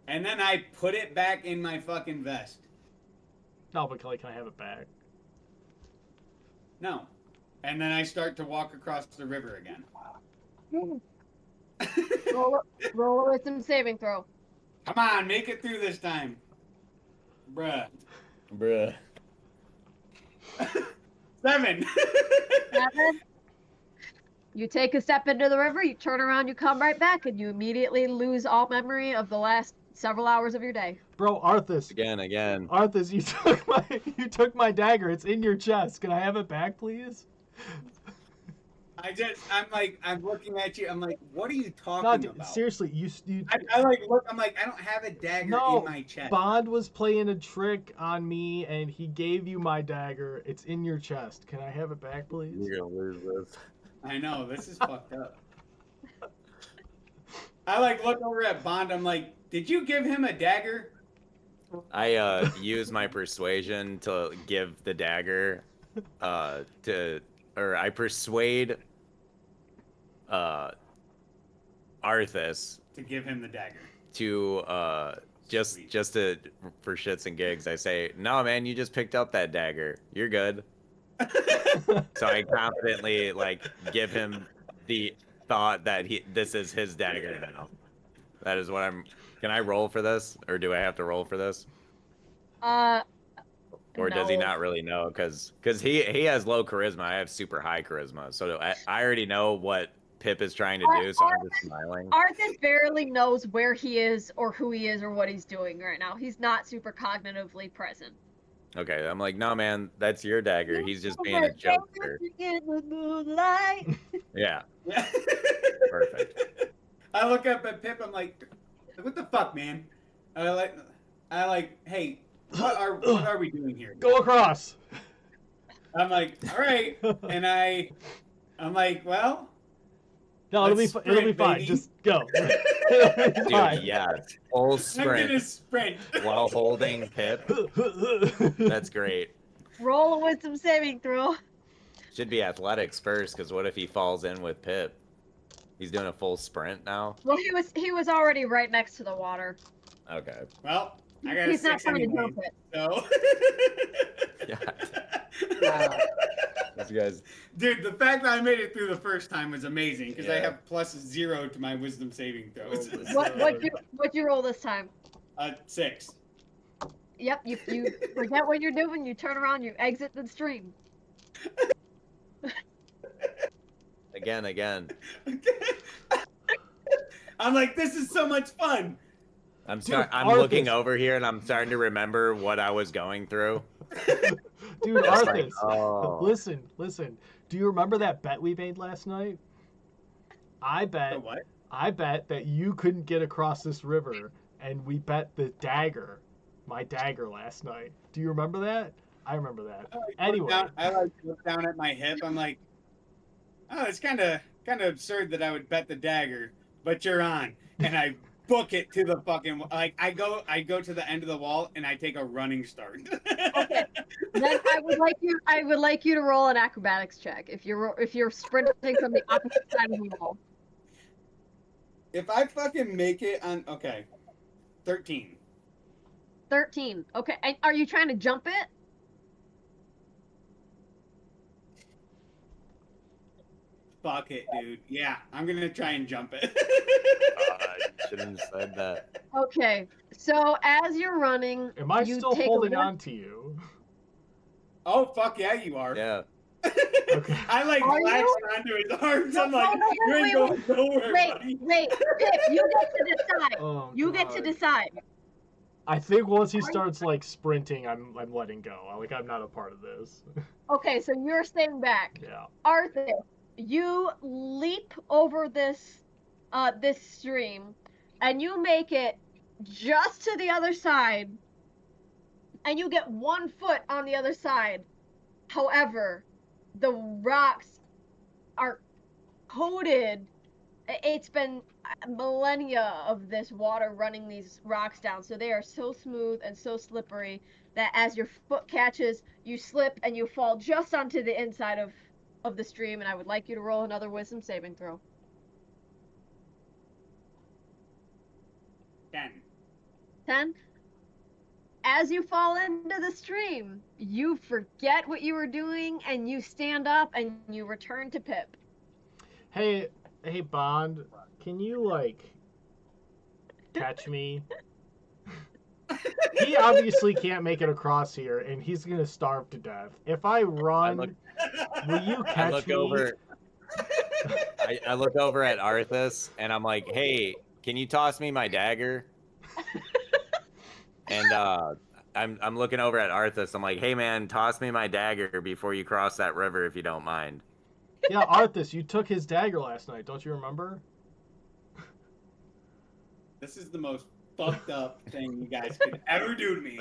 And then I put it back in my fucking vest. No, but Kelly, can I have it back? No. And then I start to walk across the river again. Roll a wisdom saving throw. Come on, make it through this time. Bruh. 7. 7. You take a step into the river, you turn around, you come right back, and you immediately lose all memory of the last several hours of your day. Bro, Arthas. Again. Arthas, you took my dagger. It's in your chest. Can I have it back, please? I'm looking at you. I'm like, what are you No, talking dude, about? seriously, you I like look. I'm like, I don't have a dagger No, in my chest. Bond was playing a trick on me, and he gave you my dagger. It's in your chest. Can I have it back, please? You're gonna lose this. I know this is fucked up. I like look over at Bond. I'm like, did you give him a dagger? I use my persuasion to give the dagger I persuade Arthas To give him the dagger. to Sweet. just to for shits and gigs. I say, "No, man, you just picked up that dagger. You're good." So I confidently like give him the thought that this is his dagger now. That is what I'm. Can I roll for this, or do I have to roll for this, or does he No. not really know? Because he has low charisma. I have super high charisma, so I already know what Pip is trying to do. So I'm just smiling. Arthas barely knows where he is or who he is or what he's doing right now. He's not super cognitively present. Okay, I'm like, no, man, that's your dagger. He's just being a joker. In the moonlight. Yeah, Yeah. perfect. I look up at Pip. I'm like, what the fuck, man? I like, hey, what are we doing here? Go across. I'm like, all right, and I'm like, well, No, it'll be Let's it'll be sprint, fine. baby. Just go. It'll be Dude, fine. yeah, full I'm sprint gonna sprint. while holding Pip. That's great. Roll a wisdom saving throw. Should be athletics first, because what if he falls in with Pip? He's doing a full sprint now. Well, he was already right next to the water. Okay. Well, I got a He's not 6 trying to anyway, jump it. so. These guys. Dude, the fact that I made it through the first time was amazing because I Yeah. have +0 to my wisdom saving throws. What'd you roll this time? 6. Yep, you forget what you're doing, you turn around, you exit the stream. Again. I'm like, this is so much fun. I'm Arthas. looking over here and I'm starting to remember what I was going through. Dude, Just like, Arthas, oh. listen. Do you remember that bet we made last night? I The bet what? that you couldn't get across this river, and we bet the dagger, my dagger last night. Do you remember that? I remember that. Anyway, I like look down at my hip. I'm like, oh, it's kind of absurd that I would bet the dagger, but you're on, and I book it to the fucking like I go to the end of the wall and I take a running start. Okay. Then I would like you to roll an acrobatics check if you're sprinting from the opposite side of the wall. If I fucking make it on 13. 13. Okay. And are you trying to jump it? Fuck it, dude. Yeah, I'm gonna try and jump it. Shouldn't have said that. Okay. So as you're running, am I you still take holding a on to you? Oh fuck yeah, you are. Yeah. Okay. I like Are latched you? onto his arms. No, I'm like, no, you ain't wait, going nowhere, buddy. Wait, Pip, you get to decide. Oh, You get to God. decide. I think once he Are you- starts like sprinting, I'm letting go. Like I'm not a part of this. Okay, so you're staying back. Yeah. Arthur, you leap over this this stream and you make it just to the other side and you get 1 foot on the other side. However, the rocks are coated. It's been millennia of this water running these rocks down, so they are so smooth and so slippery that as your foot catches, you slip and you fall just onto the inside of the stream. And I would like you to roll another wisdom saving throw. 10. 10. As you fall into the stream, you forget what you were doing and you stand up and you return to Pip. Hey, Bond, can you like catch me? He obviously can't make it across here, and he's gonna starve to death. If I run, will you I catch look me? over. I look over at Arthas and I'm like, "Hey, can you toss me my dagger?" And I'm looking over at Arthas. I'm like, "Hey, man, toss me my dagger before you cross that river, if you don't mind." Yeah, Arthas, you took his dagger last night. Don't you remember? This is the most fucked up thing you guys could ever do to me.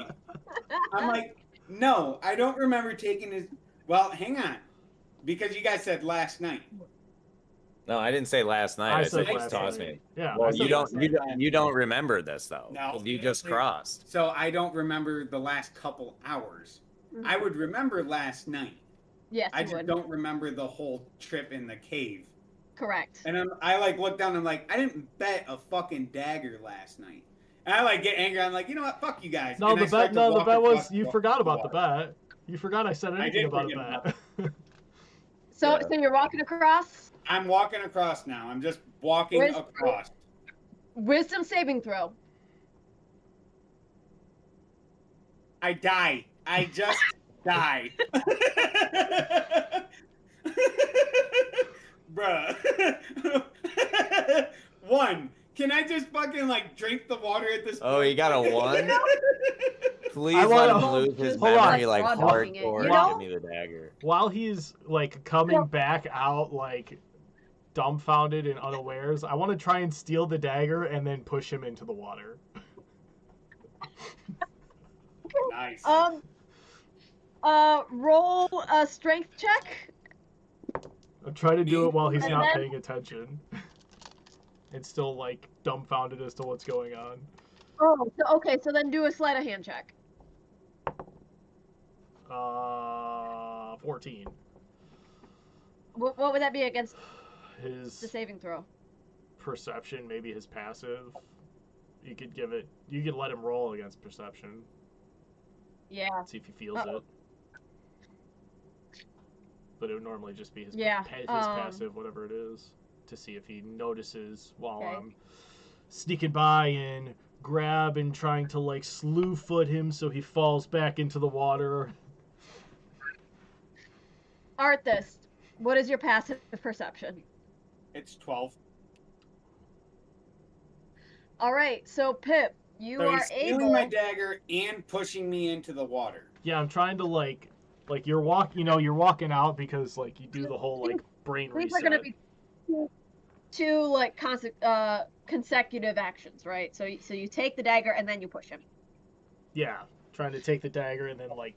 I'm like, no, I don't remember taking his. Well, hang on, because you guys said last night. No, I didn't say last night. I said last toss night. me. Yeah. Well, I you said don't last night. you don't remember this though. No. You just crossed. So I don't remember the last couple hours. I would remember last night. Yes, I you just would. don't remember the whole trip in the cave. Correct. And I like look down and I'm like, I didn't bet a fucking dagger last night. And I like get angry. I'm like, you know what? Fuck you guys. No, And I the start bet. to No, the walk bet was across you the forgot about the water. bet. You forgot I said anything did about a forget about bet. So, Yeah. so you're walking across. I'm walking across now. I'm just walking Where's- across. Wisdom saving throw. I die. I just die. Bruh. 1. Can I just fucking like drink the water at this point? Oh, you got a 1? Please I let wanna- him lose his Hold on. memory like Raw dogging it, hardcore you and know? give me the dagger. While he's like coming back out, like dumbfounded and unawares, I want to try and steal the dagger and then push him into the water. Nice. Roll a strength check. I'm trying to do it while he's And not then- paying attention. And still like dumbfounded as to what's going on. Oh, so, okay. So then do a sleight of hand check. 14. What would that be against the His saving throw? perception, maybe his passive. You could give it. You could let him roll against perception. Yeah. See if he feels Uh-oh. it. But it would normally just be his, Yeah, his passive, whatever it is, to see if he notices while Okay. I'm sneaking by and grab and trying to like slew foot him so he falls back into the water. Arthas, what is your passive perception? It's 12. All right. So Pip, you So are he's stealing able. my dagger and pushing me into the water. Yeah, I'm trying to like you're walking out because like you do the whole like brain These reset. are going to be two like consecutive actions, right? So you take the dagger and then you push him. Yeah, trying to take the dagger and then like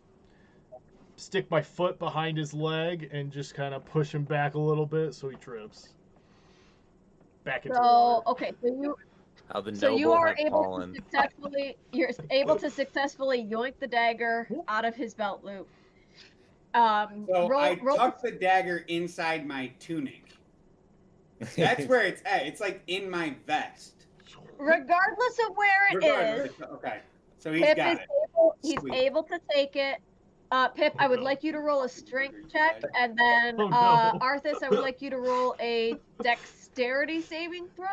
stick my foot behind his leg and just kind of push him back a little bit so he trips. Back into the So water. okay, How the so you noble are have able fallen. to successfully yoink the dagger out of his belt loop. So Roll, I roll, tuck the dagger inside my tunic. That's where it's at. It's like in my vest. regardless of where it Regardless, is. okay. So he's Pip got is it. he's Sweet. able to take it. Pip, I would no. like you to roll a strength check, and then Oh, no. Arthas, I would like you to roll a dexterity saving throw.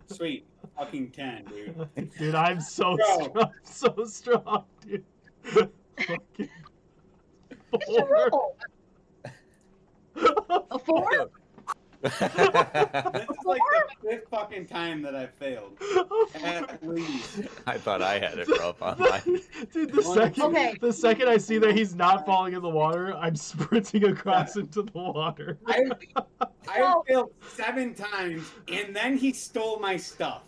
Sweet. Fucking 10, dude. Dude, I'm so Bro. strong, so strong, dude. Fucking What's your 4. roll? A 4? This is like the 5th fucking time that I've failed. At least. I thought I had it rough on mine. Dude, Okay. the second I see that he's not falling in the water, I'm sprinting across into the water. I failed 7 times, and then he stole my stuff.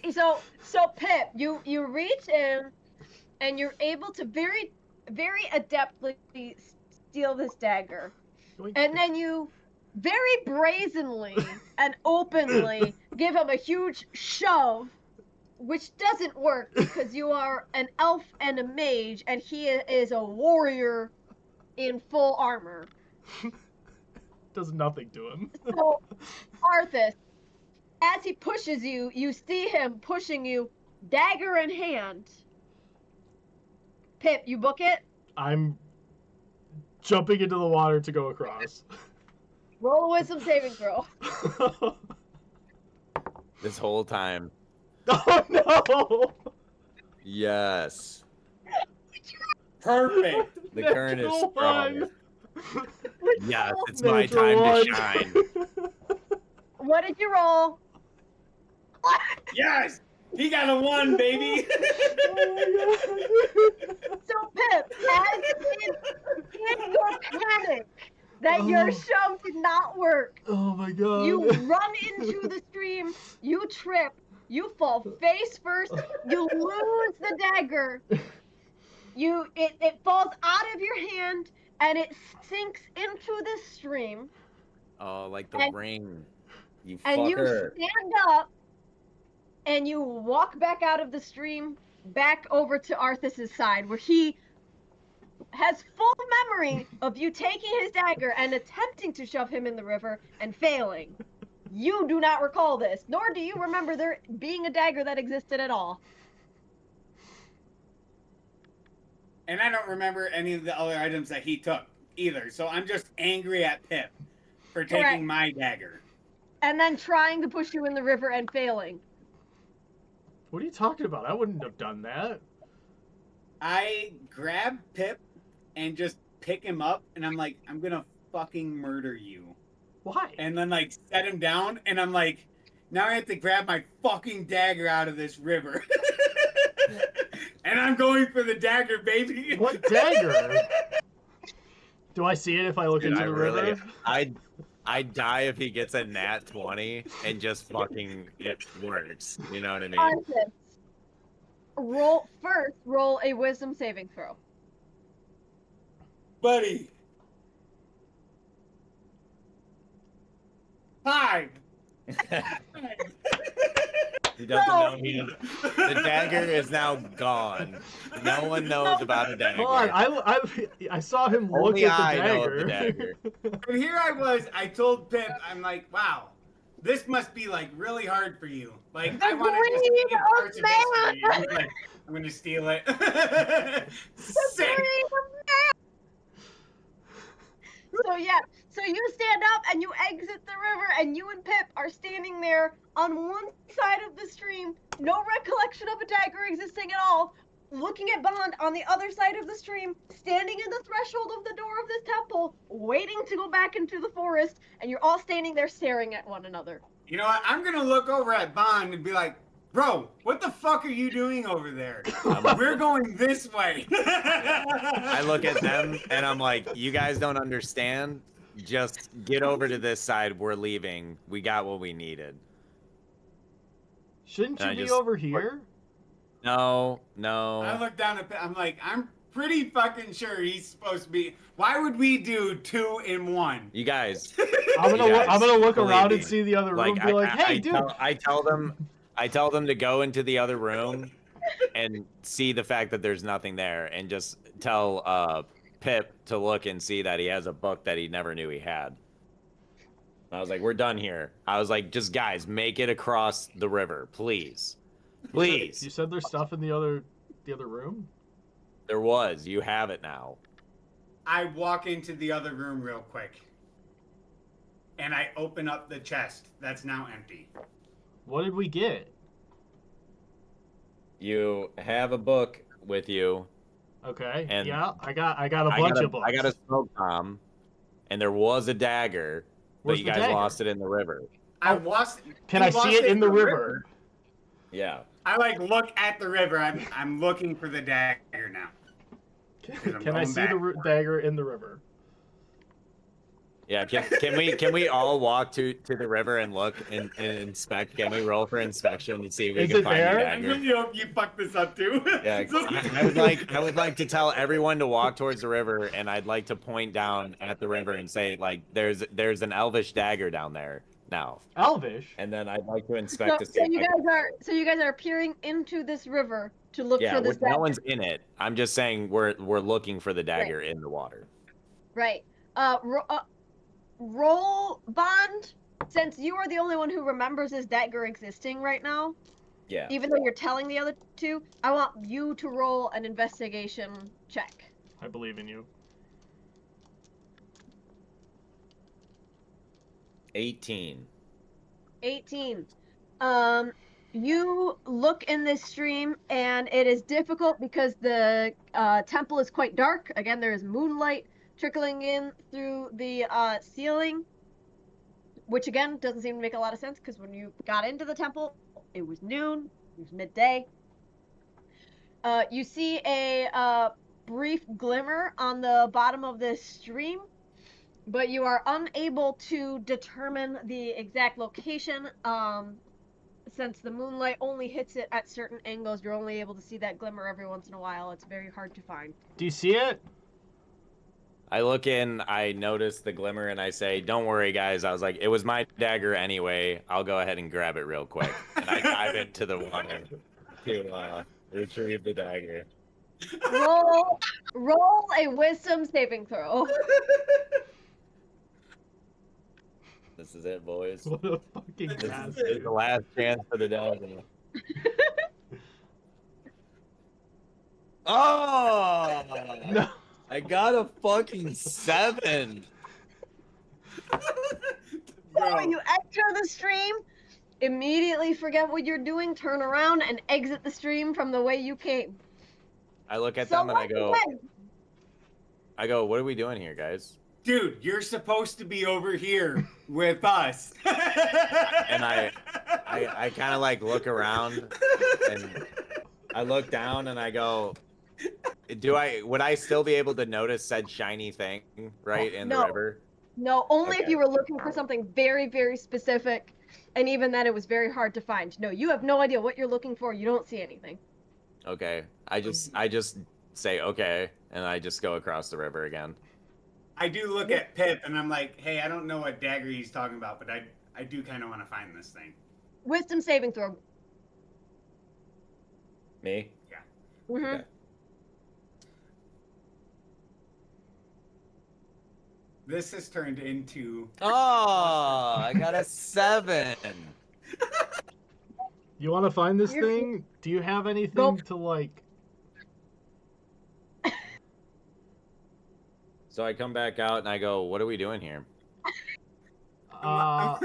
So Pip, you reach in, and you're able to very adeptly steal this dagger, and then you very brazenly and openly give him a huge shove, which doesn't work because you are an elf and a mage, and he is a warrior in full armor. Does nothing to him. So, Arthas, as he pushes you, you see him pushing you, dagger in hand. Pip, you book it? I'm jumping into the water to go across. Roll a wisdom saving throw. This whole time. Oh no! Yes. Perfect. The current is Natural strong. one. Yes, it's my Natural time one. to shine. What did you roll? Yes! He got a 1, baby! So Pip, as in your panic that your shove did not work, Oh my god. you run into the stream, you trip, you fall face first, you lose the dagger, it falls out of your hand, and it sinks into this stream, Oh, like the And- ring. You and you fucker. stand up, and you walk back out of the stream, back over to Arthas's side, where he has full memory of you taking his dagger and attempting to shove him in the river and failing. You do not recall this, nor do you remember there being a dagger that existed at all. And I don't remember any of the other items that he took either. So I'm just angry at Pip for taking Correct. my dagger. And then trying to push you in the river and failing. What are you talking about? I wouldn't have done that. I grab Pip and just pick him up, and I'm like, I'm gonna fucking murder you. Why? And then like set him down, and I'm like, now I have to grab my fucking dagger out of this river. And I'm going for the dagger, baby. What dagger? Do I see it if I look Dude, into I the really, river? I'd die if he gets a nat 20 and just fucking it works. You know what I mean? Arthas, roll a wisdom saving throw. Buddy. 5. He doesn't No. know the dagger is now gone. No one knows about a dagger. Hold on, I saw him look Only at the I dagger. know of the dagger. And here I was, I told Pip, I'm like, wow, this must be like really hard for you. Like, The I want to just greed take of parts of history. man. And he's like, I'm going to steal it. Sick. So yeah, so you stand up and you exit the river, and you and Pip are standing there on one side of the stream, no recollection of a dagger existing at all, looking at Bond on the other side of the stream, standing in the threshold of the door of this temple, waiting to go back into the forest, and you're all standing there staring at one another. You know what? I'm going to look over at Bond and be like, bro, what the fuck are you doing over there? We're going this way. I look at them and I'm like, you guys don't understand. Just get over to this side. We're leaving. We got what we needed. Shouldn't And you I be just- over here? I No. look down at Pip. I'm like, I'm pretty fucking sure he's supposed to be. Why would we do 2 in 1? You guys. I'm gonna You guys, I'm gonna look believe around me. and see the other room Like, and be like, hey, I dude. tell them to go into the other room and see the fact that there's nothing there, and just tell Pip to look and see that he has a book that he never knew he had. I was like, we're done here. I was like, just guys, make it across the river, please. Please. You said there's stuff in the other room? There was. You have it now. I walk into the other room real quick. And I open up the chest that's now empty. What did we get? You have a book with you. Okay. And yeah, I got a bunch of books. I got a smoke bomb, and there was a dagger, but Where's you the guys dagger? lost it in the river. I Oh, lost. Can you I see lost it in the river? Yeah. I like look at the river. I'm looking for the dagger now. I'm Can I going see back. the dagger in the river? Yeah, can we all walk to the river and look and inspect? Can we roll for inspection and see if we Is can it find there? the I dagger? really hope you fuck this up too. Yeah, I would like to tell everyone to walk towards the river, and I'd like to point down at the river and say, like, there's an elvish dagger down there now, Elvish? and then I'd like to inspect to see. So you guys are peering into this river to look Yeah, for this no dagger. one's in it. I'm just saying we're looking for the dagger in the water. Right. Roll Bond. Since you are the only one who remembers this dagger existing right now, Yeah. even though you're telling the other two, I want you to roll an investigation check. I believe in you. 18. 18. You look in this stream, and it is difficult because the temple is quite dark. Again, there is moonlight trickling in through the ceiling, which again doesn't seem to make a lot of sense because when you got into the temple, it was noon, it was midday. You see a brief glimmer on the bottom of this stream, but you are unable to determine the exact location. Since the moonlight only hits it at certain angles, you're only able to see that glimmer every once in a while. It's very hard to find. Do you see it? I look in, I notice the glimmer, and I say, "Don't worry, guys." I was like, "It was my dagger anyway. I'll go ahead and grab it real quick." And I dive into the water to retrieve the dagger. Roll a wisdom saving throw. This is it, boys. What a fucking This is bastard. the last chance for the dagger. Oh! No. I got a fucking 7. So you enter the stream, immediately forget what you're doing, turn around, and exit the stream from the way you came. I look at So them and I once go, again, "What are we doing here, guys?" Dude, you're supposed to be over here with us. And I kind of like look around and I look down and I go, would I still be able to notice said shiny thing right in the No. river? No, only if Okay. you were looking for something very, very specific, and even then it was very hard to find. No, you have no idea what you're looking for. You don't see anything. Okay. I just say okay and I just go across the river again. I do look at Pip and I'm like, hey, I don't know what dagger he's talking about, but I do kind of want to find this thing. Wisdom saving throw. Me? Mm-hmm. Okay. This has turned into Oh, I got a 7. You want to find this You're- thing? Do you have anything Go. to like? So I come back out and I go, "What are we doing here?" I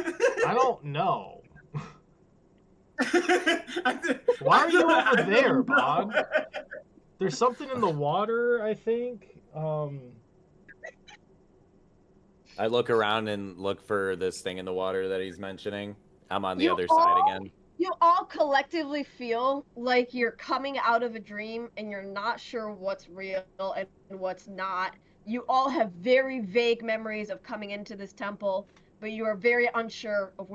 don't know. Why Why are you over there, Bod? There's something in the water, I think. I look around and look for this thing in the water that he's mentioning. I'm on the You other side all- again. You all collectively feel like you're coming out of a dream and you're not sure what's real and what's not. You all have very vague memories of coming into this temple, but you are very unsure of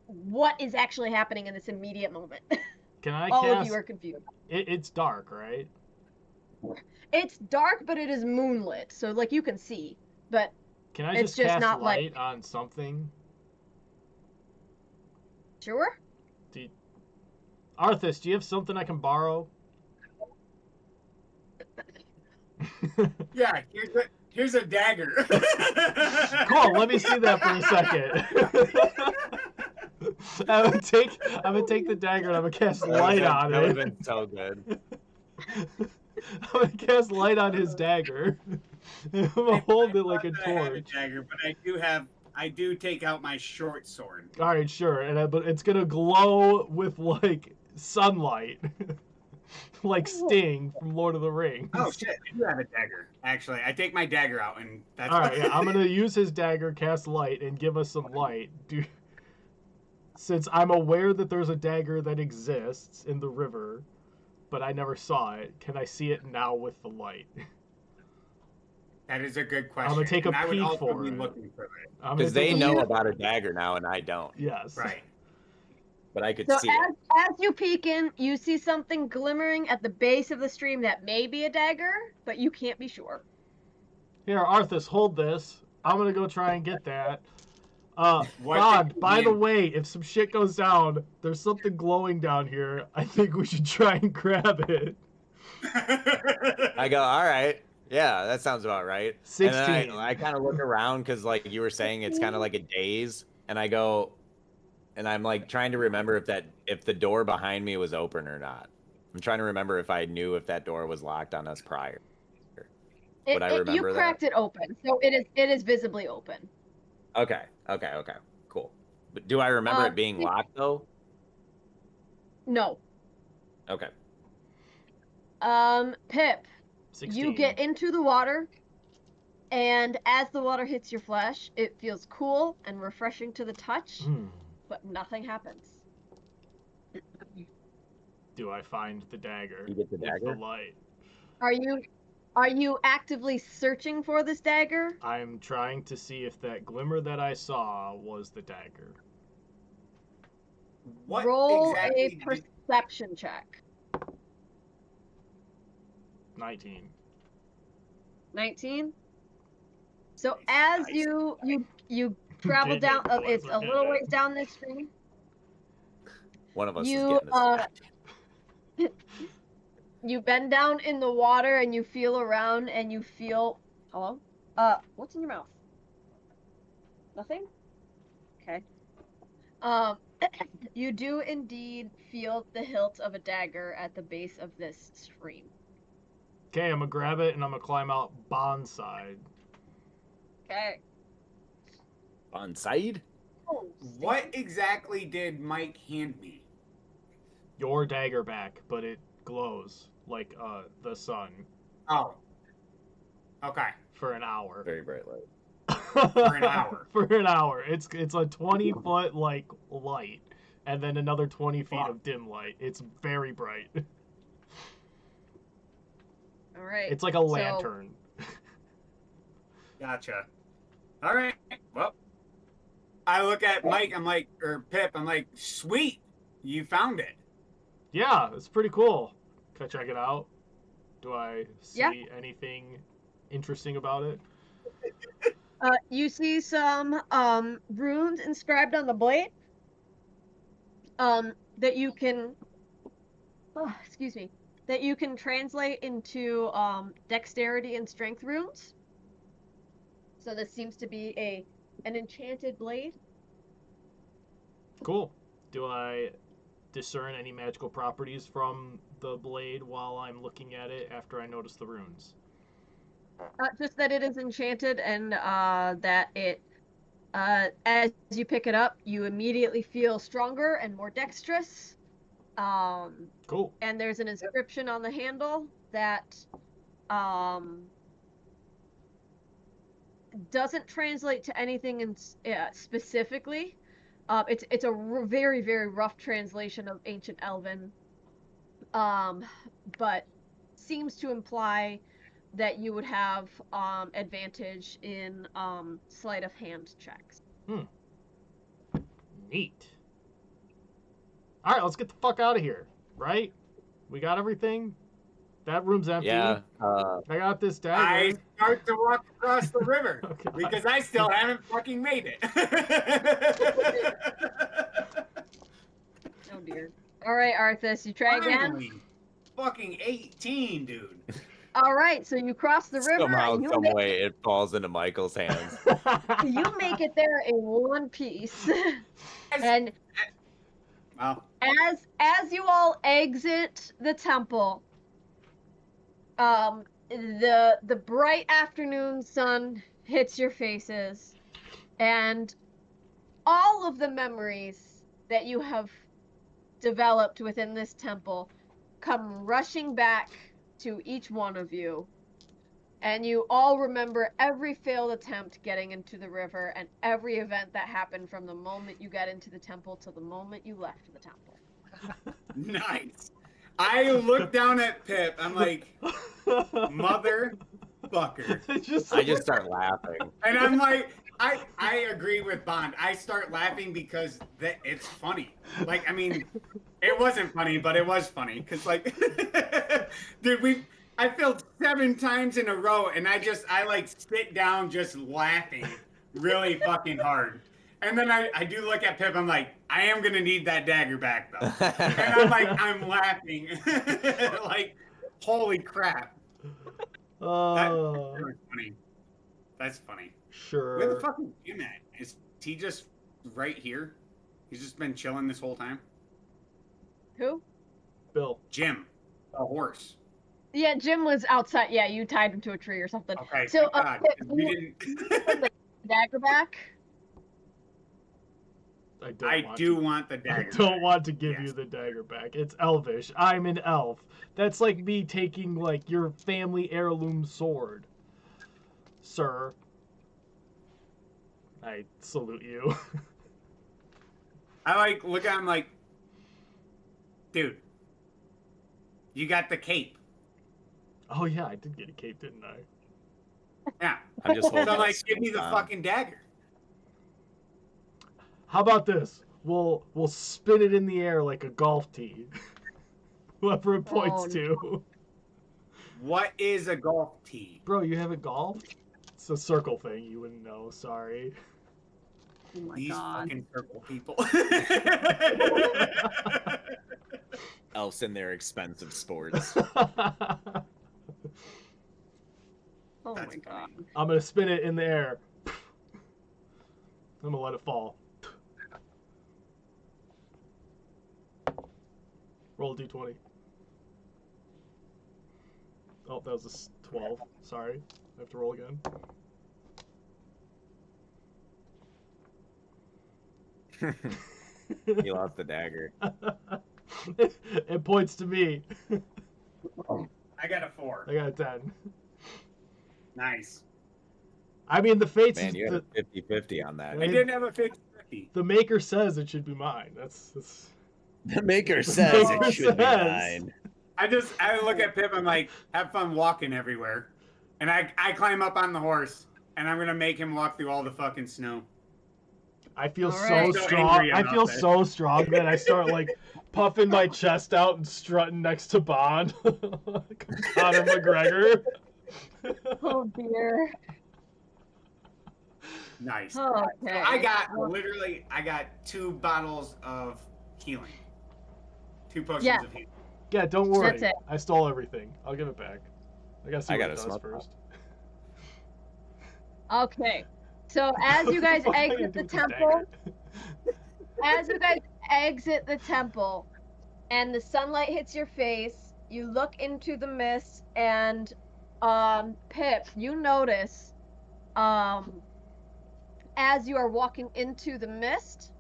what is actually happening in this immediate moment. Can I All cast? of you are confused. It's dark, right? It's dark, but it is moonlit, so like you can see. But Can I It's just just cast not like- light on something? sure. Arthas, do you have something I can borrow? Yeah, here's a dagger. Cool. Let me see that for a second. I'm gonna take the dagger and I'm gonna cast light on That would have it. been so good. I'm gonna cast light on his dagger. I'm gonna hold it like a I have a torch. dagger, but I do take out my short sword. All right, sure. But it's gonna glow with like sunlight, like Sting from Lord of the Rings. Oh shit, I do have a dagger. Actually, I take my dagger out and that's All right, yeah, I'm gonna use his dagger, cast light, and give us some light. Since I'm aware that there's a dagger that exists in the river, but I never saw it, can I see it now with the light? That is a good question. I'm gonna take a and I would peek also for be it. looking for it. I'm gonna Because they take a- know about a dagger now and I don't. Yes. Right. But I could So see it. as you peek in, you see something glimmering at the base of the stream that may be a dagger, but you can't be sure. Here, Arthas, hold this. I'm gonna go try and get that. What God, did you by the mean? way, if some shit goes down, there's something glowing down here. I think we should try and grab it. I go, all right. Yeah, that sounds about right. 16. And then I kind of look around because, like you were saying, it's kind of like a daze. And I go, and I'm like trying to remember if the door behind me was open or not. I'm trying to remember if I knew if that door was locked on us prior. Would I remember You that? cracked it open, so it is visibly open. Okay, cool. But do I remember it being it- locked though? No. Okay. Pip, 16. you get into the water, and as the water hits your flesh, it feels cool and refreshing to the touch, Hmm. but nothing happens. Do I find the dagger? You get the with dagger? The light. Are you actively searching for this dagger? I'm trying to see if that glimmer that I saw was the dagger. What Roll exactly a did- perception check. 19. 19. So as Nice. you travel Did down, it, boys, it's we a did little it. ways down this stream. One of us is You getting this. you bend down in the water and you feel around and you feel hello? What's in your mouth? Nothing? Okay. You do indeed feel the hilt of a dagger at the base of this stream. Okay, I'm gonna grab it and I'm gonna climb out Bond's side. Okay. On side? Oh, What exactly did Mike hand me? Your dagger back, but it glows like the sun Oh. Okay. for an hour. Very bright light. For an hour. For an hour. It's a 20-foot like light, and then another 20 feet Wow. of dim light. It's very bright. All right. It's like a lantern. Gotcha. All right. Well, I look at Mike. I'm like, or Pip. I'm like, sweet, you found it. Yeah, it's pretty cool. Can I check it out? Do I see Yeah. anything interesting about it? You see some runes inscribed on the blade. That you can excuse me, that you can translate into dexterity and strength runes. So this seems to be an enchanted blade. Cool. Do I discern any magical properties from the blade while I'm looking at it after I notice the runes? Just that it is enchanted and that it as you pick it up, you immediately feel stronger and more dexterous. Cool. And there's an inscription on the handle that doesn't translate to anything in specifically. It's a very, very rough translation of Ancient Elven, but seems to imply that you would have advantage in sleight of hand checks. Neat. All right, let's get the fuck out of here. Right? We got everything. That room's empty. Yeah. I got this dagger. I start to walk across the river Okay. because I still haven't fucking made it. Oh dear. All right, Arthas, you try again. Finally. Fucking 18, dude. All right, so you cross the river Somehow, and you some make, way, it falls into Michael's hands. you make it there in one piece. And Well, as you all exit the temple, the bright afternoon sun hits your faces, and all of the memories that you have developed within this temple come rushing back to each one of you. And you all remember every failed attempt getting into the river and every event that happened from the moment you got into the temple to the moment you left the temple. nice. I look down at Pip. I'm like, motherfucker. Just I just start laughing. And I'm like, I agree with Bond. I start laughing because it's funny. Like, I mean, it wasn't funny, but it was funny. Because, like, dude, I failed 7 times in a row, and I like sit down just laughing really fucking hard. And then I do look at Pip. I'm like, I am going to need that dagger back, though. And I'm like, I'm laughing. Like, holy crap. Oh, That's funny. That's funny. sure. Where the fuck is Jim at? Is he just right here? He's just been chilling this whole time? Who? Bill. Jim, the horse. Yeah, Jim was outside. Yeah, you tied him to a tree or something. Okay, So, thank God, 'cause we you didn't... put the dagger back. I do want the dagger. I don't want to give Yes. you the dagger back. It's elvish. I'm an elf. That's like me taking like your family heirloom sword, sir. I salute you. I like look at him like, dude, you got the cape. Oh yeah, I did get a cape, didn't I? Yeah. I'm just holding So it like, at give me the the same fucking dagger. How about this? We'll spin it in the air like a golf tee. Whoever it points Oh, to. What is a golf tee? Bro, you haven't golfed? It's a circle thing. You wouldn't know. Sorry. Oh my These god. fucking circle people. Else in their expensive sports. Oh That's my god. funny. I'm gonna spin it in the air. I'm gonna let it fall. Roll a d20. Oh, that was a 12. Sorry. I have to roll again. He lost the dagger. It points to me. I got a 4. I got a 10. Nice. I mean, the fates. Man, you had a 50-50 on that. I I didn't have a 50-50. The maker says it should be mine. That's The maker says says it it should be says. mine. I look at Pip, I'm like, have fun walking everywhere. And I climb up on the horse, and I'm gonna make him walk through all the fucking snow. I feel All right. so So strong. angry I about feel this. so strong that I start like puffing my chest out and strutting next to Bond. Conor McGregor. Oh dear. Nice. Okay. I got 2 bottles of healing. 2 potions Yeah. of healing. Yeah, don't worry. That's it. I stole everything. I'll give it back. I gotta see I what got it a does smoke first. Okay. So as you guys What am I gonna exit do the with this temple, dagger? as you guys exit the temple and the sunlight hits your face, you look into the mist and Pip, you notice as you are walking into the mist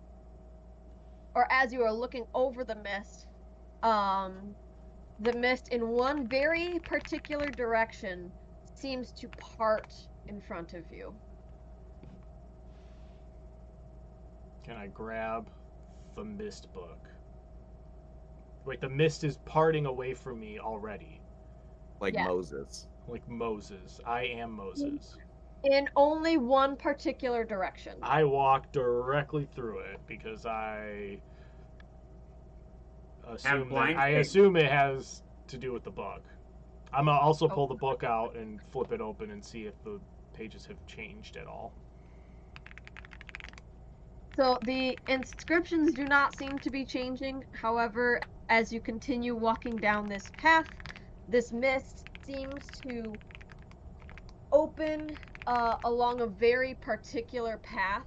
or as you are looking over the mist in one very particular direction seems to part in front of you. Can I grab the mist book? Wait, the mist is parting away from me already. Like Yeah. Moses. Like Moses. I am Moses. In only one particular direction. I walk directly through it because I assume blind I faith. assume it has to do with the book. I'm gonna also pull the book out and flip it open and see if the pages have changed at all. So the inscriptions do not seem to be changing. However, as you continue walking down this path, this mist seems to open along a very particular path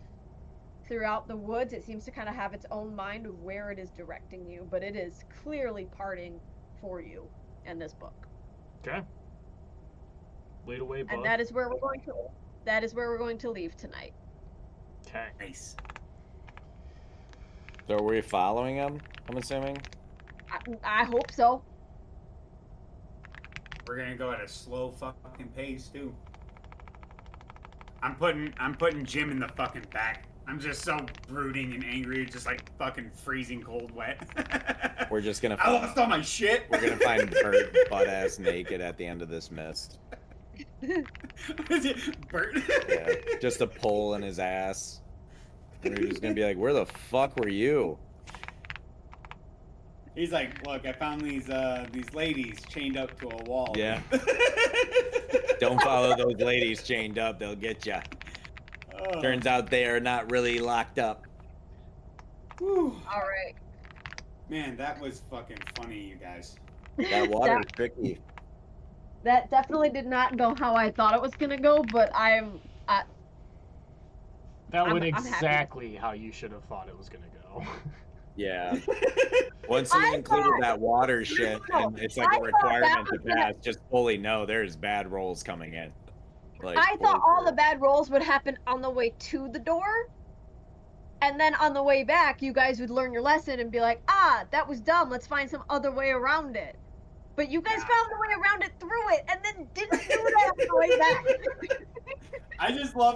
throughout the woods. It seems to kind of have its own mind of where it is directing you, but it is clearly parting for you in this book. Okay. Lead away, book. And that is where we're going to leave tonight. Okay. Nice. So are we following him, I'm assuming? I hope so. We're gonna go at a slow fucking pace too. I'm putting Jim in the fucking back. I'm just so brooding and angry, just like fucking freezing cold wet. We're just gonna I lost all my shit. we're gonna find Bert butt ass naked at the end of this mist. Bert. Yeah, just a pole in his ass. And we're just gonna be like, where the fuck were you? He's like, look, I found these ladies chained up to a wall. Yeah. Don't follow those ladies chained up, they'll get ya. Oh. Turns out they are not really locked up. Whew. All right. Man, that was fucking funny, you guys. That water's tricky. That definitely did not go how I thought it was gonna go, but That went I'm happy. exactly how you should have thought it was gonna go. Yeah. Once you I included thought- that water shit, and it's like I a thought requirement that to was gonna- pass, just fully know there's bad rolls coming in. Like, I thought fully all the true. bad rolls would happen on the way to the door, and then on the way back, you guys would learn your lesson and be like, "Ah, that was dumb. Let's find some other way around it." But you guys Yeah. found the way around it through it, and then didn't do that on the way back. I just love